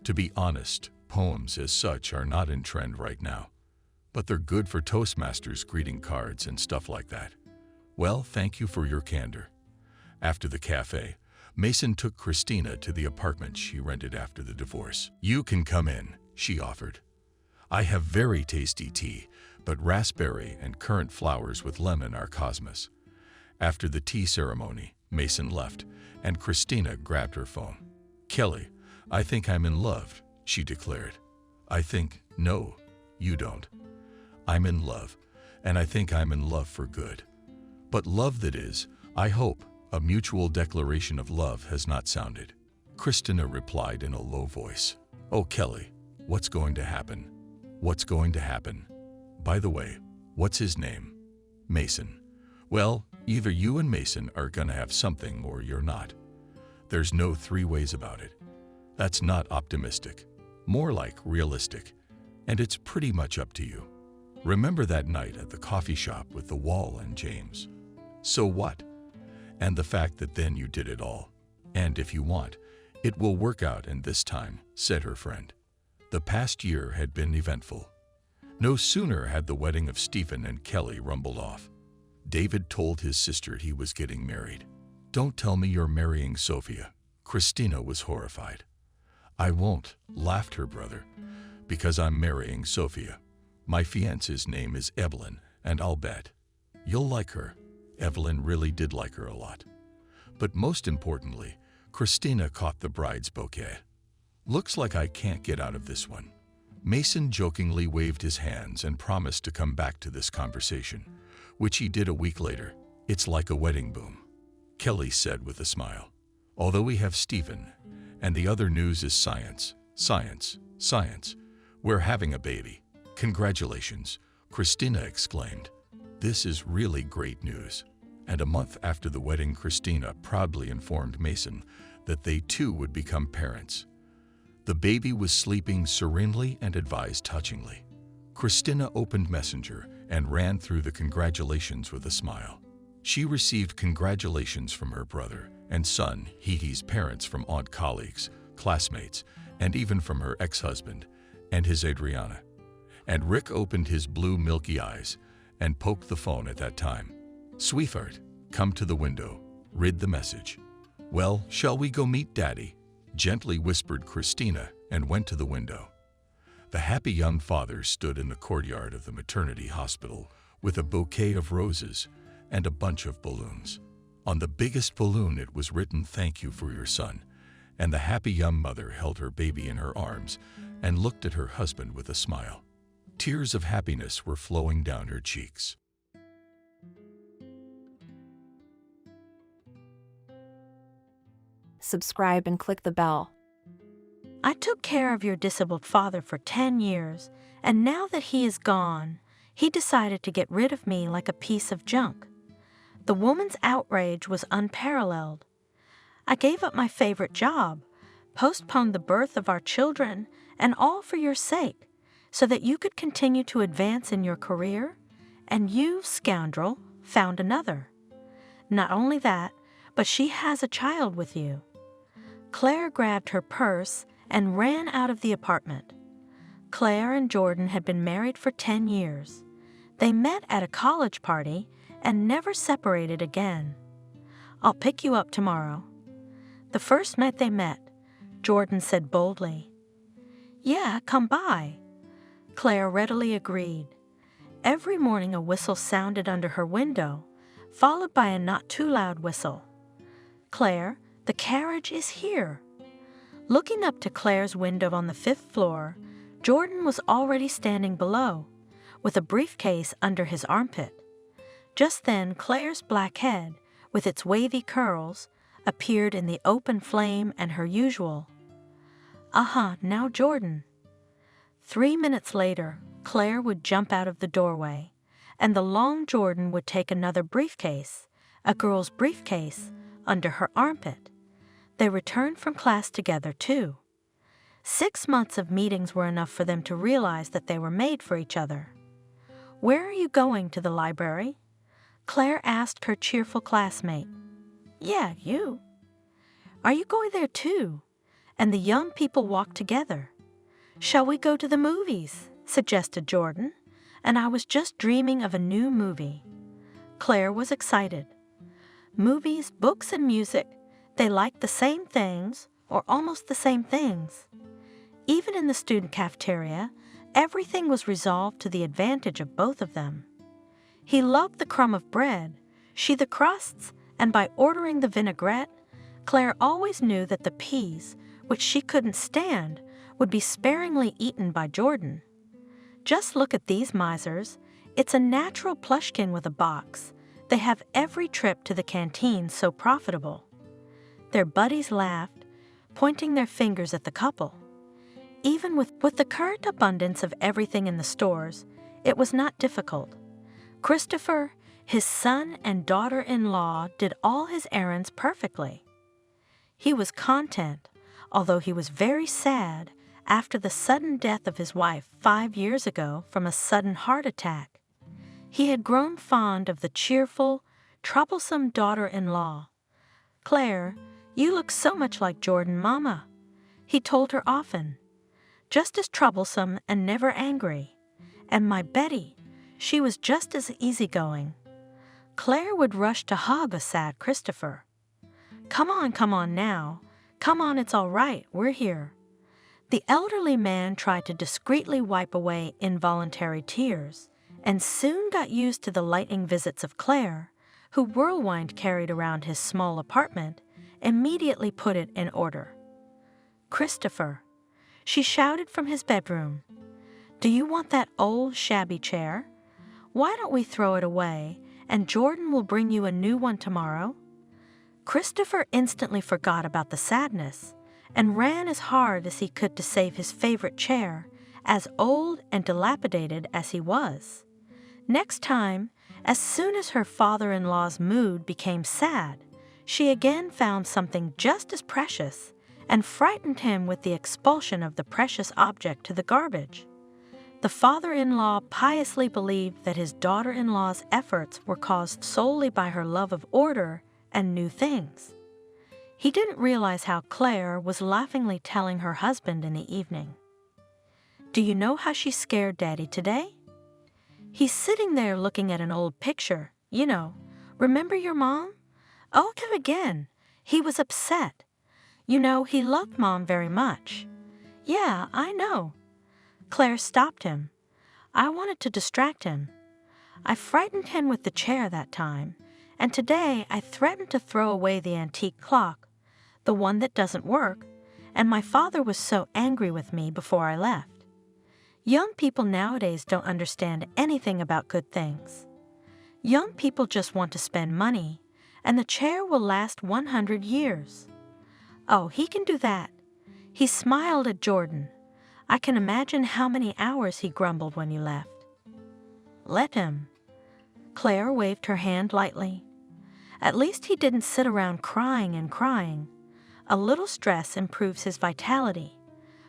To be honest, poems as such are not in trend right now. But they're good for Toastmasters greeting cards and stuff like that. Well, thank you for your candor. After the cafe, Mason took Christina to the apartment she rented after the divorce. You can come in, she offered. I have very tasty tea, but raspberry and currant flowers with lemon are cosmos. After the tea ceremony, Mason left, and Christina grabbed her phone. Kelly, I think I'm in love, she declared. No, you don't. I'm in love, and I think I'm in love for good. But love that is, I hope, a mutual declaration of love has not sounded. Christina replied in a low voice. Oh, Kelly, what's going to happen? What's going to happen? By the way, what's his name? Mason. Well, either you and Mason are gonna have something or you're not. There's no three ways about it. That's not optimistic, more like realistic, and it's pretty much up to you. Remember that night at the coffee shop with the Wall and James? So what? And the fact that then you did it all. And if you want, it will work out, and this time, said her friend. The past year had been eventful. No sooner had the wedding of Stephen and Kelly rumbled off. David told his sister he was getting married. Don't tell me you're marrying Sophia. Christina was horrified. I won't, laughed her brother, because I'm marrying Sophia. My fiancée's name is Evelyn, and I'll bet you'll like her. Evelyn really did like her a lot. But most importantly, Christina caught the bride's bouquet. Looks like I can't get out of this one. Mason jokingly waved his hands and promised to come back to this conversation, which he did a week later. It's like a wedding boom, Kelly said with a smile. Although we have Stephen, and the other news is science, science, science. We're having a baby. Congratulations, Christina exclaimed. This is really great news. And a month after the wedding, Christina proudly informed Mason that they too would become parents. The baby was sleeping serenely and advised touchingly. Christina opened Messenger and ran through the congratulations with a smile. She received congratulations from her brother and son Hiti's parents, from aunt, colleagues, classmates, and even from her ex-husband and his Adriana. And Rick opened his blue milky eyes and poked the phone at that time. Sweetheart, come to the window, read the message. Well, shall we go meet Daddy? Gently whispered Christina and went to the window. The happy young father stood in the courtyard of the maternity hospital with a bouquet of roses and a bunch of balloons. On the biggest balloon it was written, "Thank you for your son," and the happy young mother held her baby in her arms and looked at her husband with a smile. Tears of happiness were flowing down her cheeks. Subscribe and click the bell. I took care of your disabled father for 10 years, and now that he is gone, he decided to get rid of me like a piece of junk. The woman's outrage was unparalleled. I gave up my favorite job, postponed the birth of our children, and all for your sake, so that you could continue to advance in your career, and you, scoundrel, found another. Not only that, but she has a child with you. Claire grabbed her purse and ran out of the apartment. Claire and Jordan had been married for 10 years. They met at a college party and never separated again. I'll pick you up tomorrow. The first night they met, Jordan said boldly, "Yeah, come by." Claire readily agreed. Every morning a whistle sounded under her window, followed by a not too loud whistle. "Claire, the carriage is here." Looking up to Claire's window on the 5th floor, Jordan was already standing below, with a briefcase under his armpit. Just then, Claire's black head, with its wavy curls, appeared in the open flame and her usual, "Aha, now Jordan." 3 minutes later, Claire would jump out of the doorway, and the long Jordan would take another briefcase, a girl's briefcase, under her armpit. They returned from class together, too. 6 months of meetings were enough for them to realize that they were made for each other. "Where are you going, to the library?" Claire asked her cheerful classmate. "Yeah, you." "Are you going there, too?" And the young people walked together. "Shall we go to the movies?" suggested Jordan, and I was just dreaming of a new movie. Claire was excited. Movies, books, and music, they liked the same things, or almost the same things. Even in the student cafeteria, everything was resolved to the advantage of both of them. He loved the crumb of bread, she the crusts, and by ordering the vinaigrette, Claire always knew that the peas, which she couldn't stand, would be sparingly eaten by Jordan. "Just look at these misers. It's a natural plushkin with a box. They have every trip to the canteen so profitable." Their buddies laughed, pointing their fingers at the couple. Even with the current abundance of everything in the stores, it was not difficult. Christopher, his son and daughter-in-law, did all his errands perfectly. He was content, although he was very sad after the sudden death of his wife 5 years ago from a sudden heart attack. He had grown fond of the cheerful, troublesome daughter-in-law. "Claire, you look so much like Jordan, Mama," he told her often. "Just as troublesome and never angry. And my Betty, she was just as easygoing." Claire would rush to hug a sad Christopher. Come on now. Come on, it's all right, we're here." The elderly man tried to discreetly wipe away involuntary tears, and soon got used to the lightning visits of Claire, who whirlwind carried around his small apartment, immediately put it in order. "Christopher," she shouted from his bedroom, "do you want that old shabby chair? Why don't we throw it away, and Jordan will bring you a new one tomorrow?" Christopher instantly forgot about the sadness and ran as hard as he could to save his favorite chair, as old and dilapidated as he was. Next time, as soon as her father-in-law's mood became sad, she again found something just as precious and frightened him with the expulsion of the precious object to the garbage. The father-in-law piously believed that his daughter-in-law's efforts were caused solely by her love of order and new things. He didn't realize how Claire was laughingly telling her husband in the evening, "Do you know how she scared Daddy today? He's sitting there looking at an old picture, you know. Remember your mom? Oh, him again. He was upset. You know, he loved Mom very much." "Yeah, I know." Claire stopped him. "I wanted to distract him. I frightened him with the chair that time, and today I threatened to throw away the antique clock, the one that doesn't work, and my father was so angry with me before I left. Young people nowadays don't understand anything about good things. Young people just want to spend money, and the chair will last 100 years. Oh, he can do that." He smiled at Jordan. "I can imagine how many hours he grumbled when you left." "Let him." Claire waved her hand lightly. "At least he didn't sit around crying and crying. A little stress improves his vitality,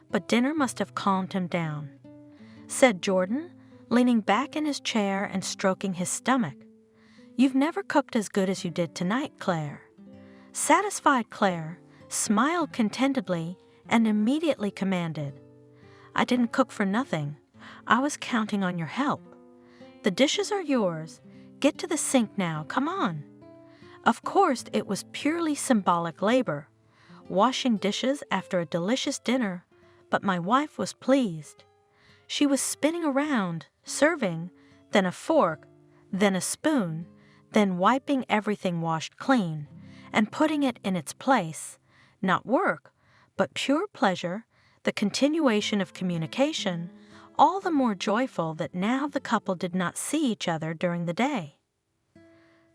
but dinner must have calmed him down," said Jordan, leaning back in his chair and stroking his stomach. "You've never cooked as good as you did tonight, Claire." Satisfied Claire smiled contentedly and immediately commanded, "I didn't cook for nothing. I was counting on your help. The dishes are yours. Get to the sink now, come on." Of course, it was purely symbolic labor, washing dishes after a delicious dinner, but my wife was pleased. She was spinning around, serving, then a fork, then a spoon, then wiping everything washed clean, and putting it in its place. Not work, but pure pleasure, the continuation of communication, all the more joyful that now the couple did not see each other during the day.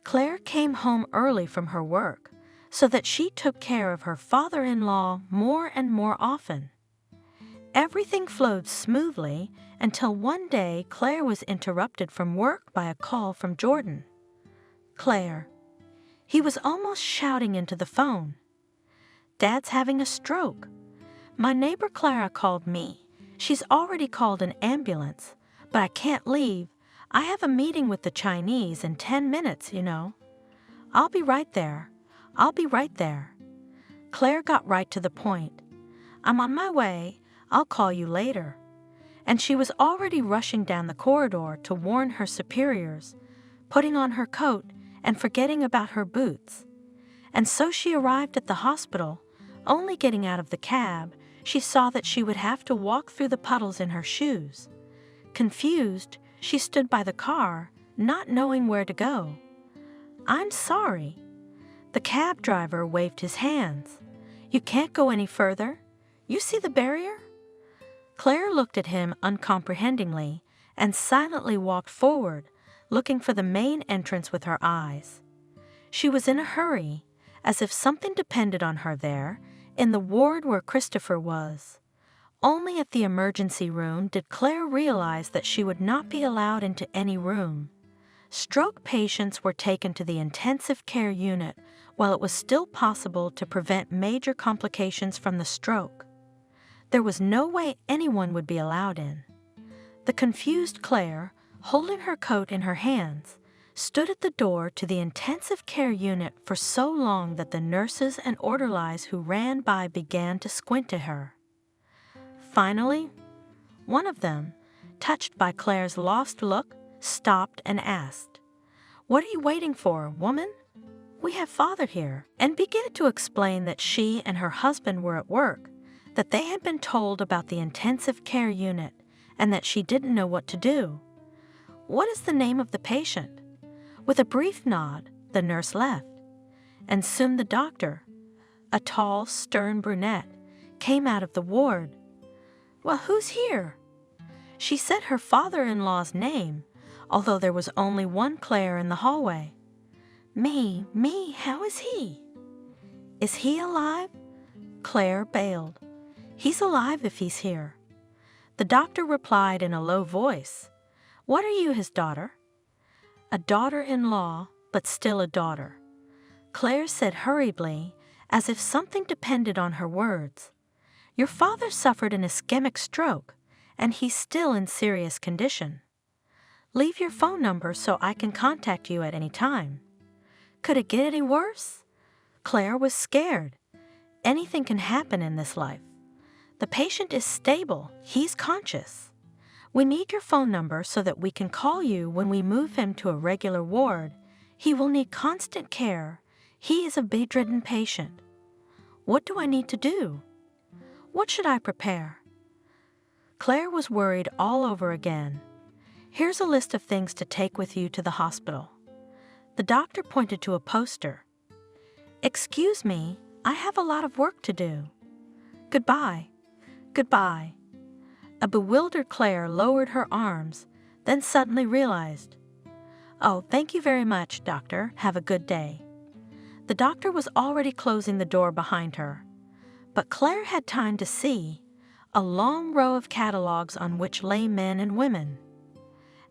Claire came home early from her work so that she took care of her father-in-law more and more often. Everything flowed smoothly until one day Claire was interrupted from work by a call from Jordan. "Claire." He was almost shouting into the phone. "Dad's having a stroke. My neighbor Clara called me. She's already called an ambulance, but I can't leave. I have a meeting with the Chinese in 10 minutes, you know. I'll be right there. I'll be right there." Claire got right to the point. "I'm on my way. I'll call you later." And she was already rushing down the corridor to warn her superiors, putting on her coat and forgetting about her boots. And so she arrived at the hospital. Only getting out of the cab, she saw that she would have to walk through the puddles in her shoes. Confused, she stood by the car, not knowing where to go. "I'm sorry." The cab driver waved his hands. "You can't go any further. You see the barrier?" Claire looked at him uncomprehendingly and silently walked forward, looking for the main entrance with her eyes. She was in a hurry, as if something depended on her there, in the ward where Christopher was. Only at the emergency room did Claire realize that she would not be allowed into any room. Stroke patients were taken to the intensive care unit while it was still possible to prevent major complications from the stroke. There was no way anyone would be allowed in. The confused Claire, holding her coat in her hands, stood at the door to the intensive care unit for so long that the nurses and orderlies who ran by began to squint at her. Finally, one of them, touched by Claire's lost look, stopped and asked, "What are you waiting for, woman? We have father here," and began to explain that she and her husband were at work, that they had been told about the intensive care unit, and that she didn't know what to do. "What is the name of the patient?" With a brief nod, the nurse left, and soon the doctor, a tall, stern brunette, came out of the ward. "Well, who's here?" She said her father-in-law's name, although there was only one Claire in the hallway. Me, how is he?" "Is he alive?" Claire bailed. "He's alive if he's here." The doctor replied in a low voice, "What are you, his daughter?" "A daughter-in-law, but still a daughter." Claire said hurriedly, as if something depended on her words, "Your father suffered an ischemic stroke, and he's still in serious condition. Leave your phone number so I can contact you at any time." Could it get any worse? Claire was scared. Anything can happen in this life. The patient is stable. He's conscious. We need your phone number so that we can call you when we move him to a regular ward. He will need constant care. He is a bedridden patient. What do I need to do? What should I prepare? Claire was worried all over again. Here's a list of things to take with you to the hospital. The doctor pointed to a poster. "Excuse me, I have a lot of work to do. Goodbye. Goodbye." A bewildered Claire lowered her arms, then suddenly realized, "Oh, thank you very much, doctor. Have a good day." The doctor was already closing the door behind her, but Claire had time to see a long row of catalogs on which lay men and women.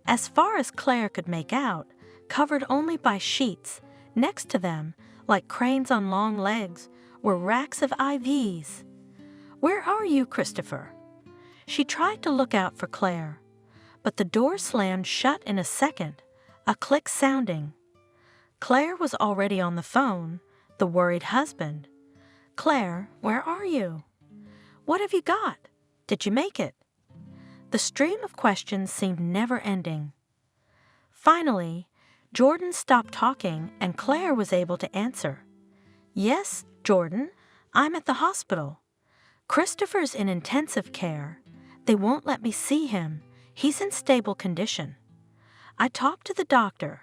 As far as Claire could make out, covered only by sheets, next to them, like cranes on long legs, were racks of IVs. "Where are you, Christopher?" She tried to look out for Claire, but the door slammed shut in a second, a click sounding. Claire was already on the phone, the worried husband. "Claire, where are you? What have you got? Did you make it?" The stream of questions seemed never-ending. Finally, Jordan stopped talking and Claire was able to answer. "Yes, Jordan, I'm at the hospital. Christopher's in intensive care. They won't let me see him. He's in stable condition. I talked to the doctor,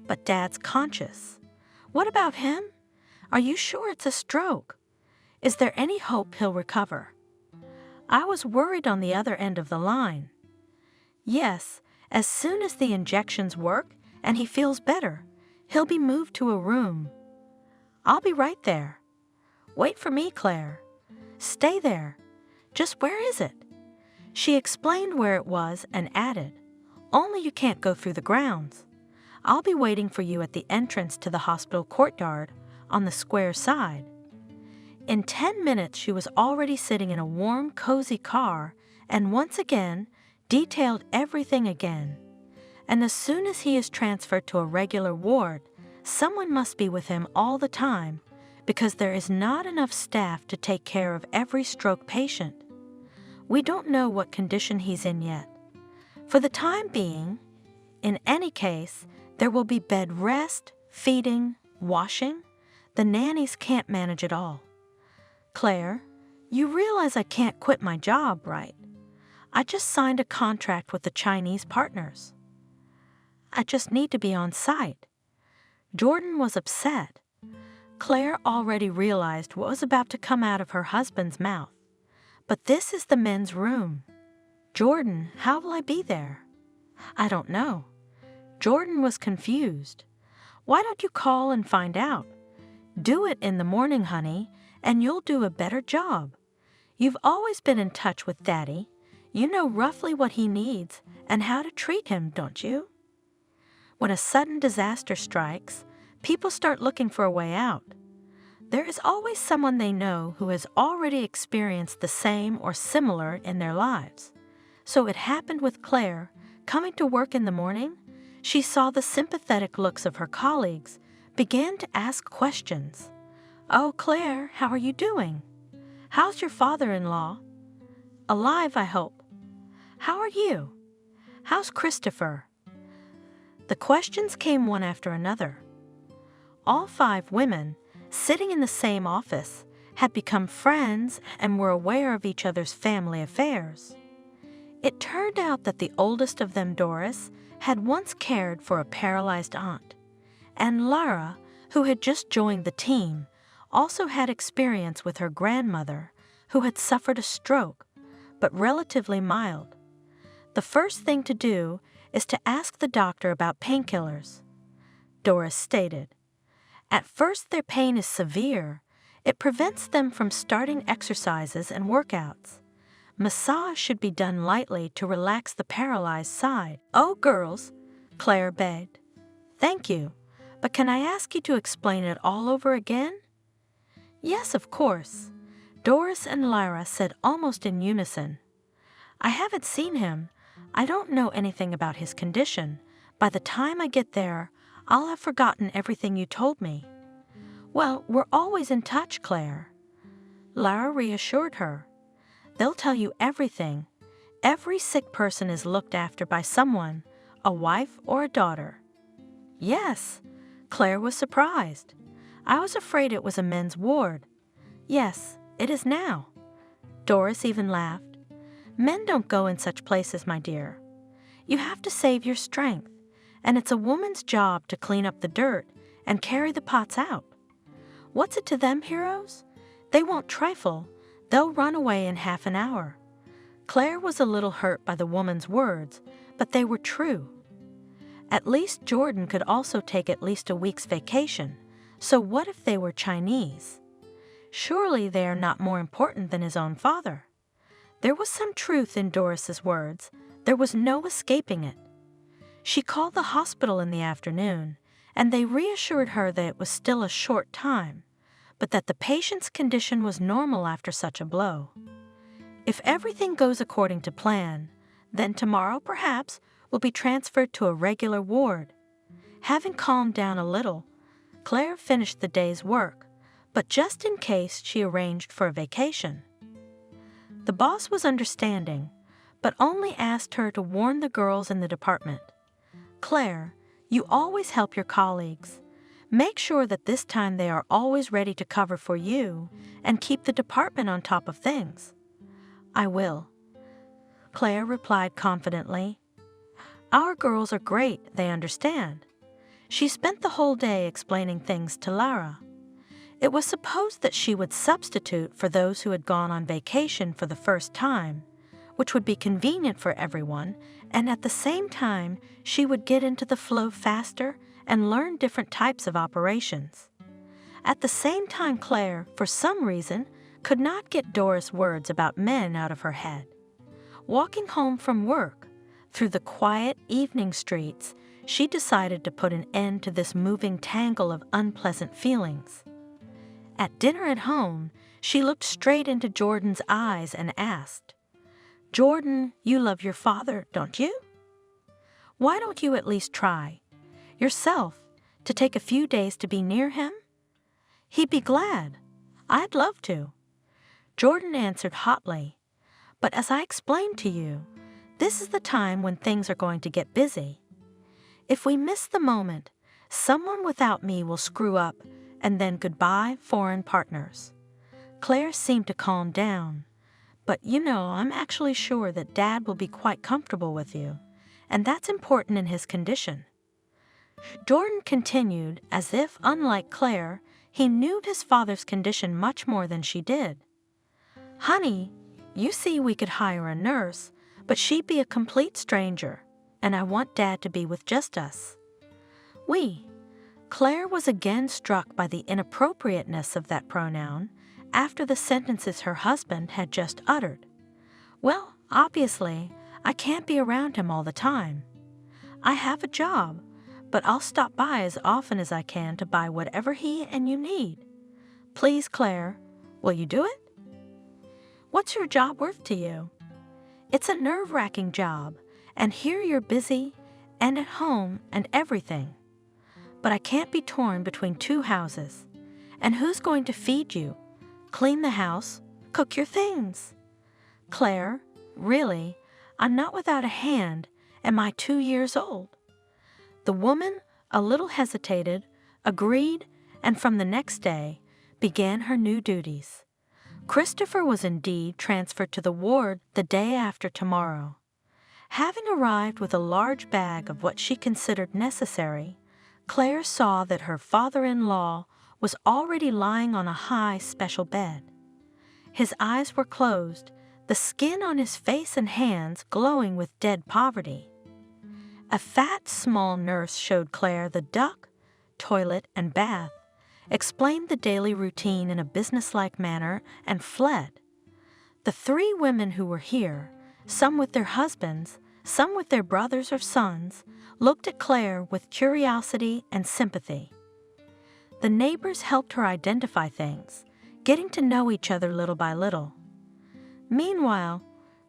but Dad's conscious. What about him? Are you sure it's a stroke? Is there any hope he'll recover?" I was worried on the other end of the line. Yes, as soon as the injections work and he feels better, he'll be moved to a room. I'll be right there. Wait for me, Claire. Stay there. Just where is it? She explained where it was and added, only you can't go through the grounds. I'll be waiting for you at the entrance to the hospital courtyard on the square side. In 10 minutes, she was already sitting in a warm, cozy car and once again detailed everything again. And as soon as he is transferred to a regular ward, someone must be with him all the time because there is not enough staff to take care of every stroke patient. We don't know what condition he's in yet. For the time being, in any case, there will be bed rest, feeding, washing. The nannies can't manage it all. Claire, you realize I can't quit my job, right? I just signed a contract with the Chinese partners. I just need to be on site. Jordan was upset. Claire already realized what was about to come out of her husband's mouth. But this is the men's room. Jordan, how will I be there? I don't know. Jordan was confused. Why don't you call and find out? Do it in the morning, honey, and you'll do a better job. You've always been in touch with Daddy. You know roughly what he needs and how to treat him, don't you? When a sudden disaster strikes, people start looking for a way out. There is always someone they know who has already experienced the same or similar in their lives. So it happened with Claire. Coming to work in the morning, she saw the sympathetic looks of her colleagues, began to ask questions. Oh, Claire, how are you doing? How's your father-in-law? Alive, I hope. How are you? How's Christopher? The questions came one after another. All 5 women, sitting in the same office, had become friends and were aware of each other's family affairs. It turned out that the oldest of them, Doris, had once cared for a paralyzed aunt, and Lara, who had just joined the team, also had experience with her grandmother, who had suffered a stroke, but relatively mild. The first thing to do is to ask the doctor about painkillers. Doris stated, at first their pain is severe. It prevents them from starting exercises and workouts. Massage should be done lightly to relax the paralyzed side. Oh, girls, Claire begged. Thank you, but can I ask you to explain it all over again? Yes, of course, Doris and Lyra said almost in unison. I haven't seen him. I don't know anything about his condition. By the time I get there, I'll have forgotten everything you told me. Well, we're always in touch, Claire. Lyra reassured her. They'll tell you everything. Every sick person is looked after by someone, a wife or a daughter. Yes, Claire was surprised. I was afraid it was a men's ward. Yes, it is now. Doris even laughed. Men don't go in such places, my dear. You have to save your strength, and it's a woman's job to clean up the dirt and carry the pots out. What's it to them, heroes? They won't trifle. They'll run away in half an hour. Claire was a little hurt by the woman's words, but they were true. At least Jordan could also take at least a week's vacation, so what if they were Chinese? Surely they are not more important than his own father. There was some truth in Doris's words. There was no escaping it. She called the hospital in the afternoon, and they reassured her that it was still a short time, but that the patient's condition was normal after such a blow. If everything goes according to plan, then tomorrow perhaps will be transferred to a regular ward. Having calmed down a little, Claire finished the day's work, but just in case she arranged for a vacation. The boss was understanding, but only asked her to warn the girls in the department. Claire, you always help your colleagues. Make sure that this time they are always ready to cover for you and keep the department on top of things. I will, Claire replied confidently. Our girls are great, they understand. She spent the whole day explaining things to Lara. It was supposed that she would substitute for those who had gone on vacation for the first time, which would be convenient for everyone and at the same time, she would get into the flow faster and learn different types of operations. At the same time, Claire, for some reason, could not get Doris' words about men out of her head. Walking home from work, through the quiet evening streets, she decided to put an end to this moving tangle of unpleasant feelings. At dinner at home, she looked straight into Jordan's eyes and asked, "Jordan, you love your father, don't you? Why don't you at least try, yourself, to take a few days to be near him? He'd be glad. I'd love to." Jordan answered hotly, "But as I explained to you, this is the time when things are going to get busy. If we miss the moment, someone without me will screw up, and then goodbye, foreign partners." Claire seemed to calm down. "But I'm actually sure that Dad will be quite comfortable with you, and that's important in his condition." Jordan continued as if, unlike Claire, he knew his father's condition much more than she did. "Honey, you see, we could hire a nurse, but she'd be a complete stranger, and I want Dad to be with just us." "We." Claire was again struck by the inappropriateness of that pronoun after the sentences her husband had just uttered. "Well, obviously, I can't be around him all the time. I have a job, but I'll stop by as often as I can to buy whatever he and you need. Please, Claire, will you do it?" "What's your job worth to you?" "It's a nerve-wracking job, and here you're busy and at home and everything. But I can't be torn between two houses. And who's going to feed you, clean the house, cook your things? Claire, really, I'm not without a hand, and I'm 2 years old." The woman, a little hesitated, agreed, and from the next day began her new duties. Christopher was indeed transferred to the ward the day after tomorrow. Having arrived with a large bag of what she considered necessary, Claire saw that her father-in-law was already lying on a high special bed. His eyes were closed, the skin on his face and hands glowing with dead poverty. A fat, small nurse showed Claire the duck, toilet, and bath, explained the daily routine in a businesslike manner, and fled. The 3 women who were here, some with their husbands, some with their brothers or sons, looked at Claire with curiosity and sympathy. The neighbors helped her identify things, getting to know each other little by little. Meanwhile,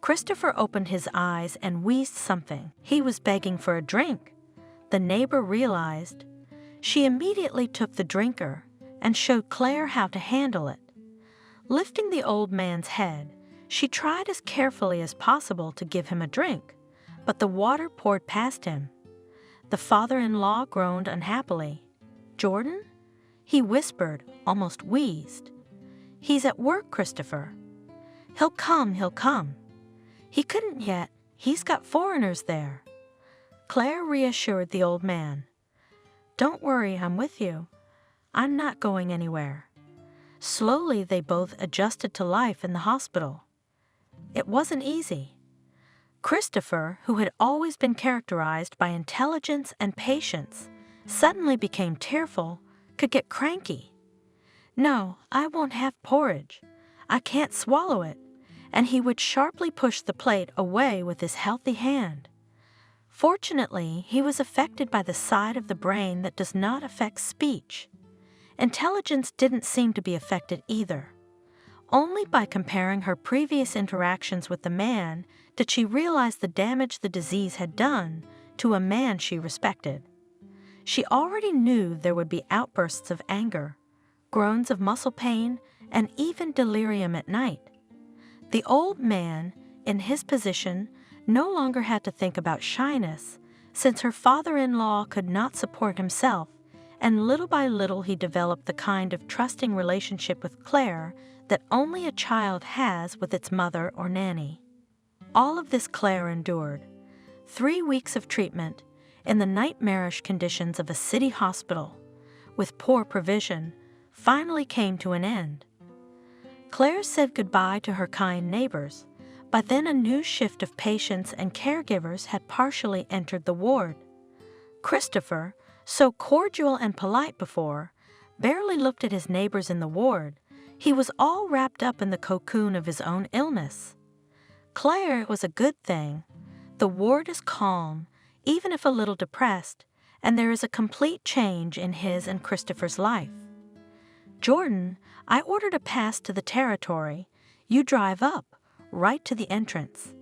Christopher opened his eyes and wheezed something. He was begging for a drink. The neighbor realized. She immediately took the drinker and showed Claire how to handle it. Lifting the old man's head, she tried as carefully as possible to give him a drink, but the water poured past him. The father-in-law groaned unhappily. "Jordan?" he whispered, almost wheezed. "He's at work, Christopher." He'll come. "He couldn't yet. He's got foreigners there." Claire reassured the old man. "Don't worry, I'm with you. I'm not going anywhere." Slowly, they both adjusted to life in the hospital. It wasn't easy. Christopher, who had always been characterized by intelligence and patience, suddenly became tearful, could get cranky. "No, I won't have porridge. I can't swallow it," and he would sharply push the plate away with his healthy hand. Fortunately, he was affected by the side of the brain that does not affect speech. Intelligence didn't seem to be affected either. Only by comparing her previous interactions with the man did she realize the damage the disease had done to a man she respected. She already knew there would be outbursts of anger, groans of muscle pain, and even delirium at night. The old man, in his position, no longer had to think about shyness, since her father-in-law could not support himself, and little by little he developed the kind of trusting relationship with Claire that only a child has with its mother or nanny. All of this Claire endured. 3 weeks of treatment in the nightmarish conditions of a city hospital, with poor provision, finally came to an end. Claire said goodbye to her kind neighbors, By then, a new shift of patients and caregivers had partially entered the ward. Christopher, so cordial and polite before, barely looked at his neighbors in the ward. He was all wrapped up in the cocoon of his own illness. Claire, it was a good thing. The ward is calm, even if a little depressed, and there is a complete change in his and Christopher's life. Jordan, I ordered a pass to the territory. You drive up, right to the entrance.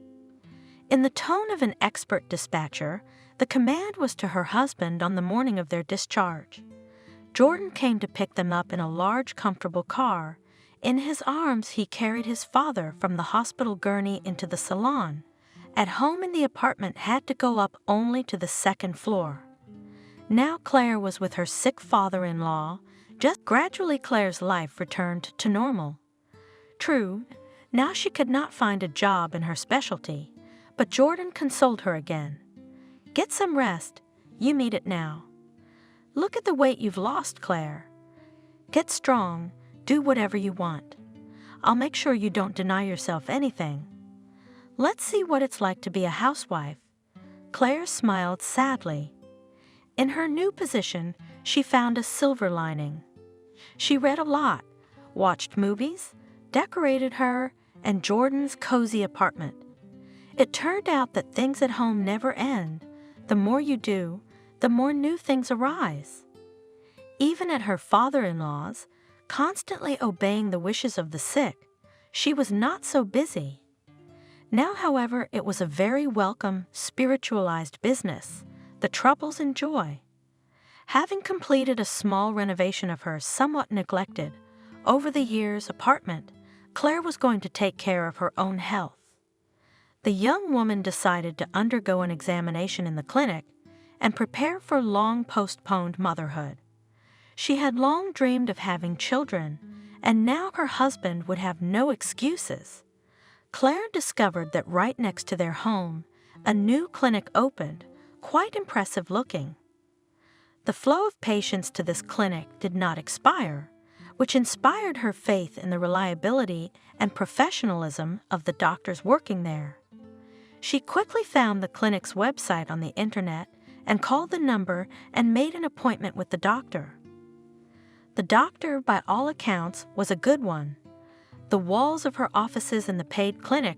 In the tone of an expert dispatcher, the command was to her husband on the morning of their discharge. Jordan came to pick them up in a large, comfortable car. In his arms, he carried his father from the hospital gurney into the salon. At home in the apartment had to go up only to the second floor. Now Claire was with her sick father-in-law. Just gradually Claire's life returned to normal. True, now she could not find a job in her specialty, but Jordan consoled her again. Get some rest. You need it now. Look at the weight you've lost, Claire. Get strong. Do whatever you want. I'll make sure you don't deny yourself anything. Let's see what it's like to be a housewife. Claire smiled sadly. In her new position, she found a silver lining. She read a lot, watched movies, decorated her and Jordan's cozy apartment. It turned out that things at home never end. The more you do, the more new things arise. Even at her father-in-law's, constantly obeying the wishes of the sick, she was not so busy. Now, however, it was a very welcome, spiritualized business, the troubles and joy. Having completed a small renovation of her somewhat neglected, over the years, apartment, Claire was going to take care of her own health. The young woman decided to undergo an examination in the clinic and prepare for long-postponed motherhood. She had long dreamed of having children, and now her husband would have no excuses. Claire discovered that right next to their home, a new clinic opened, quite impressive looking. The flow of patients to this clinic did not expire, which inspired her faith in the reliability and professionalism of the doctors working there. She quickly found the clinic's website on the internet and called the number and made an appointment with the doctor. The doctor, by all accounts, was a good one. The walls of her offices in the paid clinic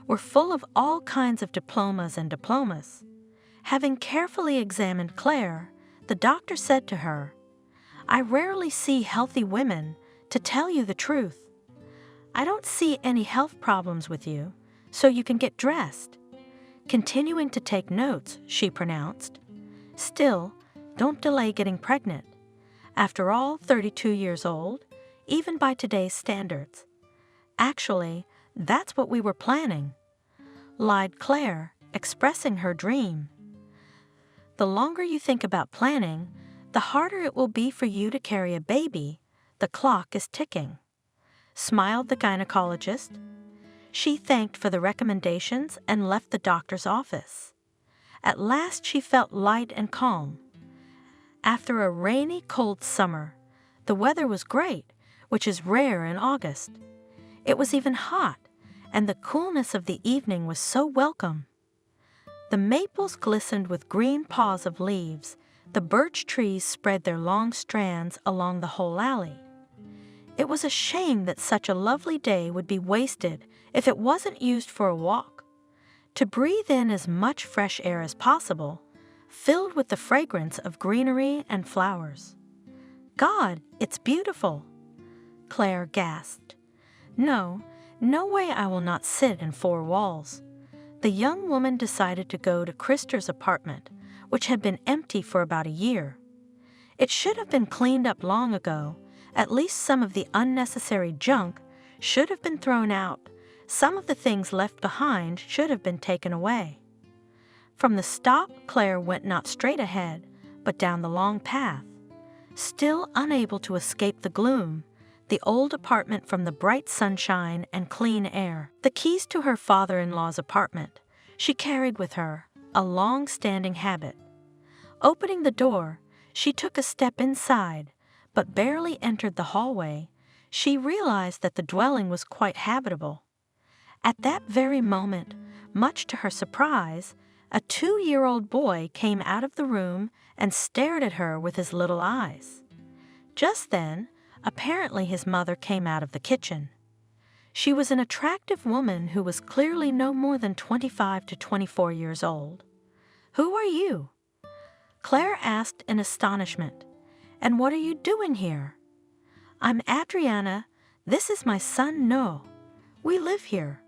were full of all kinds of diplomas and diplomas. Having carefully examined Claire, the doctor said to her, "I rarely see healthy women, to tell you the truth. I don't see any health problems with you, so you can get dressed." Continuing to take notes, she pronounced, "Still, don't delay getting pregnant. After all, 32 years old, even by today's standards. Actually, that's what we were planning," lied Claire, expressing her dream. "The longer you think about planning, the harder it will be for you to carry a baby. The clock is ticking," smiled the gynecologist. She thanked for the recommendations and left the doctor's office. At last she felt light and calm. After a rainy, cold summer, the weather was great, which is rare in August. It was even hot, and the coolness of the evening was so welcome. The maples glistened with green paws of leaves. The birch trees spread their long strands along the whole alley. It was a shame that such a lovely day would be wasted if it wasn't used for a walk. To breathe in as much fresh air as possible, filled with the fragrance of greenery and flowers. "God, it's beautiful," Claire gasped. No way I will not sit in four walls." The young woman decided to go to Krister's apartment, which had been empty for about a year. It should have been cleaned up long ago. At least some of the unnecessary junk should have been thrown out. Some of the things left behind should have been taken away. From the stop, Claire went not straight ahead, but down the long path. Still unable to escape the gloom, the old apartment from the bright sunshine and clean air. The keys to her father-in-law's apartment she carried with her, a long-standing habit. Opening the door, she took a step inside, but barely entered the hallway. She realized that the dwelling was quite habitable. At that very moment, much to her surprise, a 2-year-old boy came out of the room and stared at her with his little eyes. Just then, apparently his mother came out of the kitchen. She was an attractive woman who was clearly no more than 25 to 24 years old. "Who are you?" Claire asked in astonishment. "And what are you doing here?" "I'm Adriana. This is my son, Noah. We live here."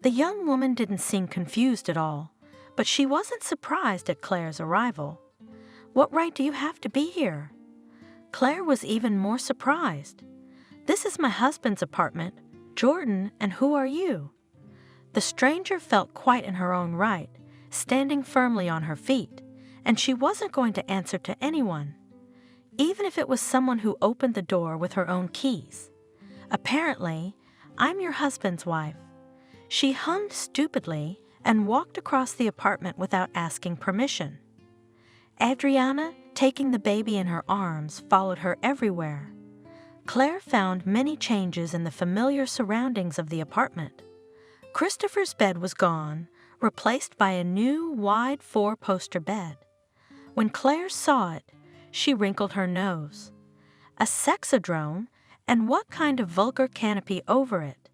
The young woman didn't seem confused at all, but she wasn't surprised at Claire's arrival. "What right do you have to be here?" Claire was even more surprised. "This is my husband's apartment, Jordan, and who are you?" The stranger felt quite in her own right, standing firmly on her feet, and she wasn't going to answer to anyone, even if it was someone who opened the door with her own keys. Apparently, "I'm your husband's wife." She hummed stupidly and walked across the apartment without asking permission. Adriana, taking the baby in her arms, followed her everywhere. Claire found many changes in the familiar surroundings of the apartment. Christopher's bed was gone, replaced by a new, wide 4-poster bed. When Claire saw it, she wrinkled her nose. A sexodrome, and what kind of vulgar canopy over it?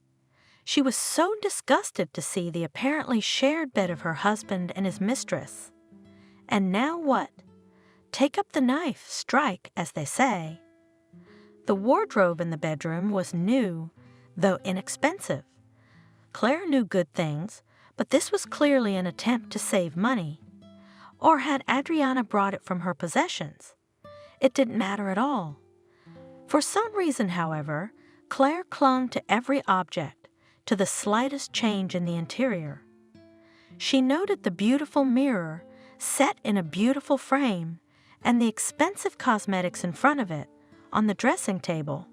She was so disgusted to see the apparently shared bed of her husband and his mistress. And now what? Take up the knife, strike, as they say. The wardrobe in the bedroom was new, though inexpensive. Claire knew good things, but this was clearly an attempt to save money. Or had Adriana brought it from her possessions? It didn't matter at all. For some reason, however, Claire clung to every object, to the slightest change in the interior. She noted the beautiful mirror, set in a beautiful frame, and the expensive cosmetics in front of it, on the dressing table.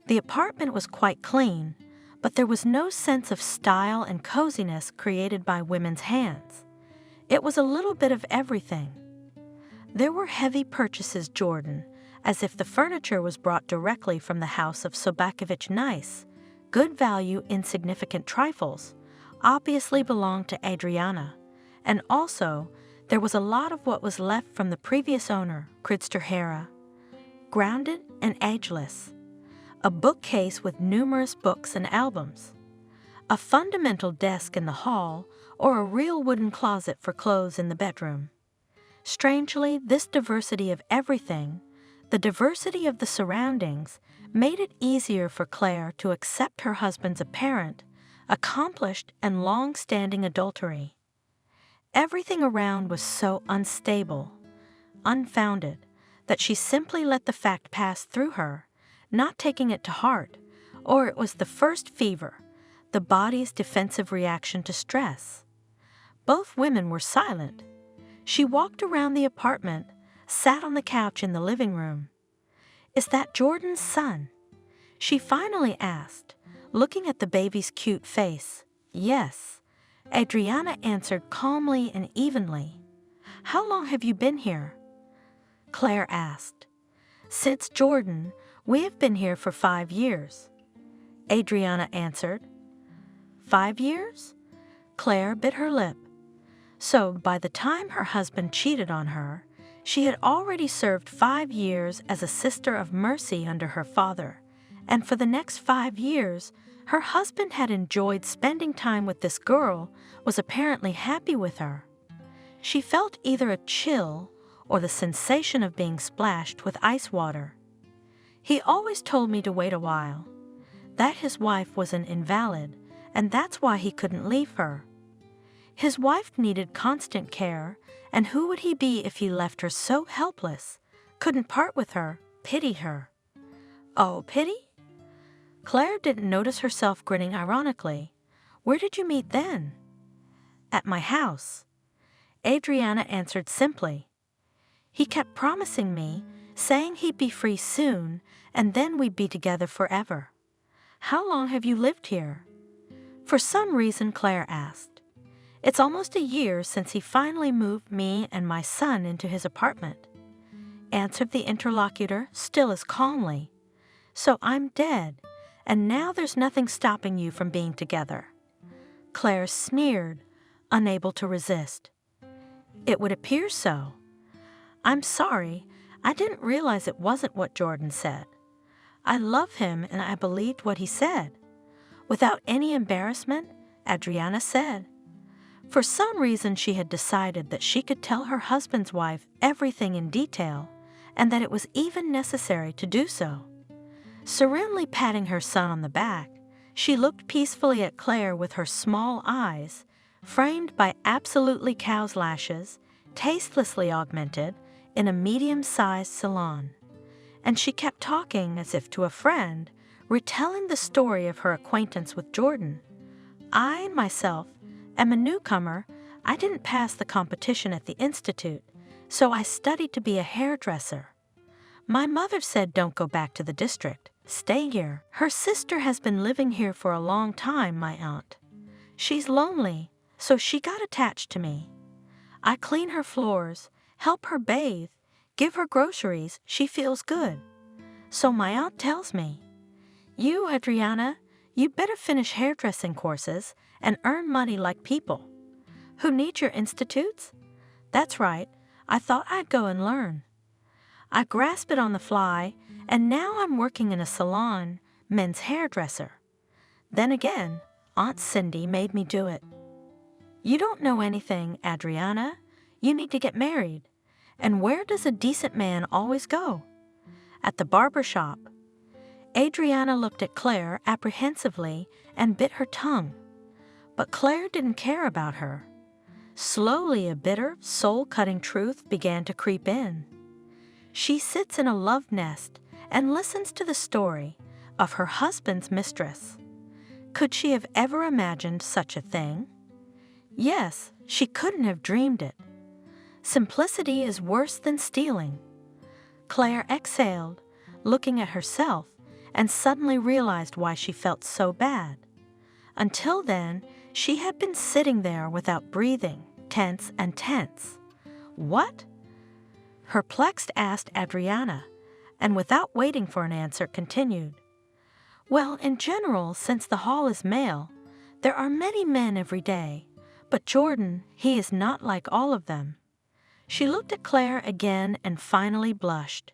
The apartment was quite clean, but there was no sense of style and coziness created by women's hands. It was a little bit of everything. There were heavy purchases, Jordan, as if the furniture was brought directly from the house of Sobakovich Nice. Good value, insignificant trifles obviously belonged to Adriana, and also there was a lot of what was left from the previous owner, Kridster Hera. Grounded and ageless. A bookcase with numerous books and albums. A fundamental desk in the hall, or a real wooden closet for clothes in the bedroom. Strangely, this diversity of everything, the diversity of the surroundings, made it easier for Claire to accept her husband's apparent, accomplished, and long-standing adultery. Everything around was so unstable, unfounded, that she simply let the fact pass through her, not taking it to heart, or it was the first fever, the body's defensive reaction to stress. Both women were silent. She walked around the apartment, sat on the couch in the living room. "Is that Jordan's son?" she finally asked, looking at the baby's cute face. "Yes," Adriana answered calmly and evenly. "How long have you been here?" Claire asked. "Since Jordan, we have been here for 5 years," Adriana answered. 5 years? Claire bit her lip. So by the time her husband cheated on her, she had already served 5 years as a sister of mercy under her father, and for the next 5 years, her husband had enjoyed spending time with this girl, was apparently happy with her. She felt either a chill or the sensation of being splashed with ice water. He always told me to wait a while, that his wife was an invalid, and that's why he couldn't leave her. His wife needed constant care, and who would he be if he left her so helpless, couldn't part with her, pitied her? Oh, pity? Claire didn't notice herself grinning ironically. Where did you meet then? At my house. Adriana answered simply. He kept promising me, saying he'd be free soon, and then we'd be together forever. How long have you lived here? For some reason, Claire asked. It's almost a year since he finally moved me and my son into his apartment, answered the interlocutor still as calmly. So I'm dead, and now there's nothing stopping you from being together." Claire sneered, unable to resist. "It would appear so. I'm sorry, I didn't realize it wasn't what Jordan said. I love him and I believed what he said." Without any embarrassment, Adriana said. For some reason she had decided that she could tell her husband's wife everything in detail, and that it was even necessary to do so. Serenely patting her son on the back, she looked peacefully at Claire with her small eyes, framed by absolutely cow's lashes, tastelessly augmented, in a medium-sized salon. And she kept talking as if to a friend, retelling the story of her acquaintance with Jordan. "I, myself, am a newcomer. I didn't pass the competition at the Institute, so I studied to be a hairdresser. My mother said don't go back to the district. Stay here. Her sister has been living here for a long time, my aunt. She's lonely, so she got attached to me. I clean her floors, help her bathe, give her groceries. She feels good. So my aunt tells me, 'You, Adriana, you better finish hairdressing courses and earn money like people.' Who need your institutes? That's right, I thought I'd go and learn. I grasped it on the fly, and now I'm working in a salon, men's hairdresser. Then again, Aunt Cindy made me do it. You don't know anything, Adriana. You need to get married. And where does a decent man always go? At the barber shop." Adriana looked at Claire apprehensively and bit her tongue. But Claire didn't care about her. Slowly, a bitter, soul-cutting truth began to creep in. She sits in a love nest and listens to the story of her husband's mistress. Could she have ever imagined such a thing? Yes, she couldn't have dreamed it. Simplicity is worse than stealing. Claire exhaled, looking at herself, and suddenly realized why she felt so bad. Until then, she had been sitting there without breathing, tense and tense. "What?" Perplexed asked Adriana, and without waiting for an answer continued. "Well, in general, since the hall is male, there are many men every day, but Jordan, he is not like all of them." She looked at Claire again and finally blushed.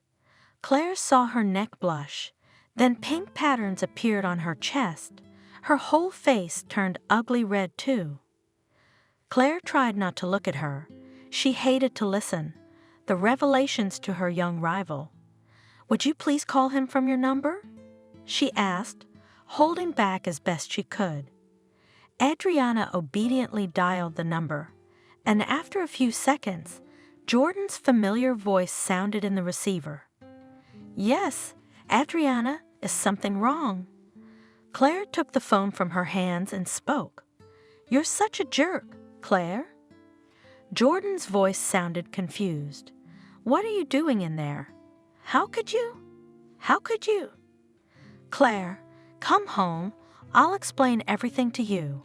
Claire saw her neck blush, then pink patterns appeared on her chest. Her whole face turned ugly red too. Claire tried not to look at her. She hated to listen. The revelations to her young rival. "Would you please call him from your number?" she asked, holding back as best she could. Adriana obediently dialed the number, and after a few seconds, Jordan's familiar voice sounded in the receiver. "Yes, Adriana, is something wrong?" Claire took the phone from her hands and spoke. "You're such a jerk, Claire." Jordan's voice sounded confused. "What are you doing in there? How could you? How could you?" "Claire, come home. I'll explain everything to you."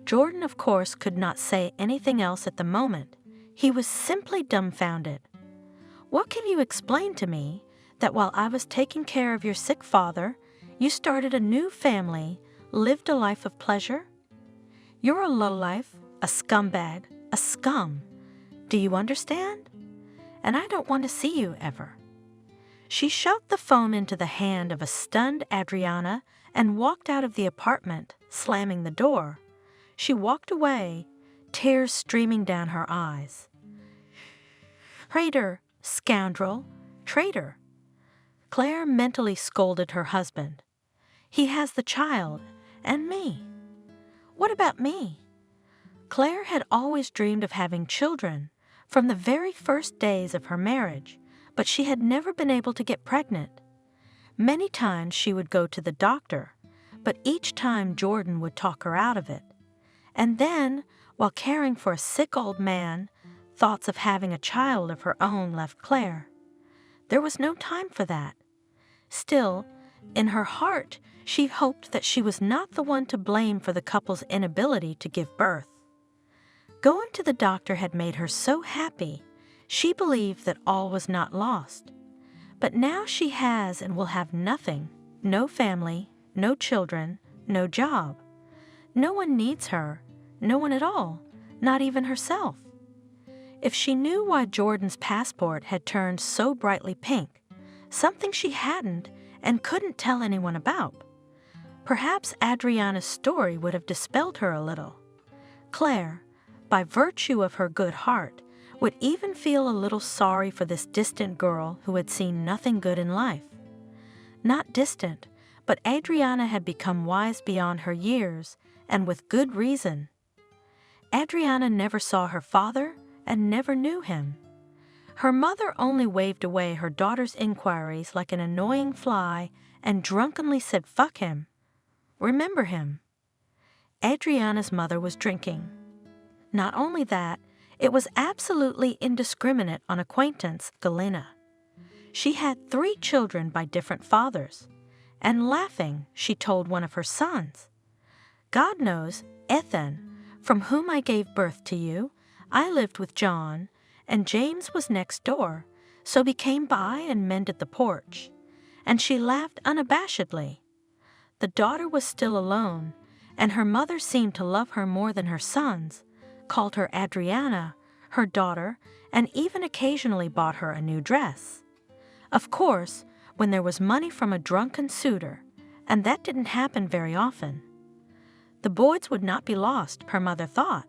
Jordan, of course, could not say anything else at the moment. He was simply dumbfounded. "What can you explain to me? That while I was taking care of your sick father, you started a new family, lived a life of pleasure? You're a lowlife, a scumbag, a scum. Do you understand? And I don't want to see you ever." She shoved the phone into the hand of a stunned Adriana and walked out of the apartment, slamming the door. She walked away, tears streaming down her eyes. "Traitor, scoundrel, traitor." Claire mentally scolded her husband. "He has the child, and me. What about me?" Claire had always dreamed of having children from the very first days of her marriage, but she had never been able to get pregnant. Many times she would go to the doctor, but each time Jordan would talk her out of it. And then, while caring for a sick old man, thoughts of having a child of her own left Claire. There was no time for that. Still, in her heart, she hoped that she was not the one to blame for the couple's inability to give birth. Going to the doctor had made her so happy, she believed that all was not lost. But now she has and will have nothing, no family, no children, no job. No one needs her, no one at all, not even herself. If she knew why Jordan's passport had turned so brightly pink, something she hadn't and couldn't tell anyone about, perhaps Adriana's story would have dispelled her a little. Claire, by virtue of her good heart, would even feel a little sorry for this distant girl who had seen nothing good in life. Not distant, but Adriana had become wise beyond her years, and with good reason. Adriana never saw her father and never knew him. Her mother only waved away her daughter's inquiries like an annoying fly and drunkenly said, "Fuck him. Remember him." Adriana's mother was drinking. Not only that, it was absolutely indiscriminate on acquaintance, Galena. She had 3 children by different fathers, and laughing, she told one of her sons, "God knows, Ethan, from whom I gave birth to you, I lived with John, and James was next door, so we came by and mended the porch." And she laughed unabashedly. The daughter was still alone, and her mother seemed to love her more than her sons, called her Adriana, her daughter, and even occasionally bought her a new dress. Of course, when there was money from a drunken suitor, and that didn't happen very often. The Boyds would not be lost, her mother thought.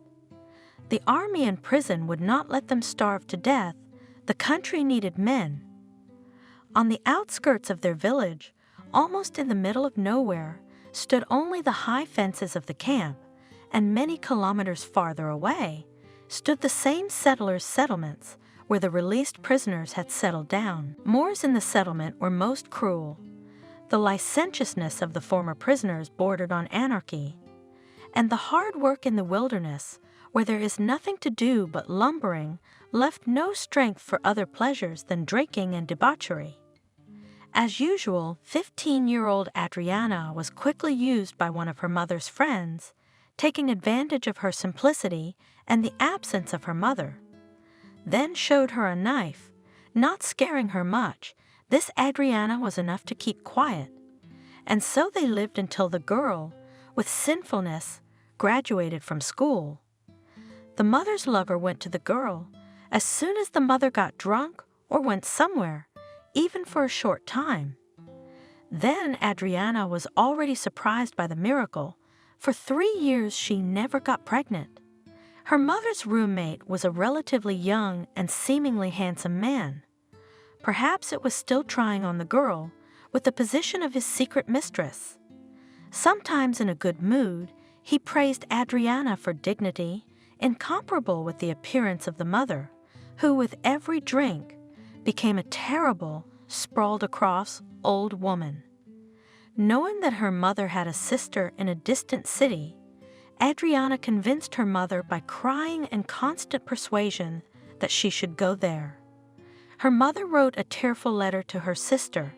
The army and prison would not let them starve to death. The country needed men. On the outskirts of their village, almost in the middle of nowhere, stood only the high fences of the camp, and many kilometers farther away stood the same settlers' settlements where the released prisoners had settled down. Moors in the settlement were most cruel. The licentiousness of the former prisoners bordered on anarchy, and the hard work in the wilderness, where there is nothing to do but lumbering, left no strength for other pleasures than drinking and debauchery. As usual, 15-year-old Adriana was quickly used by one of her mother's friends, taking advantage of her simplicity and the absence of her mother. Then showed her a knife, not scaring her much. This Adriana was enough to keep quiet. And so they lived until the girl, with sinfulness, graduated from school. The mother's lover went to the girl as soon as the mother got drunk or went somewhere, even for a short time. Then Adriana was already surprised by the miracle. For 3 years she never got pregnant. Her mother's roommate was a relatively young and seemingly handsome man. Perhaps it was still trying on the girl, with the position of his secret mistress. Sometimes in a good mood, he praised Adriana for dignity, incomparable with the appearance of the mother, who with every drink became a terrible, sprawled-across old woman. Knowing that her mother had a sister in a distant city, Adriana convinced her mother by crying and constant persuasion that she should go there. Her mother wrote a tearful letter to her sister,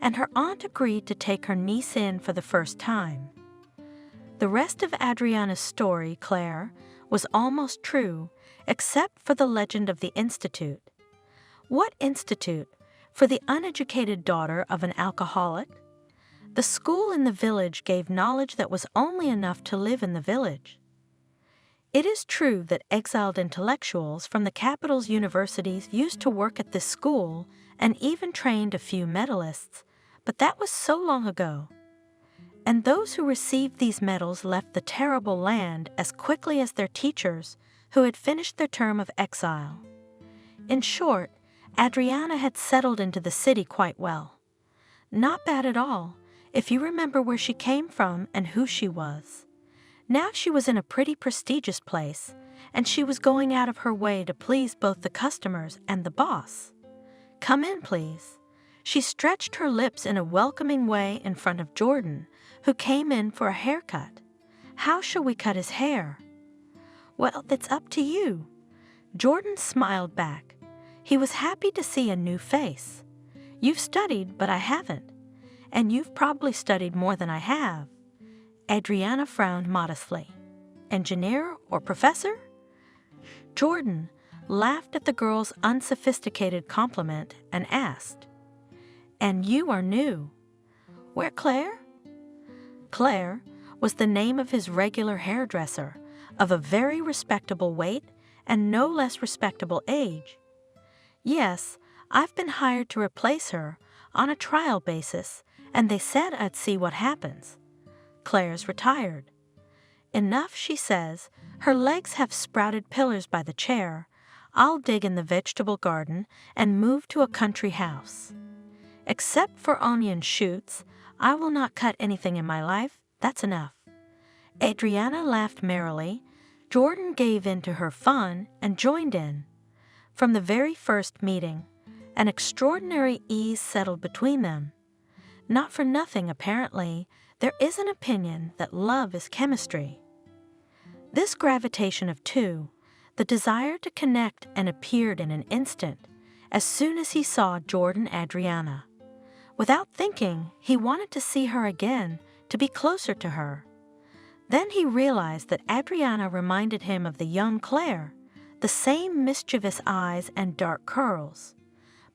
and her aunt agreed to take her niece in for the first time. The rest of Adriana's story, Claire, was almost true, except for the legend of the institute. What institute? For the uneducated daughter of an alcoholic? The school in the village gave knowledge that was only enough to live in the village. It is true that exiled intellectuals from the capital's universities used to work at this school and even trained a few medalists, but that was so long ago. And those who received these medals left the terrible land as quickly as their teachers, who had finished their term of exile. In short, Adriana had settled into the city quite well. Not bad at all, if you remember where she came from and who she was. Now she was in a pretty prestigious place, and she was going out of her way to please both the customers and the boss. "Come in, please." She stretched her lips in a welcoming way in front of Jordan, who came in for a haircut. "How shall we cut his hair?" "Well, it's up to you." Jordan smiled back. He was happy to see a new face. "You've studied, but I haven't. And you've probably studied more than I have." Adriana frowned modestly. "Engineer or professor?" Jordan laughed at the girl's unsophisticated compliment and asked, "And you are new." "Where, Claire?" Claire was the name of his regular hairdresser, of a very respectable weight and no less respectable age. Yes, I've been hired to replace her on a trial basis, and they said I'd see what happens. Claire's retired. Enough, she says. Her legs have sprouted pillars by the chair. I'll dig in the vegetable garden and move to a country house. Except for onion shoots, I will not cut anything in my life. That's enough. Adriana laughed merrily. Jordan gave in to her fun and joined in. From the very first meeting, an extraordinary ease settled between them. Not for nothing, apparently, there is an opinion that love is chemistry. This gravitation of two, the desire to connect, and appeared in an instant, as soon as he saw Jordan Adriana. Without thinking, he wanted to see her again, to be closer to her. Then he realized that Adriana reminded him of the young Claire, the same mischievous eyes and dark curls.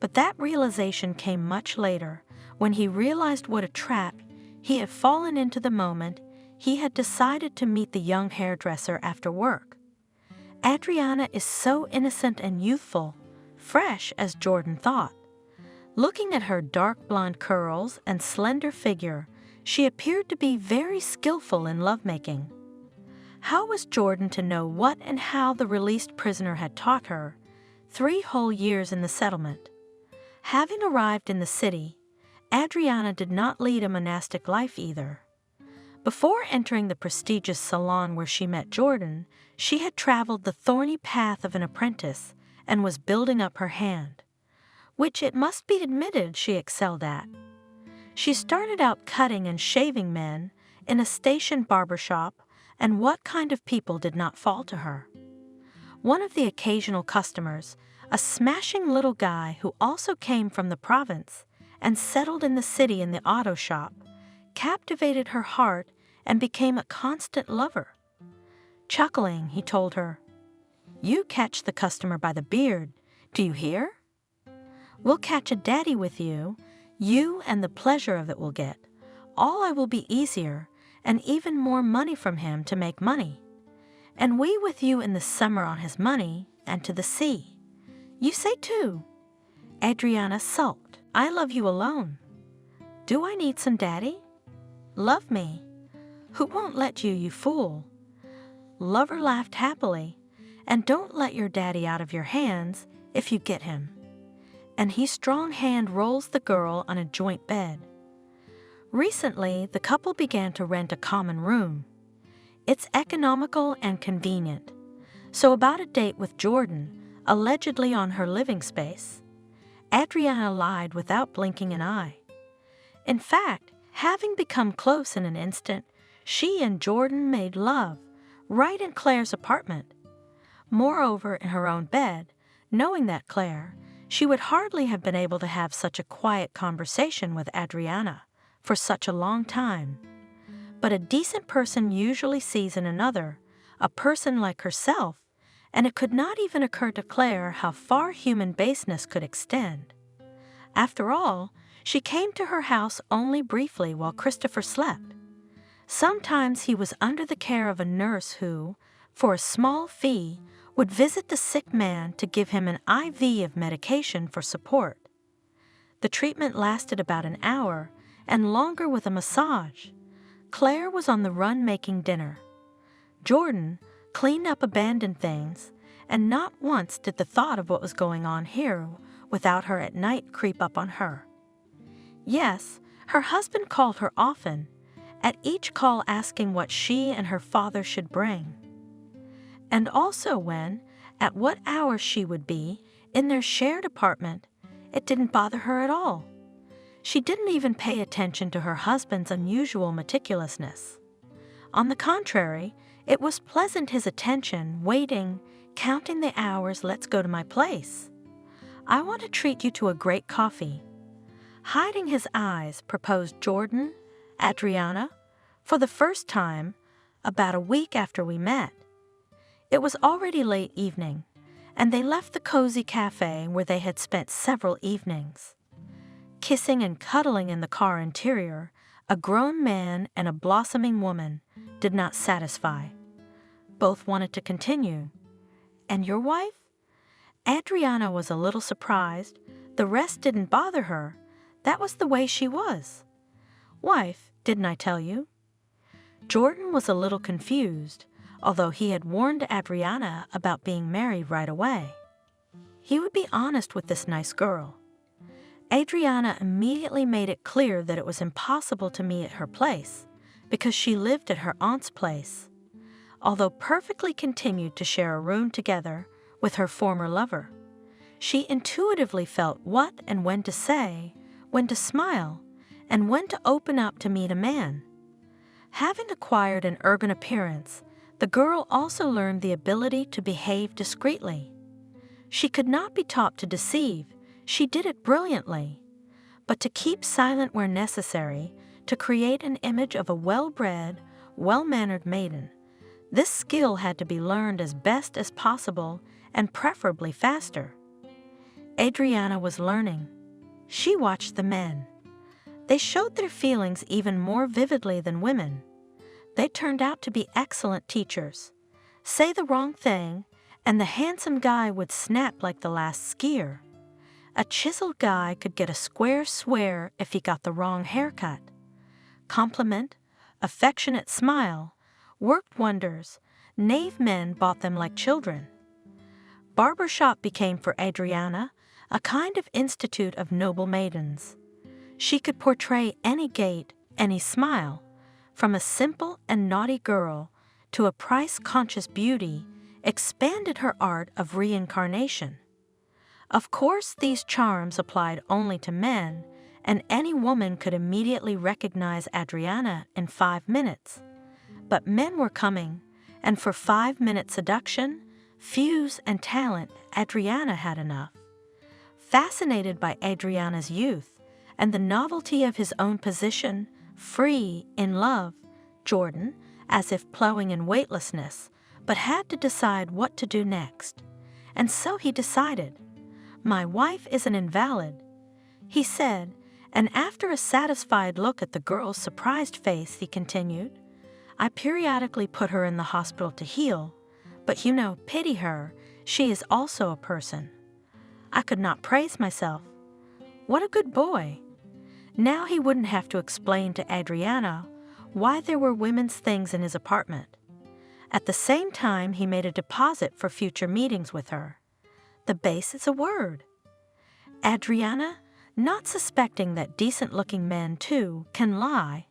But that realization came much later, when he realized what a trap he had fallen into the moment he had decided to meet the young hairdresser after work. Adriana is so innocent and youthful, fresh as Jordan thought. Looking at her dark blonde curls and slender figure, she appeared to be very skillful in lovemaking. How was Jordan to know what and how the released prisoner had taught her? 3 whole years in the settlement. Having arrived in the city, Adriana did not lead a monastic life either. Before entering the prestigious salon where she met Jordan, she had traveled the thorny path of an apprentice and was building up her hand, which it must be admitted she excelled at. She started out cutting and shaving men in a station barber shop, and what kind of people did not fall to her? One of the occasional customers, a smashing little guy who also came from the province and settled in the city in the auto shop, captivated her heart and became a constant lover. Chuckling, he told her, "You catch the customer by the beard, do you hear? We'll catch a daddy with you, you and the pleasure of it will get. All I will be easier, and even more money from him to make money. And we with you in the summer on his money, and to the sea. You say too." Adriana sulked. "I love you alone. Do I need some daddy? Love me. Who won't let you, you fool?" Lover laughed happily. "And don't let your daddy out of your hands if you get him." And he strong hand rolls the girl on a joint bed. Recently, the couple began to rent a common room. It's economical and convenient. So about a date with Jordan, allegedly on her living space, Adriana lied without blinking an eye. In fact, having become close in an instant, she and Jordan made love, right in Claire's apartment. Moreover, in her own bed, knowing that Claire, she would hardly have been able to have such a quiet conversation with Adriana for such a long time. But a decent person usually sees in another a person like herself, and it could not even occur to Claire how far human baseness could extend. After all, she came to her house only briefly while Christopher slept. Sometimes he was under the care of a nurse who, for a small fee, would visit the sick man to give him an IV of medication for support. The treatment lasted about an hour, and longer with a massage. Claire was on the run making dinner. Jordan cleaned up abandoned things, and not once did the thought of what was going on here without her at night creep up on her. Yes, her husband called her often, at each call asking what she and her father should bring. And also when, at what hour she would be, in their shared apartment, it didn't bother her at all. She didn't even pay attention to her husband's unusual meticulousness. On the contrary, it was pleasant his attention, waiting, counting the hours. "Let's go to my place. I want to treat you to a great coffee." Hiding his eyes, proposed Jordan, Adriana, for the first time, about a week after we met. It was already late evening, and they left the cozy cafe where they had spent several evenings. Kissing and cuddling in the car interior, A grown man and a blossoming woman did not satisfy. Both wanted to continue. And your wife? Adriana was a little surprised. The rest didn't bother her. That was the way she was. Wife, didn't I tell you? Jordan was a little confused, although he had warned Adriana about being married right away. He would be honest with this nice girl. Adriana immediately made it clear that it was impossible to meet at her place, because she lived at her aunt's place, although perfectly continued to share a room together with her former lover. She intuitively felt what and when to say, when to smile, and when to open up to meet a man. Having acquired an urban appearance, the girl also learned the ability to behave discreetly. She could not be taught to deceive. She did it brilliantly. But to keep silent where necessary, to create an image of a well-bred, well-mannered maiden, this skill had to be learned as best as possible and preferably faster. Adriana was learning. She watched the men. They showed their feelings even more vividly than women. They turned out to be excellent teachers. Say the wrong thing, and the handsome guy would snap like the last skier. A chiseled guy could get a square swear if he got the wrong haircut. Compliment, affectionate smile, worked wonders. Knave men bought them like children. Barbershop became for Adriana a kind of institute of noble maidens. She could portray any gait, any smile, from a simple and naughty girl to a price-conscious beauty, expanded her art of reincarnation. Of course, these charms applied only to men, and any woman could immediately recognize Adriana in 5 minutes. But men were coming, and for 5-minute seduction, fuse, and talent, Adriana had enough. Fascinated by Adriana's youth and the novelty of his own position, free, in love, Jordan, as if plowing in weightlessness, but had to decide what to do next. And so he decided. My wife is an invalid, he said, and after a satisfied look at the girl's surprised face, he continued, I periodically put her in the hospital to heal, but pity her, she is also a person. I could not praise myself. What a good boy. Now he wouldn't have to explain to Adriana why there were women's things in his apartment. At the same time, he made a deposit for future meetings with her. The base is a word. Adriana, not suspecting that decent-looking men, too, can lie,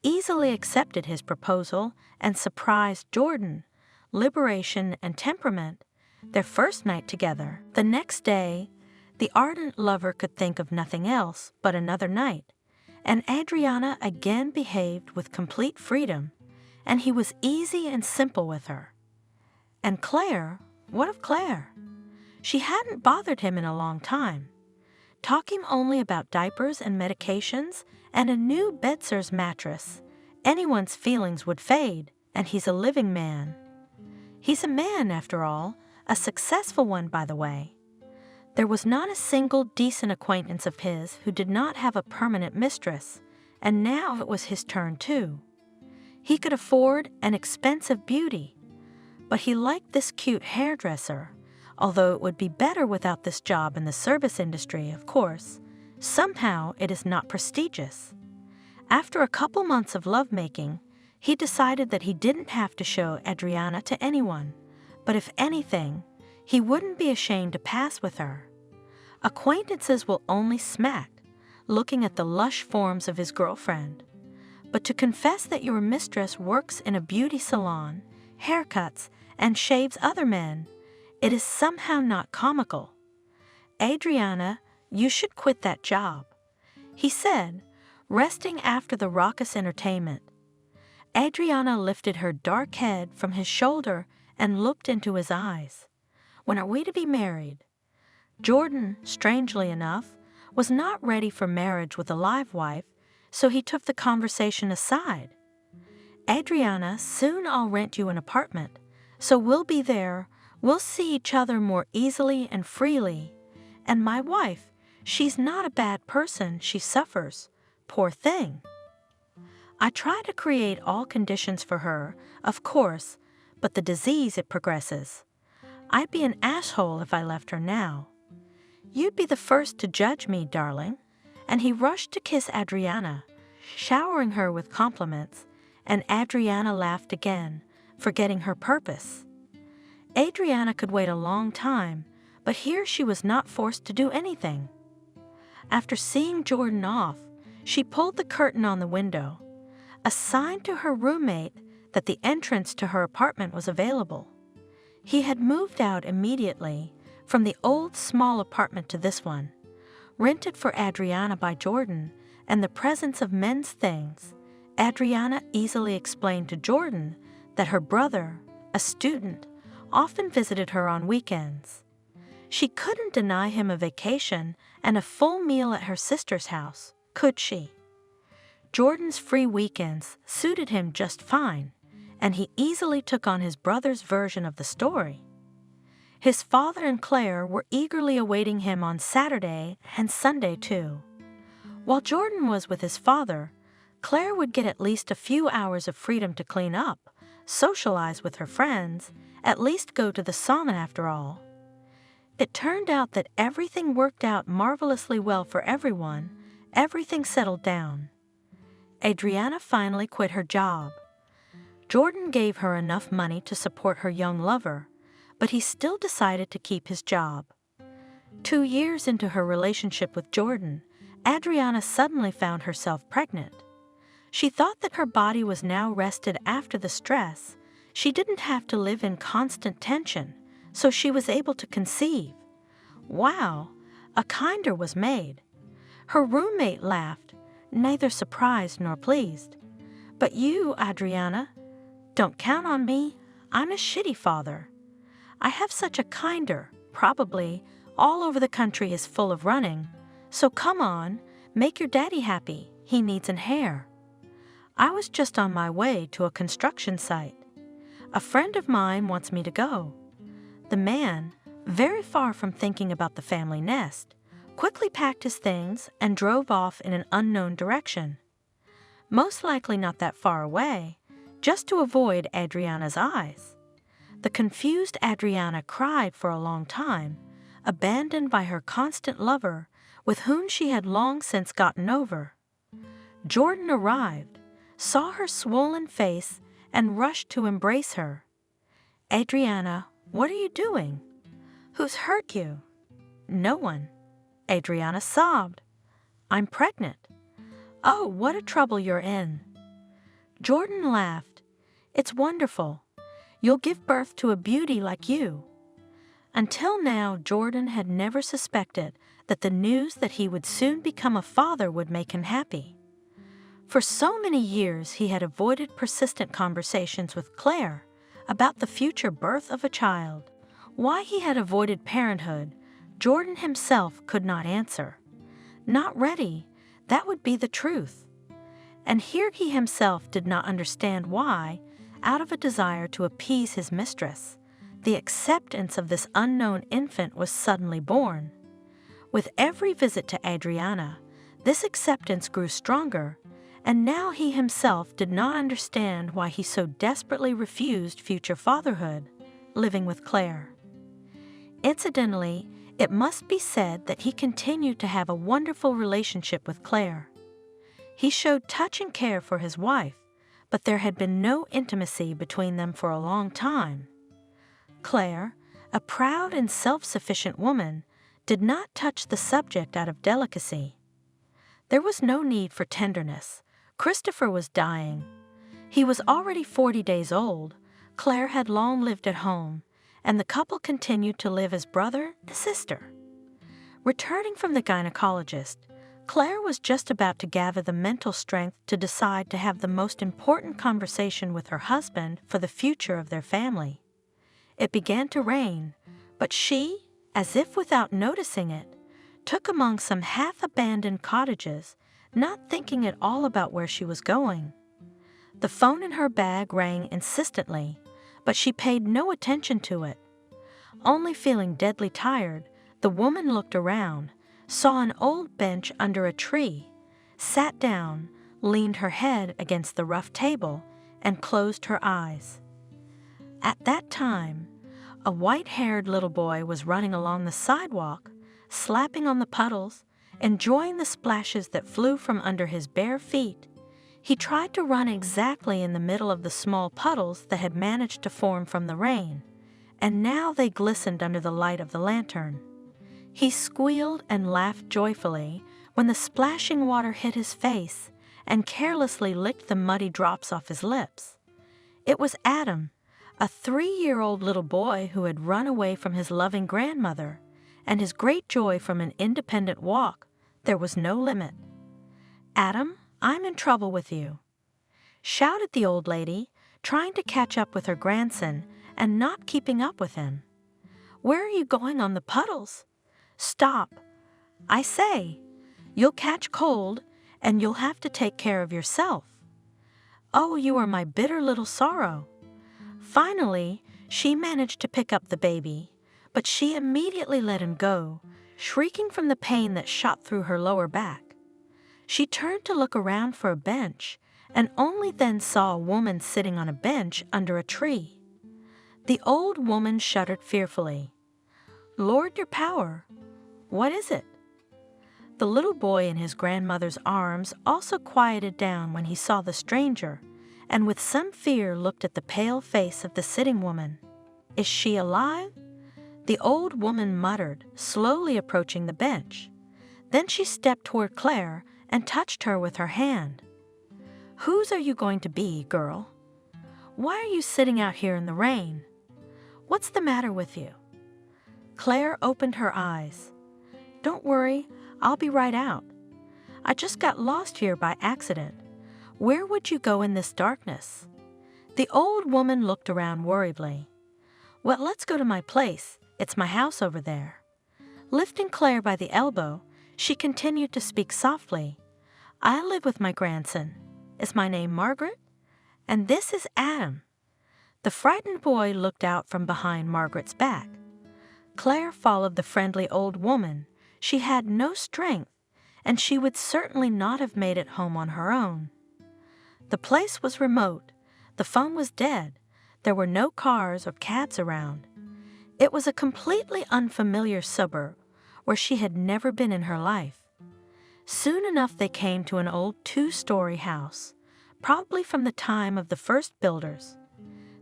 easily accepted his proposal and surprised Jordan, liberation and temperament, their first night together. The next day, the ardent lover could think of nothing else but another night, and Adriana again behaved with complete freedom, and he was easy and simple with her. And Claire, what of Claire? She hadn't bothered him in a long time. Talking only about diapers and medications and a new Bedsores mattress, anyone's feelings would fade, and he's a living man. He's a man, after all, a successful one, by the way. There was not a single decent acquaintance of his who did not have a permanent mistress, and now it was his turn too. He could afford an expensive beauty, but he liked this cute hairdresser, although it would be better without this job in the service industry, of course. Somehow it is not prestigious. After a couple months of lovemaking, he decided that he didn't have to show Adriana to anyone, but if anything, he wouldn't be ashamed to pass with her. Acquaintances will only smack, looking at the lush forms of his girlfriend. But to confess that your mistress works in a beauty salon, haircuts, and shaves other men, it is somehow not comical. Adriana, you should quit that job, he said, resting after the raucous entertainment. Adriana lifted her dark head from his shoulder and looked into his eyes. When are we to be married? Jordan, strangely enough, was not ready for marriage with a live wife, so he took the conversation aside. Adriana, soon I'll rent you an apartment, so we'll be there, we'll see each other more easily and freely. And my wife, she's not a bad person, she suffers. Poor thing. I try to create all conditions for her, of course, but the disease it progresses. I'd be an asshole if I left her now. You'd be the first to judge me, darling." And he rushed to kiss Adriana, showering her with compliments, and Adriana laughed again, forgetting her purpose. Adriana could wait a long time, but here she was not forced to do anything. After seeing Jordan off, she pulled the curtain on the window, a sign to her roommate that the entrance to her apartment was available. He had moved out immediately from the old small apartment to this one, rented for Adriana by Jordan, and the presence of men's things. Adriana easily explained to Jordan that her brother, a student, often visited her on weekends. She couldn't deny him a vacation and a full meal at her sister's house, could she? Jordan's free weekends suited him just fine, and he easily took on his brother's version of the story. His father and Claire were eagerly awaiting him on Saturday and Sunday too. While Jordan was with his father, Claire would get at least a few hours of freedom to clean up, socialize with her friends, at least go to the sauna after all. It turned out that everything worked out marvelously well for everyone. Everything settled down. Adriana finally quit her job. Jordan gave her enough money to support her young lover, but he still decided to keep his job. 2 years into her relationship with Jordan, Adriana suddenly found herself pregnant. She thought that her body was now rested after the stress. She didn't have to live in constant tension, so she was able to conceive. Wow, a kinder was made. Her roommate laughed, neither surprised nor pleased. "But you, Adriana, don't count on me. I'm a shitty father. I have such a kinder, probably all over the country is full of running. So come on, make your daddy happy. He needs an hair. I was just on my way to a construction site. A friend of mine wants me to go." The man, very far from thinking about the family nest, quickly packed his things and drove off in an unknown direction. Most likely not that far away, just to avoid Adriana's eyes. The confused Adriana cried for a long time, abandoned by her constant lover, with whom she had long since gotten over. Jordan arrived, saw her swollen face, and rushed to embrace her. "Adriana, what are you doing? Who's hurt you?" "No one." Adriana sobbed. "I'm pregnant." "Oh, what a trouble you're in." Jordan laughed. "It's wonderful. You'll give birth to a beauty like you." Until now, Jordan had never suspected that the news that he would soon become a father would make him happy. For so many years, he had avoided persistent conversations with Claire about the future birth of a child. Why he had avoided parenthood, Jordan himself could not answer. Not ready, that would be the truth. And here he himself did not understand why, out of a desire to appease his mistress, the acceptance of this unknown infant was suddenly born. With every visit to Adriana, this acceptance grew stronger, and now he himself did not understand why he so desperately refused future fatherhood, living with Claire. Incidentally, it must be said that he continued to have a wonderful relationship with Claire. He showed touch and care for his wife, but there had been no intimacy between them for a long time. Claire, a proud and self-sufficient woman, did not touch the subject out of delicacy. There was no need for tenderness. Christopher was dying. He was already 40 days old. Claire had long lived at home, and the couple continued to live as brother and sister. Returning from the gynecologist, Claire was just about to gather the mental strength to decide to have the most important conversation with her husband for the future of their family. It began to rain, but she, as if without noticing it, took among some half-abandoned cottages, not thinking at all about where she was going. The phone in her bag rang insistently, but she paid no attention to it. Only feeling deadly tired, the woman looked around, saw an old bench under a tree, sat down, leaned her head against the rough table, and closed her eyes. At that time, a white-haired little boy was running along the sidewalk, slapping on the puddles, enjoying the splashes that flew from under his bare feet. He tried to run exactly in the middle of the small puddles that had managed to form from the rain, and now they glistened under the light of the lantern. He squealed and laughed joyfully when the splashing water hit his face and carelessly licked the muddy drops off his lips. It was Adam, a 3-year-old little boy who had run away from his loving grandmother, and his great joy from an independent walk. There was no limit. "Adam, I'm in trouble with you," shouted the old lady, trying to catch up with her grandson and not keeping up with him. "Where are you going on the puddles? Stop. I say, you'll catch cold, and you'll have to take care of yourself. Oh, you are my bitter little sorrow." Finally, she managed to pick up the baby, but she immediately let him go, shrieking from the pain that shot through her lower back. She turned to look around for a bench, and only then saw a woman sitting on a bench under a tree. The old woman shuddered fearfully. "Lord, your power! What is it?" The little boy in his grandmother's arms also quieted down when he saw the stranger, and with some fear looked at the pale face of the sitting woman. "Is she alive?" the old woman muttered, slowly approaching the bench. Then she stepped toward Claire and touched her with her hand. "Whose are you going to be, girl? Why are you sitting out here in the rain? What's the matter with you?" Claire opened her eyes. "Don't worry, I'll be right out. I just got lost here by accident. Where would you go in this darkness?" The old woman looked around worriedly. "Well, let's go to my place. It's my house over there." Lifting Claire by the elbow, she continued to speak softly. "I live with my grandson. Is my name Margaret? And this is Adam." The frightened boy looked out from behind Margaret's back. Claire followed the friendly old woman. She had no strength, and she would certainly not have made it home on her own. The place was remote. The phone was dead. There were no cars or cabs around. It was a completely unfamiliar suburb where she had never been in her life. Soon enough they came to an old 2-story house, probably from the time of the first builders.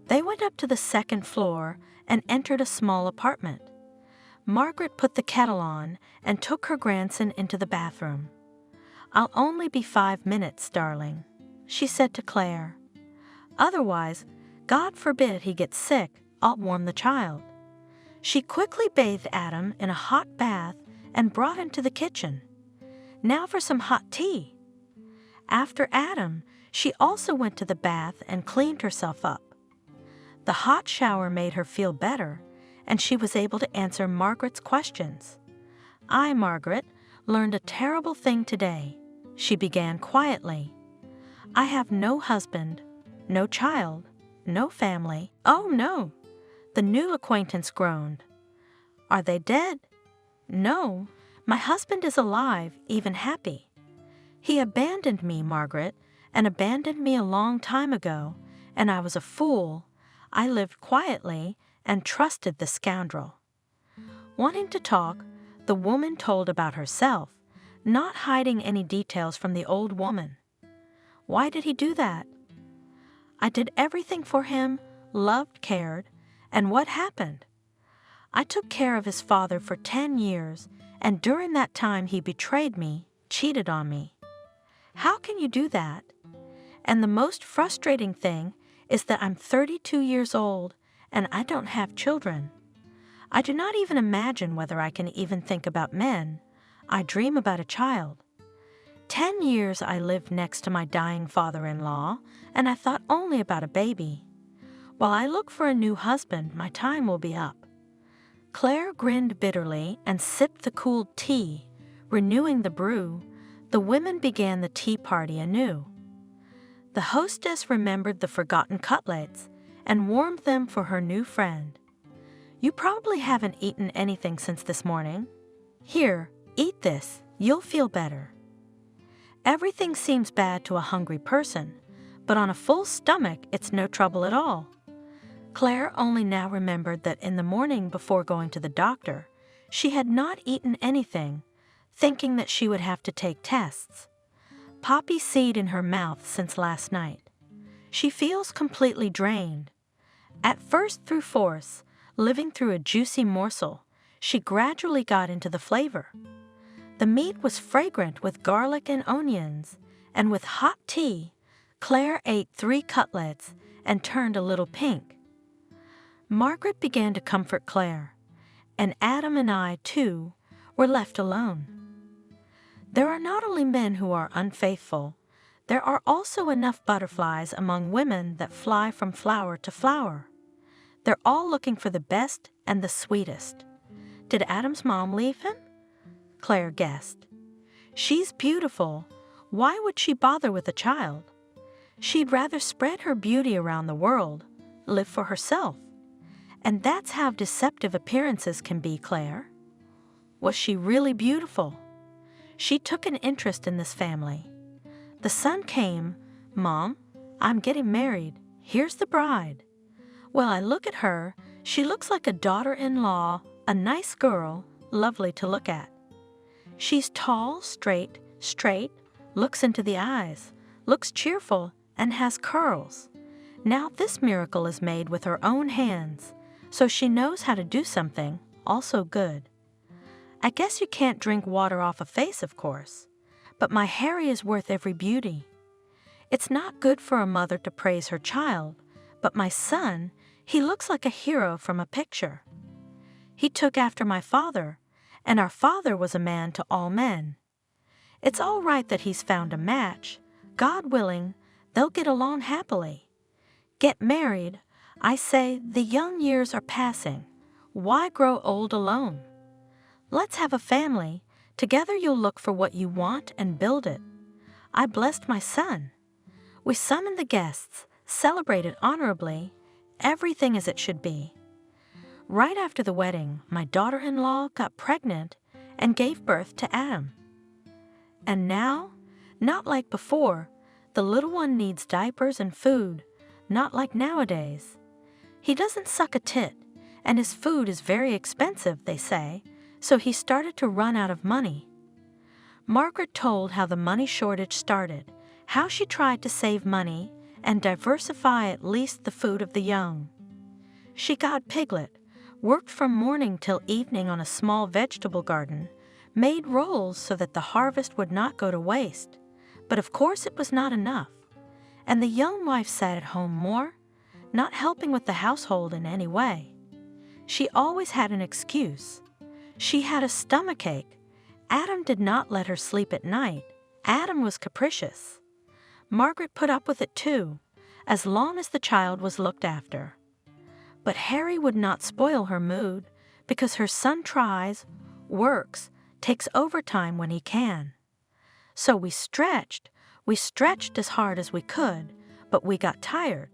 They went up to the 2nd floor and entered a small apartment. Margaret put the kettle on and took her grandson into the bathroom. "I'll only be 5 minutes, darling," she said to Claire. "Otherwise, God forbid he gets sick, I'll warm the child." She quickly bathed Adam in a hot bath and brought him to the kitchen. "Now for some hot tea." After Adam, she also went to the bath and cleaned herself up. The hot shower made her feel better, and she was able to answer Margaret's questions. "I, Margaret, learned a terrible thing today," she began quietly. "I have no husband, no child, no family." "Oh, no," the new acquaintance groaned. "Are they dead?" "No, my husband is alive, even happy. He abandoned me, Margaret, and abandoned me a long time ago, and I was a fool. I lived quietly and trusted the scoundrel." Wanting to talk, the woman told about herself, not hiding any details from the old woman. "Why did he do that?" "I did everything for him, loved, cared, and what happened? I took care of his father for 10 years, and during that time he betrayed me, cheated on me." "How can you do that? And the most frustrating thing is that I'm 32 years old and I don't have children. I do not even imagine whether I can even think about men. I dream about a child. 10 years I lived next to my dying father-in-law, and I thought only about a baby. While I look for a new husband, my time will be up." Claire grinned bitterly and sipped the cooled tea. Renewing the brew, the women began the tea party anew. The hostess remembered the forgotten cutlets and warmed them for her new friend. "You probably haven't eaten anything since this morning. Here, eat this, you'll feel better." Everything seems bad to a hungry person, but on a full stomach, it's no trouble at all. Claire only now remembered that in the morning before going to the doctor, she had not eaten anything, thinking that she would have to take tests. Poppy seed in her mouth since last night. She feels completely drained. At first through force, living through a juicy morsel, she gradually got into the flavor. The meat was fragrant with garlic and onions, and with hot tea, Claire ate 3 cutlets and turned a little pink. Margaret began to comfort Claire, and Adam and I, too, were left alone. There are not only men who are unfaithful, there are also enough butterflies among women that fly from flower to flower. They're all looking for the best and the sweetest. Did Adam's mom leave him? Claire guessed. She's beautiful. Why would she bother with a child? She'd rather spread her beauty around the world, live for herself. And that's how deceptive appearances can be, Claire. Was she really beautiful? She took an interest in this family. The son came. Mom, I'm getting married. Here's the bride. Well, I look at her. She looks like a daughter-in-law, a nice girl, lovely to look at. She's tall, straight, looks into the eyes, looks cheerful, and has curls. Now this miracle is made with her own hands, so she knows how to do something, also good. I guess you can't drink water off a face, of course, but my Harry is worth every beauty. It's not good for a mother to praise her child, but my son, he looks like a hero from a picture. He took after my father, and our father was a man to all men. It's all right that he's found a match. God willing, they'll get along happily. Get married. I say the young years are passing. Why grow old alone? Let's have a family. Together you'll look for what you want and build it. I blessed my son. We summoned the guests, celebrated honorably, everything as it should be. Right after the wedding, my daughter-in-law got pregnant and gave birth to Adam. And now, not like before, the little one needs diapers and food, not like nowadays. He doesn't suck a tit, and his food is very expensive, they say, so he started to run out of money. Margaret told how the money shortage started, how she tried to save money and diversify at least the food of the young. She got Piglet, worked from morning till evening on a small vegetable garden, made rolls so that the harvest would not go to waste. But of course it was not enough. And the young wife sat at home more, not helping with the household in any way. She always had an excuse. She had a stomachache. Adam did not let her sleep at night. Adam was capricious. Margaret put up with it too, as long as the child was looked after. But Harry would not spoil her mood because her son tries, works, takes overtime when he can. So we stretched as hard as we could, but we got tired.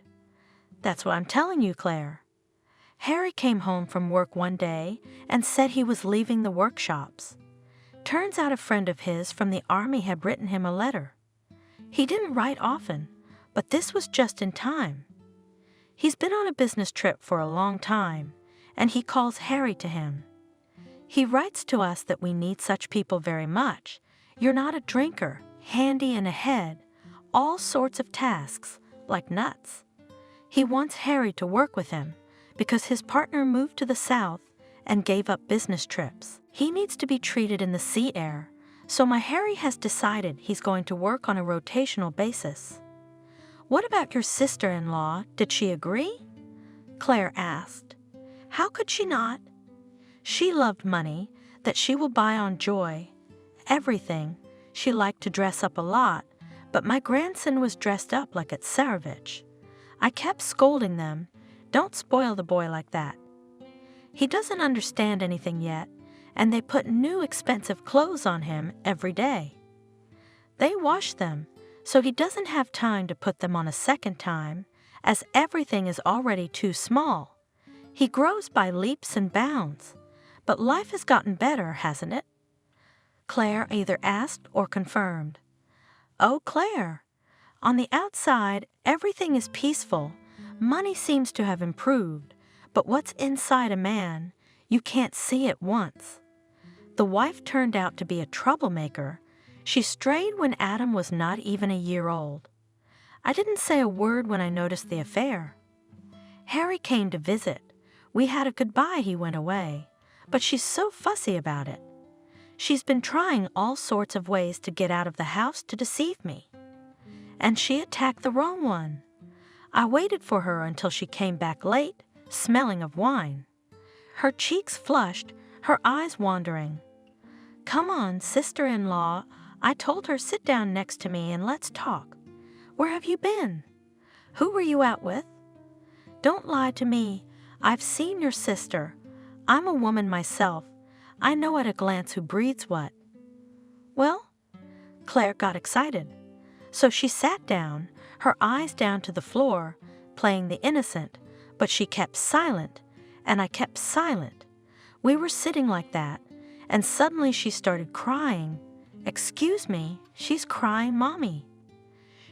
That's what I'm telling you, Claire. Harry came home from work one day and said he was leaving the workshops. Turns out a friend of his from the army had written him a letter. He didn't write often, but this was just in time. He's been on a business trip for a long time, and he calls Harry to him. He writes to us that we need such people very much. You're not a drinker, handy and ahead, all sorts of tasks, like nuts. He wants Harry to work with him because his partner moved to the south and gave up business trips. He needs to be treated in the sea air, so my Harry has decided he's going to work on a rotational basis. What about your sister-in-law? Did she agree? Claire asked. How could she not? She loved money, that she will buy on joy. Everything. She liked to dress up a lot, but my grandson was dressed up like a Tsarevich. I kept scolding them, don't spoil the boy like that. He doesn't understand anything yet, and they put new expensive clothes on him every day. They wash them, so he doesn't have time to put them on a second time, as everything is already too small. He grows by leaps and bounds, but life has gotten better, hasn't it? Claire either asked or confirmed. "Oh, Claire, on the outside, everything is peaceful. Money seems to have improved, but what's inside a man, you can't see at once. The wife turned out to be a troublemaker. She strayed when Adam was not even a year old. I didn't say a word when I noticed the affair. Harry came to visit. We had a goodbye, he went away. But she's so fussy about it. She's been trying all sorts of ways to get out of the house to deceive me. And she attacked the wrong one. I waited for her until she came back late, smelling of wine. Her cheeks flushed, her eyes wandering. "Come on, sister-in-law," I told her, "sit down next to me and let's talk. Where have you been? Who were you out with? Don't lie to me. I've seen your sister. I'm a woman myself. I know at a glance who breeds what." Well, Claire got excited. So she sat down, her eyes down to the floor, playing the innocent, but she kept silent, and I kept silent. We were sitting like that, and suddenly she started crying. "Excuse me, she's crying, Mommy."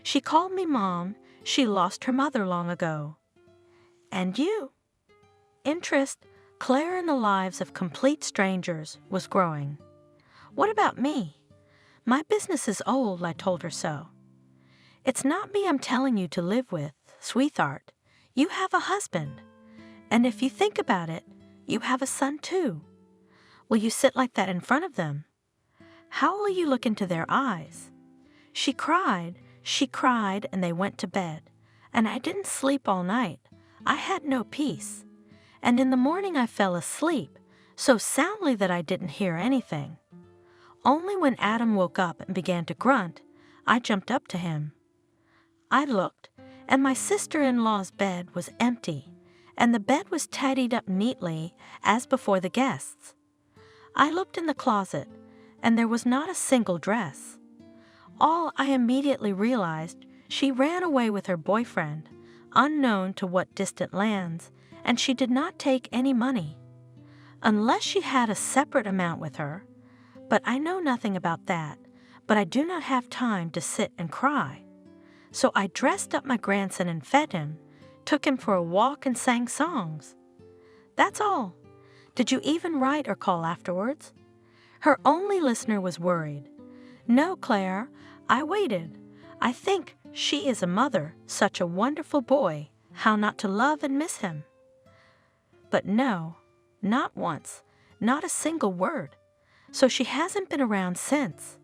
She called me Mom. She lost her mother long ago. And you? Interest, Claire in the lives of complete strangers, was growing. What about me? My business is old, I told her so. It's not me I'm telling you to live with, sweetheart. You have a husband. And if you think about it, you have a son too. Will you sit like that in front of them? How will you look into their eyes? She cried, and they went to bed. And I didn't sleep all night. I had no peace. And in the morning I fell asleep, so soundly that I didn't hear anything. Only when Adam woke up and began to grunt, I jumped up to him. I looked, and my sister-in-law's bed was empty, and the bed was tidied up neatly as before the guests. I looked in the closet, and there was not a single dress. All I immediately realized, she ran away with her boyfriend, unknown to what distant lands, and she did not take any money. Unless she had a separate amount with her, but I know nothing about that, but I do not have time to sit and cry. So I dressed up my grandson and fed him, took him for a walk and sang songs. That's all. Did you even write or call afterwards? Her only listener was worried. No, Claire, I waited. I think she is a mother, such a wonderful boy, how not to love and miss him. But no, not once, not a single word. So she hasn't been around since.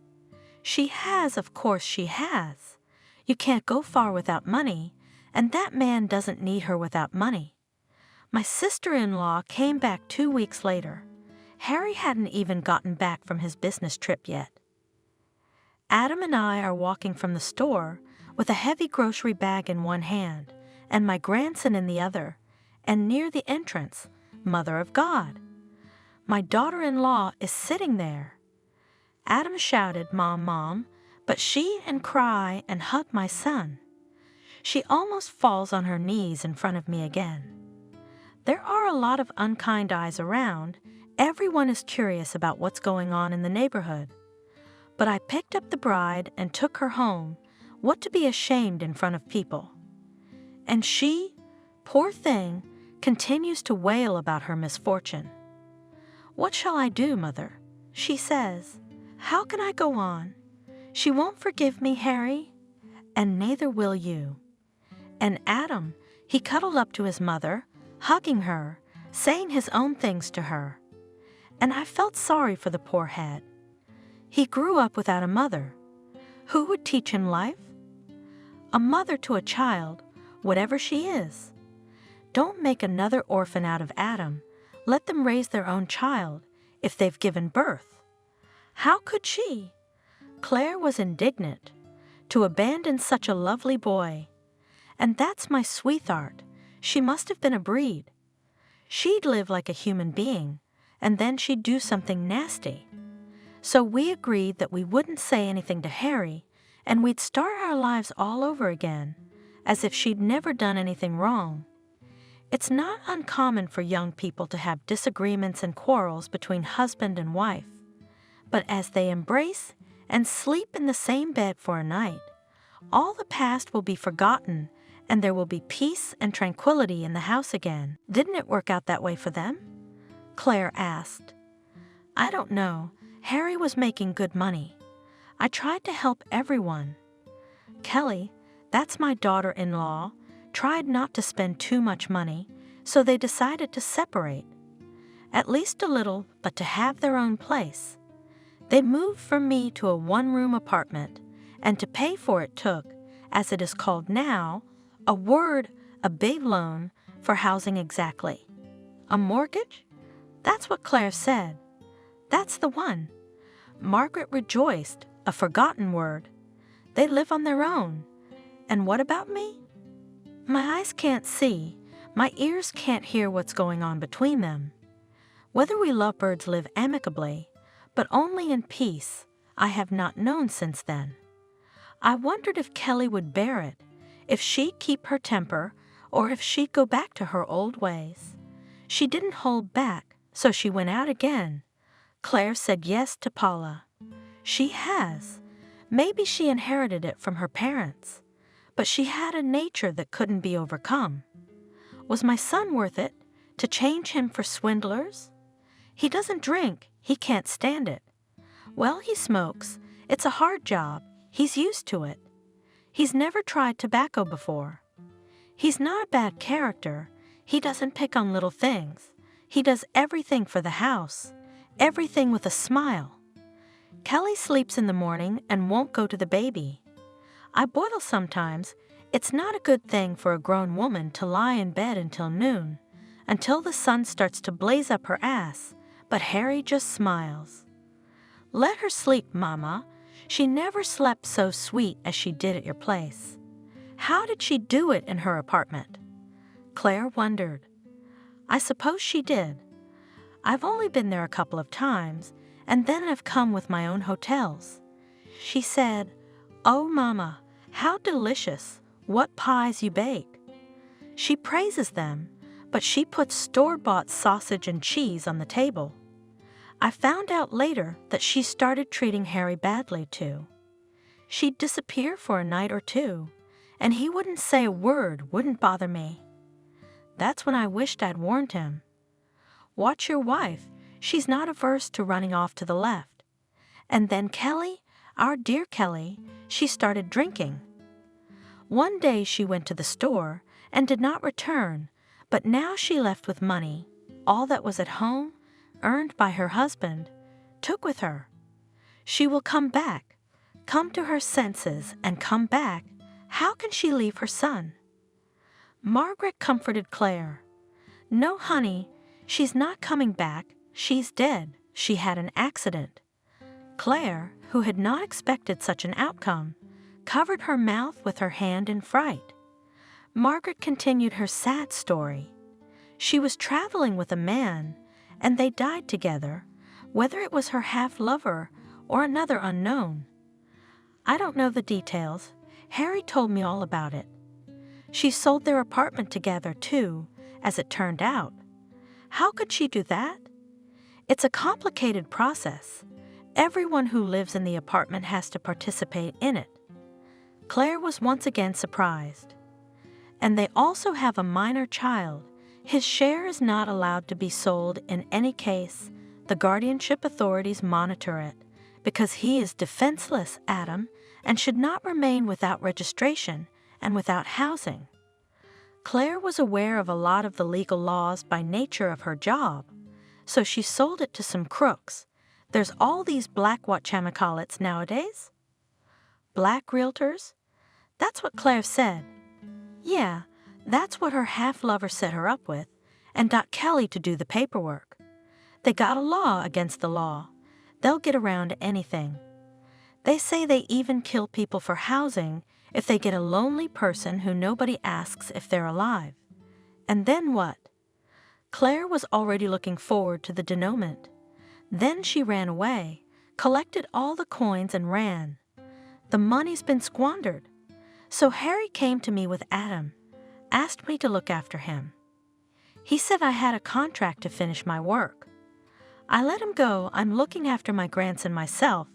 She has, of course she has. You can't go far without money, and that man doesn't need her without money. My sister-in-law came back 2 weeks later. Harry hadn't even gotten back from his business trip yet. Adam and I are walking from the store with a heavy grocery bag in one hand and my grandson in the other, and near the entrance, Mother of God. My daughter-in-law is sitting there. Adam shouted, "Mom, Mom," but she and cry and hug my son. She almost falls on her knees in front of me again. There are a lot of unkind eyes around. Everyone is curious about what's going on in the neighborhood. But I picked up the bride and took her home. What to be ashamed in front of people? And she, poor thing, continues to wail about her misfortune. "What shall I do, Mother?" she says. "How can I go on? She won't forgive me, Harry, and neither will you." And Adam, he cuddled up to his mother, hugging her, saying his own things to her. And I felt sorry for the poor head. He grew up without a mother. Who would teach him life? A mother to a child, whatever she is. Don't make another orphan out of Adam. Let them raise their own child, if they've given birth. How could she? Claire was indignant. To abandon such a lovely boy. And that's my sweetheart. She must have been a breed. She'd live like a human being, and then she'd do something nasty. So we agreed that we wouldn't say anything to Harry, and we'd start our lives all over again, as if she'd never done anything wrong. It's not uncommon for young people to have disagreements and quarrels between husband and wife, but as they embrace and sleep in the same bed for a night. All the past will be forgotten, and there will be peace and tranquility in the house again. Didn't it work out that way for them? Claire asked. I don't know. Harry was making good money. I tried to help everyone. Kelly, that's my daughter-in-law, tried not to spend too much money, so they decided to separate. At least a little, but to have their own place. They moved from me to a one-room apartment, and to pay for it took, as it is called now, a big loan for housing exactly. A mortgage? That's what Claire said. That's the one. Margaret rejoiced, a forgotten word. They live on their own. And what about me? My eyes can't see, my ears can't hear what's going on between them. Whether we lovebirds live amicably, but only in peace, I have not known since then. I wondered if Kelly would bear it, if she'd keep her temper, or if she'd go back to her old ways. She didn't hold back, so she went out again. Claire said yes to Paula. She has. Maybe she inherited it from her parents, but she had a nature that couldn't be overcome. Was my son worth it, to change him for swindlers? He doesn't drink, he can't stand it. Well, he smokes. It's a hard job. He's used to it. He's never tried tobacco before. He's not a bad character. He doesn't pick on little things. He does everything for the house, everything with a smile. Kelly sleeps in the morning and won't go to the baby. I boil sometimes. It's not a good thing for a grown woman to lie in bed until noon, until the sun starts to blaze up her ass, but Harry just smiles. Let her sleep, Mama. She never slept so sweet as she did at your place. How did she do it in her apartment? Claire wondered. I suppose she did. I've only been there a couple of times, and then I've come with my own hotels. She said, "Oh, Mama, how delicious! What pies you bake!" She praises them, but she puts store-bought sausage and cheese on the table. I found out later that she started treating Harry badly, too. She'd disappear for a night or two, and he wouldn't say a word, wouldn't bother me. That's when I wished I'd warned him. Watch your wife. She's not averse to running off to the left. And then Kelly, our dear Kelly, she started drinking. One day she went to the store and did not return, but now she left with money, all that was at home, earned by her husband, took with her. She will come back, come to her senses and come back. How can she leave her son? Margaret comforted Claire. No, honey, she's not coming back. She's dead. She had an accident. Claire, who had not expected such an outcome, covered her mouth with her hand in fright. Margaret continued her sad story. She was traveling with a man, and they died together, whether it was her half-lover or another unknown. I don't know the details. Harry told me all about it. She sold their apartment together, too, as it turned out. How could she do that? It's a complicated process. Everyone who lives in the apartment has to participate in it. Claire was once again surprised. And they also have a minor child. His share is not allowed to be sold in any case. The guardianship authorities monitor it, because he is defenseless, Adam, and should not remain without registration and without housing. Claire was aware of a lot of the legal laws by nature of her job, so she sold it to some crooks. There's all these black whatchamacallits nowadays. Black realtors? That's what Claire said. Yeah, that's what her half-lover set her up with, and got Kelly to do the paperwork. They got a law against the law. They'll get around anything. They say they even kill people for housing if they get a lonely person who nobody asks if they're alive. And then what? Claire was already looking forward to the denouement. Then she ran away, collected all the coins and ran. The money's been squandered. So Harry came to me with Adam, asked me to look after him. He said I had a contract to finish my work. I let him go. I'm looking after my grandson myself,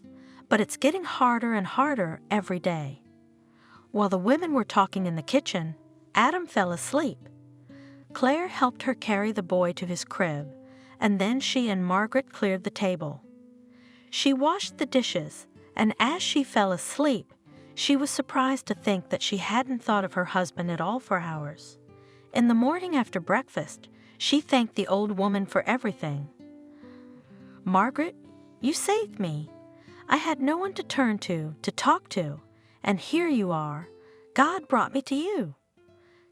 but it's getting harder and harder every day." While the women were talking in the kitchen, Adam fell asleep. Claire helped her carry the boy to his crib, and then she and Margaret cleared the table. She washed the dishes, and as she fell asleep, she was surprised to think that she hadn't thought of her husband at all for hours. In the morning after breakfast, she thanked the old woman for everything. "Margaret, you saved me. I had no one to turn to talk to, and here you are. God brought me to you."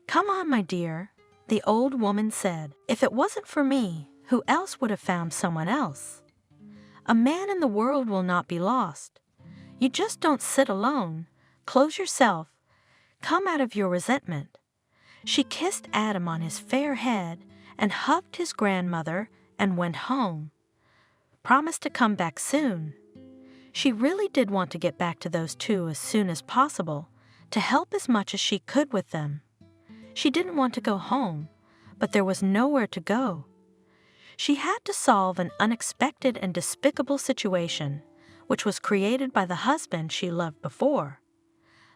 "Come on, my dear," the old woman said. "If it wasn't for me, who else would have found someone else? A man in the world will not be lost. You just don't sit alone. Close yourself. Come out of your resentment." She kissed Adam on his fair head and hugged his grandmother and went home. Promised to come back soon. She really did want to get back to those two as soon as possible, to help as much as she could with them. She didn't want to go home, but there was nowhere to go. She had to solve an unexpected and despicable situation, which was created by the husband she loved before.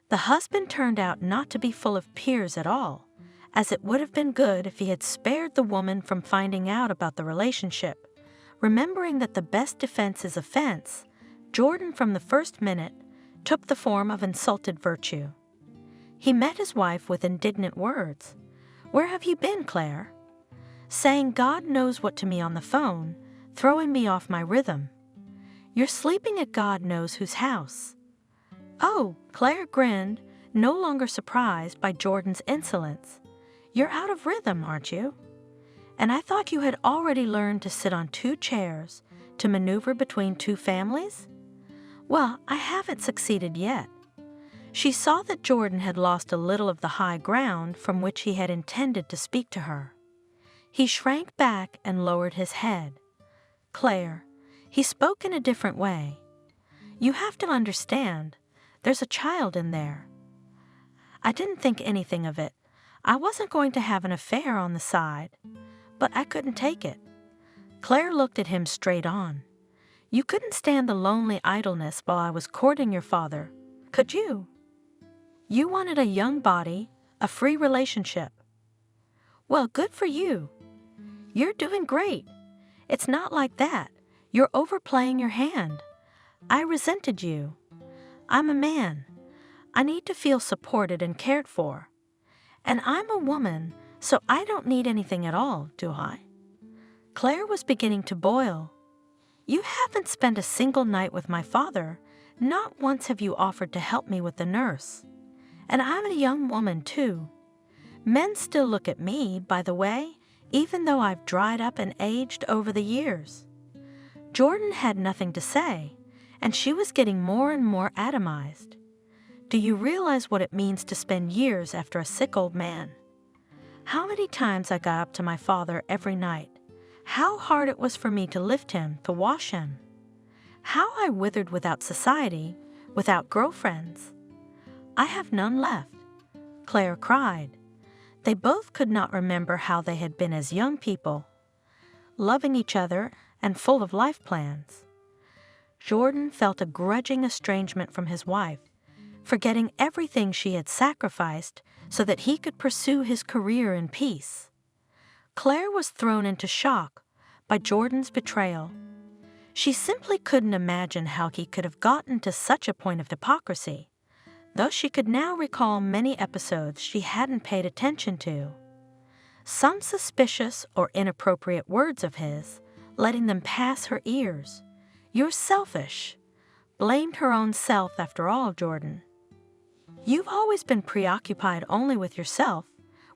The husband turned out not to be full of peers at all, as it would have been good if he had spared the woman from finding out about the relationship. Remembering that the best defense is offense, Jordan from the first minute took the form of insulted virtue. He met his wife with indignant words. "Where have you been, Claire?" Saying God knows what to me on the phone, throwing me off my rhythm. "You're sleeping at God knows whose house." Oh, Claire grinned, no longer surprised by Jordan's insolence. "You're out of rhythm, aren't you? And I thought you had already learned to sit on two chairs to maneuver between two families? Well, I haven't succeeded yet." She saw that Jordan had lost a little of the high ground from which he had intended to speak to her. He shrank back and lowered his head. "Claire," he spoke in a different way, "you have to understand, there's a child in there." "I didn't think anything of it. I wasn't going to have an affair on the side, but I couldn't take it." Claire looked at him straight on. "You couldn't stand the lonely idleness while I was courting your father, could you? You wanted a young body, a free relationship. Well, good for you. You're doing great. It's not like that. You're overplaying your hand. I resented you. I'm a man. I need to feel supported and cared for. And I'm a woman, so I don't need anything at all, do I?" Claire was beginning to boil. "You haven't spent a single night with my father. Not once have you offered to help me with the nurse. And I'm a young woman, too. Men still look at me, by the way, even though I've dried up and aged over the years." Jordan had nothing to say, and she was getting more and more atomized. "Do you realize what it means to spend years after a sick old man? How many times I got up to my father every night. How hard it was for me to lift him, to wash him. How I withered without society, without girlfriends. I have none left." Claire cried. They both could not remember how they had been as young people, loving each other and full of life plans. Jordan felt a grudging estrangement from his wife, forgetting everything she had sacrificed so that he could pursue his career in peace. Claire was thrown into shock by Jordan's betrayal. She simply couldn't imagine how he could have gotten to such a point of hypocrisy, though she could now recall many episodes she hadn't paid attention to. Some suspicious or inappropriate words of his, letting them pass her ears. "You're selfish." Blamed her own self after all, Jordan. "You've always been preoccupied only with yourself,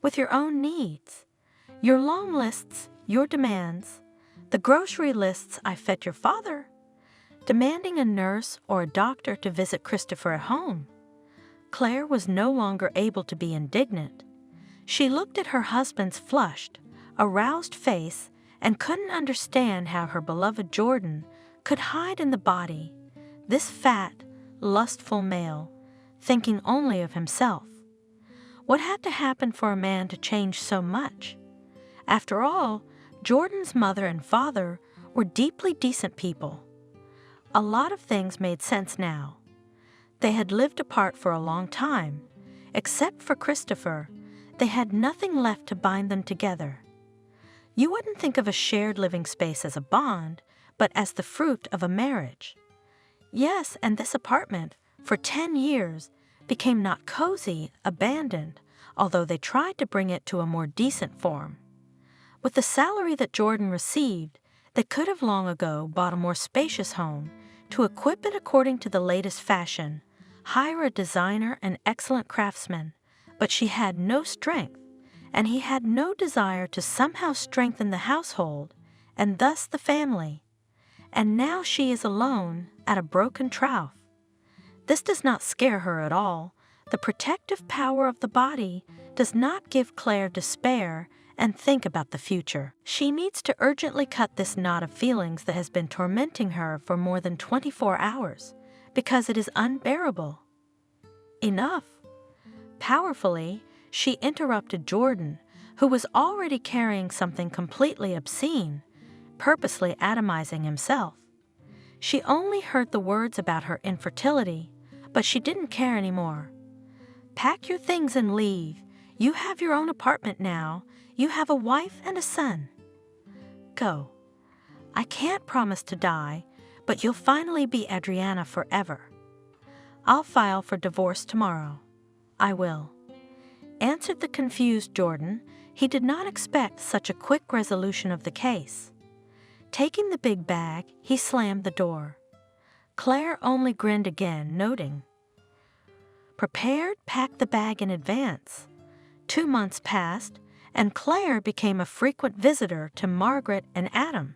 with your own needs. Your long lists, your demands, the grocery lists I fed your father, demanding a nurse or a doctor to visit Christopher at home." Claire was no longer able to be indignant. She looked at her husband's flushed, aroused face and couldn't understand how her beloved Jordan could hide in the body, this fat, lustful male, thinking only of himself. What had to happen for a man to change so much? After all, Jordan's mother and father were deeply decent people. A lot of things made sense now. They had lived apart for a long time. Except for Christopher, they had nothing left to bind them together. You wouldn't think of a shared living space as a bond, but as the fruit of a marriage. Yes, and this apartment, for 10 years, became not cozy, abandoned, although they tried to bring it to a more decent form. With the salary that Jordan received, they could have long ago bought a more spacious home to equip it according to the latest fashion, hire a designer and excellent craftsman, but she had no strength, and he had no desire to somehow strengthen the household, and thus the family. And now she is alone at a broken trough. This does not scare her at all. The protective power of the body does not give Claire despair and think about the future. She needs to urgently cut this knot of feelings that has been tormenting her for more than 24 hours, because it is unbearable. Enough. Powerfully, she interrupted Jordan, who was already carrying something completely obscene, purposely atomizing himself. She only heard the words about her infertility, but she didn't care anymore. Pack your things and leave. You have your own apartment now. You have a wife and a son. Go. I can't promise to die, but you'll finally be Adriana forever. I'll file for divorce tomorrow. I will. Answered the confused Jordan. He did not expect such a quick resolution of the case. Taking the big bag, he slammed the door. Claire only grinned again, noting, "Prepared, packed the bag in advance." 2 months passed, and Claire became a frequent visitor to Margaret and Adam.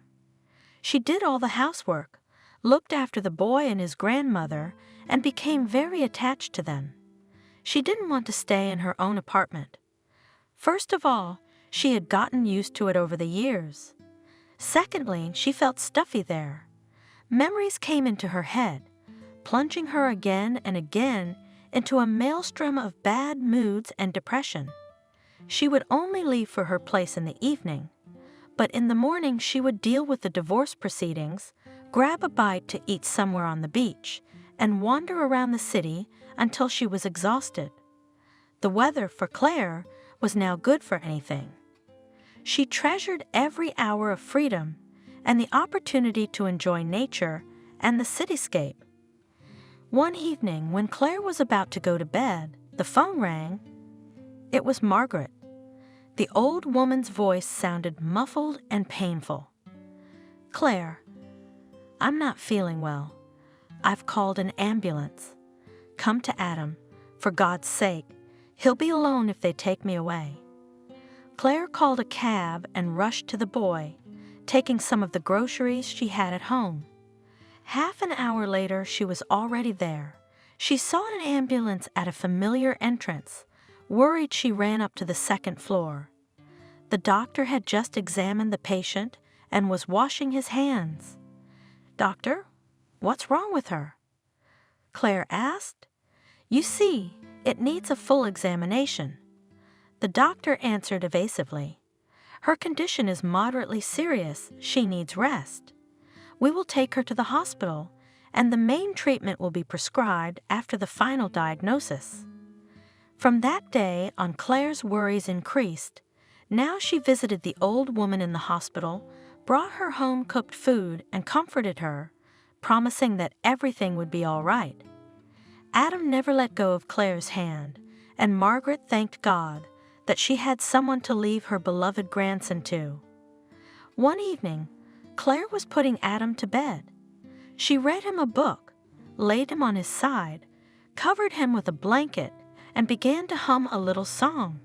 She did all the housework, looked after the boy and his grandmother, and became very attached to them. She didn't want to stay in her own apartment. First of all, she had gotten used to it over the years. Secondly, she felt stuffy there. Memories came into her head, plunging her again and again into a maelstrom of bad moods and depression. She would only leave for her place in the evening, but in the morning she would deal with the divorce proceedings, grab a bite to eat somewhere on the beach, and wander around the city until she was exhausted. The weather, for Claire, was now good for anything. She treasured every hour of freedom and the opportunity to enjoy nature and the cityscape. One evening, when Claire was about to go to bed, the phone rang. It was Margaret. The old woman's voice sounded muffled and painful. "Claire, I'm not feeling well. I've called an ambulance. Come to Adam, for God's sake. He'll be alone if they take me away." Claire called a cab and rushed to the boy, taking some of the groceries she had at home. Half an hour later, she was already there. She saw an ambulance at a familiar entrance. Worried, she ran up to the second floor. The doctor had just examined the patient and was washing his hands. "Doctor, what's wrong with her?" Claire asked. "You see, it needs a full examination." The doctor answered evasively. "Her condition is moderately serious. She needs rest. We will take her to the hospital, and the main treatment will be prescribed after the final diagnosis." From that day on, Claire's worries increased. Now she visited the old woman in the hospital, brought her home-cooked food, and comforted her, promising that everything would be all right. Adam never let go of Claire's hand, and Margaret thanked God that she had someone to leave her beloved grandson to. One evening, Claire was putting Adam to bed. She read him a book, laid him on his side, covered him with a blanket, and began to hum a little song.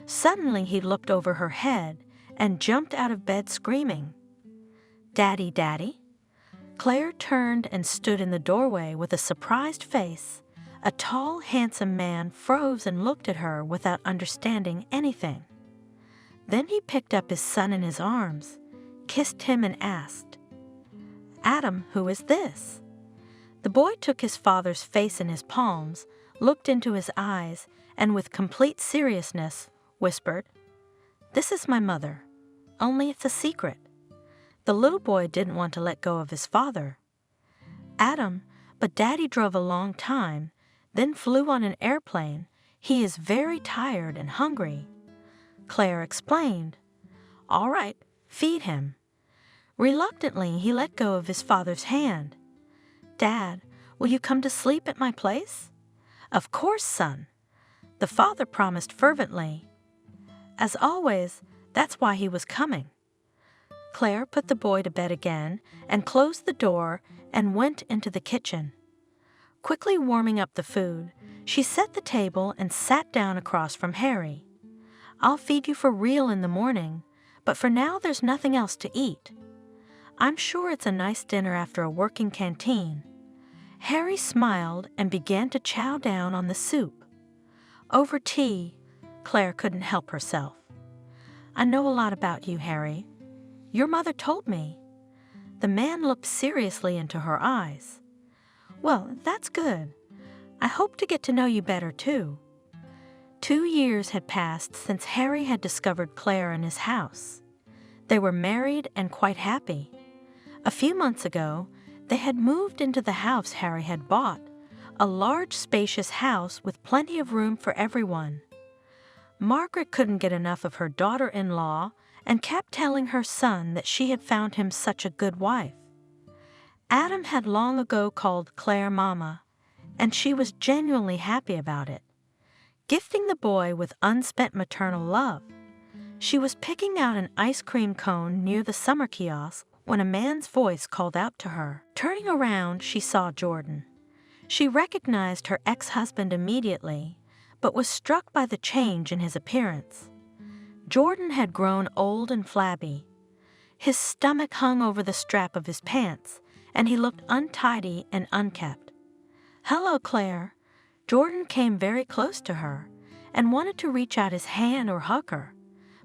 Suddenly he looked over her head and jumped out of bed screaming, "Daddy, Daddy." Claire turned and stood in the doorway with a surprised face. A tall, handsome man froze and looked at her without understanding anything. Then he picked up his son in his arms, kissed him, and asked, "Adam, who is this?" The boy took his father's face in his palms, looked into his eyes, and with complete seriousness whispered, "This is my mother, only it's a secret." The little boy didn't want to let go of his father. Adam, but Daddy drove a long time, then flew on an airplane. He is very tired and hungry. Claire explained. All right, feed him. Reluctantly, he let go of his father's hand. Dad, will you come to sleep at my place? Of course, son. The father promised fervently. As always, that's why he was coming. Claire put the boy to bed again and closed the door and went into the kitchen. Quickly warming up the food, she set the table and sat down across from Harry. I'll feed you for real in the morning, but for now there's nothing else to eat. I'm sure it's a nice dinner after a working canteen. Harry smiled and began to chow down on the soup. Over tea, Claire couldn't help herself. I know a lot about you, Harry. Your mother told me. The man looked seriously into her eyes. Well, that's good. I hope to get to know you better, too. 2 years had passed since Harry had discovered Claire in his house. They were married and quite happy. A few months ago, they had moved into the house Harry had bought, a large, spacious house with plenty of room for everyone. Margaret couldn't get enough of her daughter-in-law and kept telling her son that she had found him such a good wife. Adam had long ago called Claire Mama, and she was genuinely happy about it, gifting the boy with unspent maternal love. She was picking out an ice cream cone near the summer kiosk when a man's voice called out to her. Turning around, she saw Jordan. She recognized her ex-husband immediately, but was struck by the change in his appearance. Jordan had grown old and flabby. His stomach hung over the strap of his pants, and he looked untidy and unkempt. "Hello, Claire." Jordan came very close to her and wanted to reach out his hand or hug her,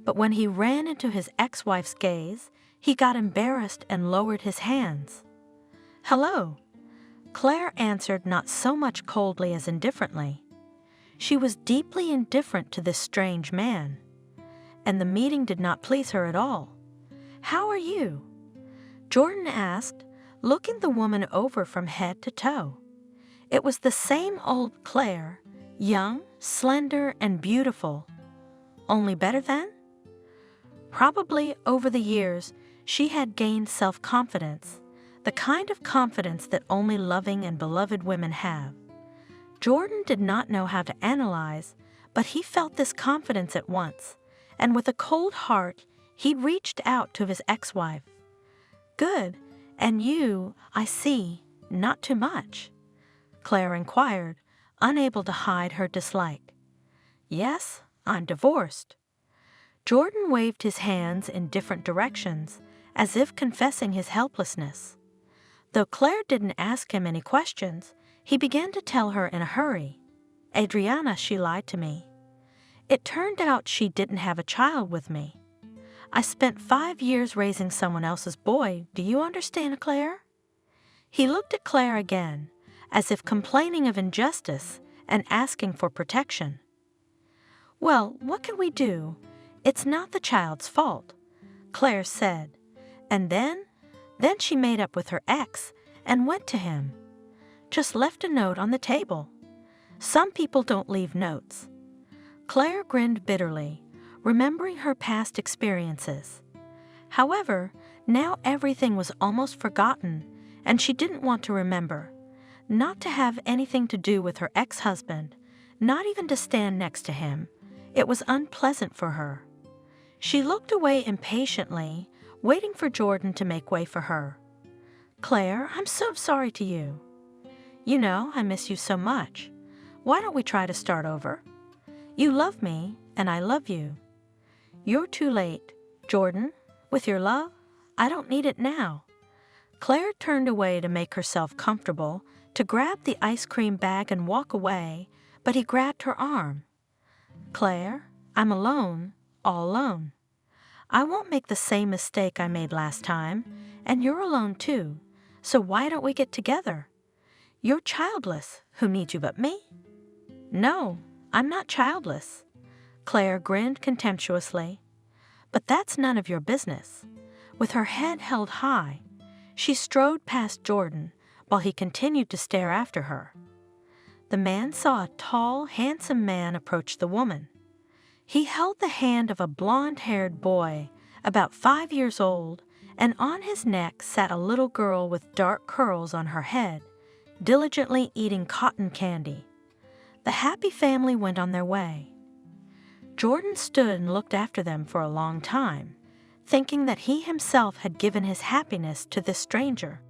but when he ran into his ex-wife's gaze, he got embarrassed and lowered his hands. "Hello." Claire answered not so much coldly as indifferently. She was deeply indifferent to this strange man, and the meeting did not please her at all. "How are you?" Jordan asked, looking the woman over from head to toe. It was the same old Claire, young, slender, and beautiful. Only better then? Probably over the years, she had gained self-confidence, the kind of confidence that only loving and beloved women have. Jordan did not know how to analyze, but he felt this confidence at once, and with a cold heart, he reached out to his ex-wife. "Good, and you, I see, not too much?" Claire inquired, unable to hide her dislike. "Yes, I'm divorced." Jordan waved his hands in different directions, as if confessing his helplessness. Though Claire didn't ask him any questions, he began to tell her in a hurry. "Adriana, she lied to me. It turned out she didn't have a child with me. I spent 5 years raising someone else's boy. Do you understand, Claire?" He looked at Claire again, as if complaining of injustice and asking for protection. "Well, what can we do? It's not the child's fault," Claire said, and then she made up with her ex and went to him. Just left a note on the table. Some people don't leave notes. Claire grinned bitterly, remembering her past experiences. However, now everything was almost forgotten, and she didn't want to remember, not to have anything to do with her ex-husband, not even to stand next to him. It was unpleasant for her. She looked away impatiently, waiting for Jordan to make way for her. "Claire, I'm so sorry to you. You know, I miss you so much. Why don't we try to start over? You love me, and I love you. You're too late, Jordan. With your love, I don't need it now." Claire turned away to make herself comfortable, to grab the ice cream bag and walk away, but he grabbed her arm. "Claire, I'm alone, all alone. I won't make the same mistake I made last time, and you're alone too, so why don't we get together? You're childless. Who needs you but me?" "No, I'm not childless." Claire grinned contemptuously. "But that's none of your business." With her head held high, she strode past Jordan, while he continued to stare after her. The man saw a tall, handsome man approach the woman. He held the hand of a blonde-haired boy, about 5 years old, and on his neck sat a little girl with dark curls on her head, diligently eating cotton candy. The happy family went on their way. Jordan stood and looked after them for a long time, thinking that he himself had given his happiness to this stranger.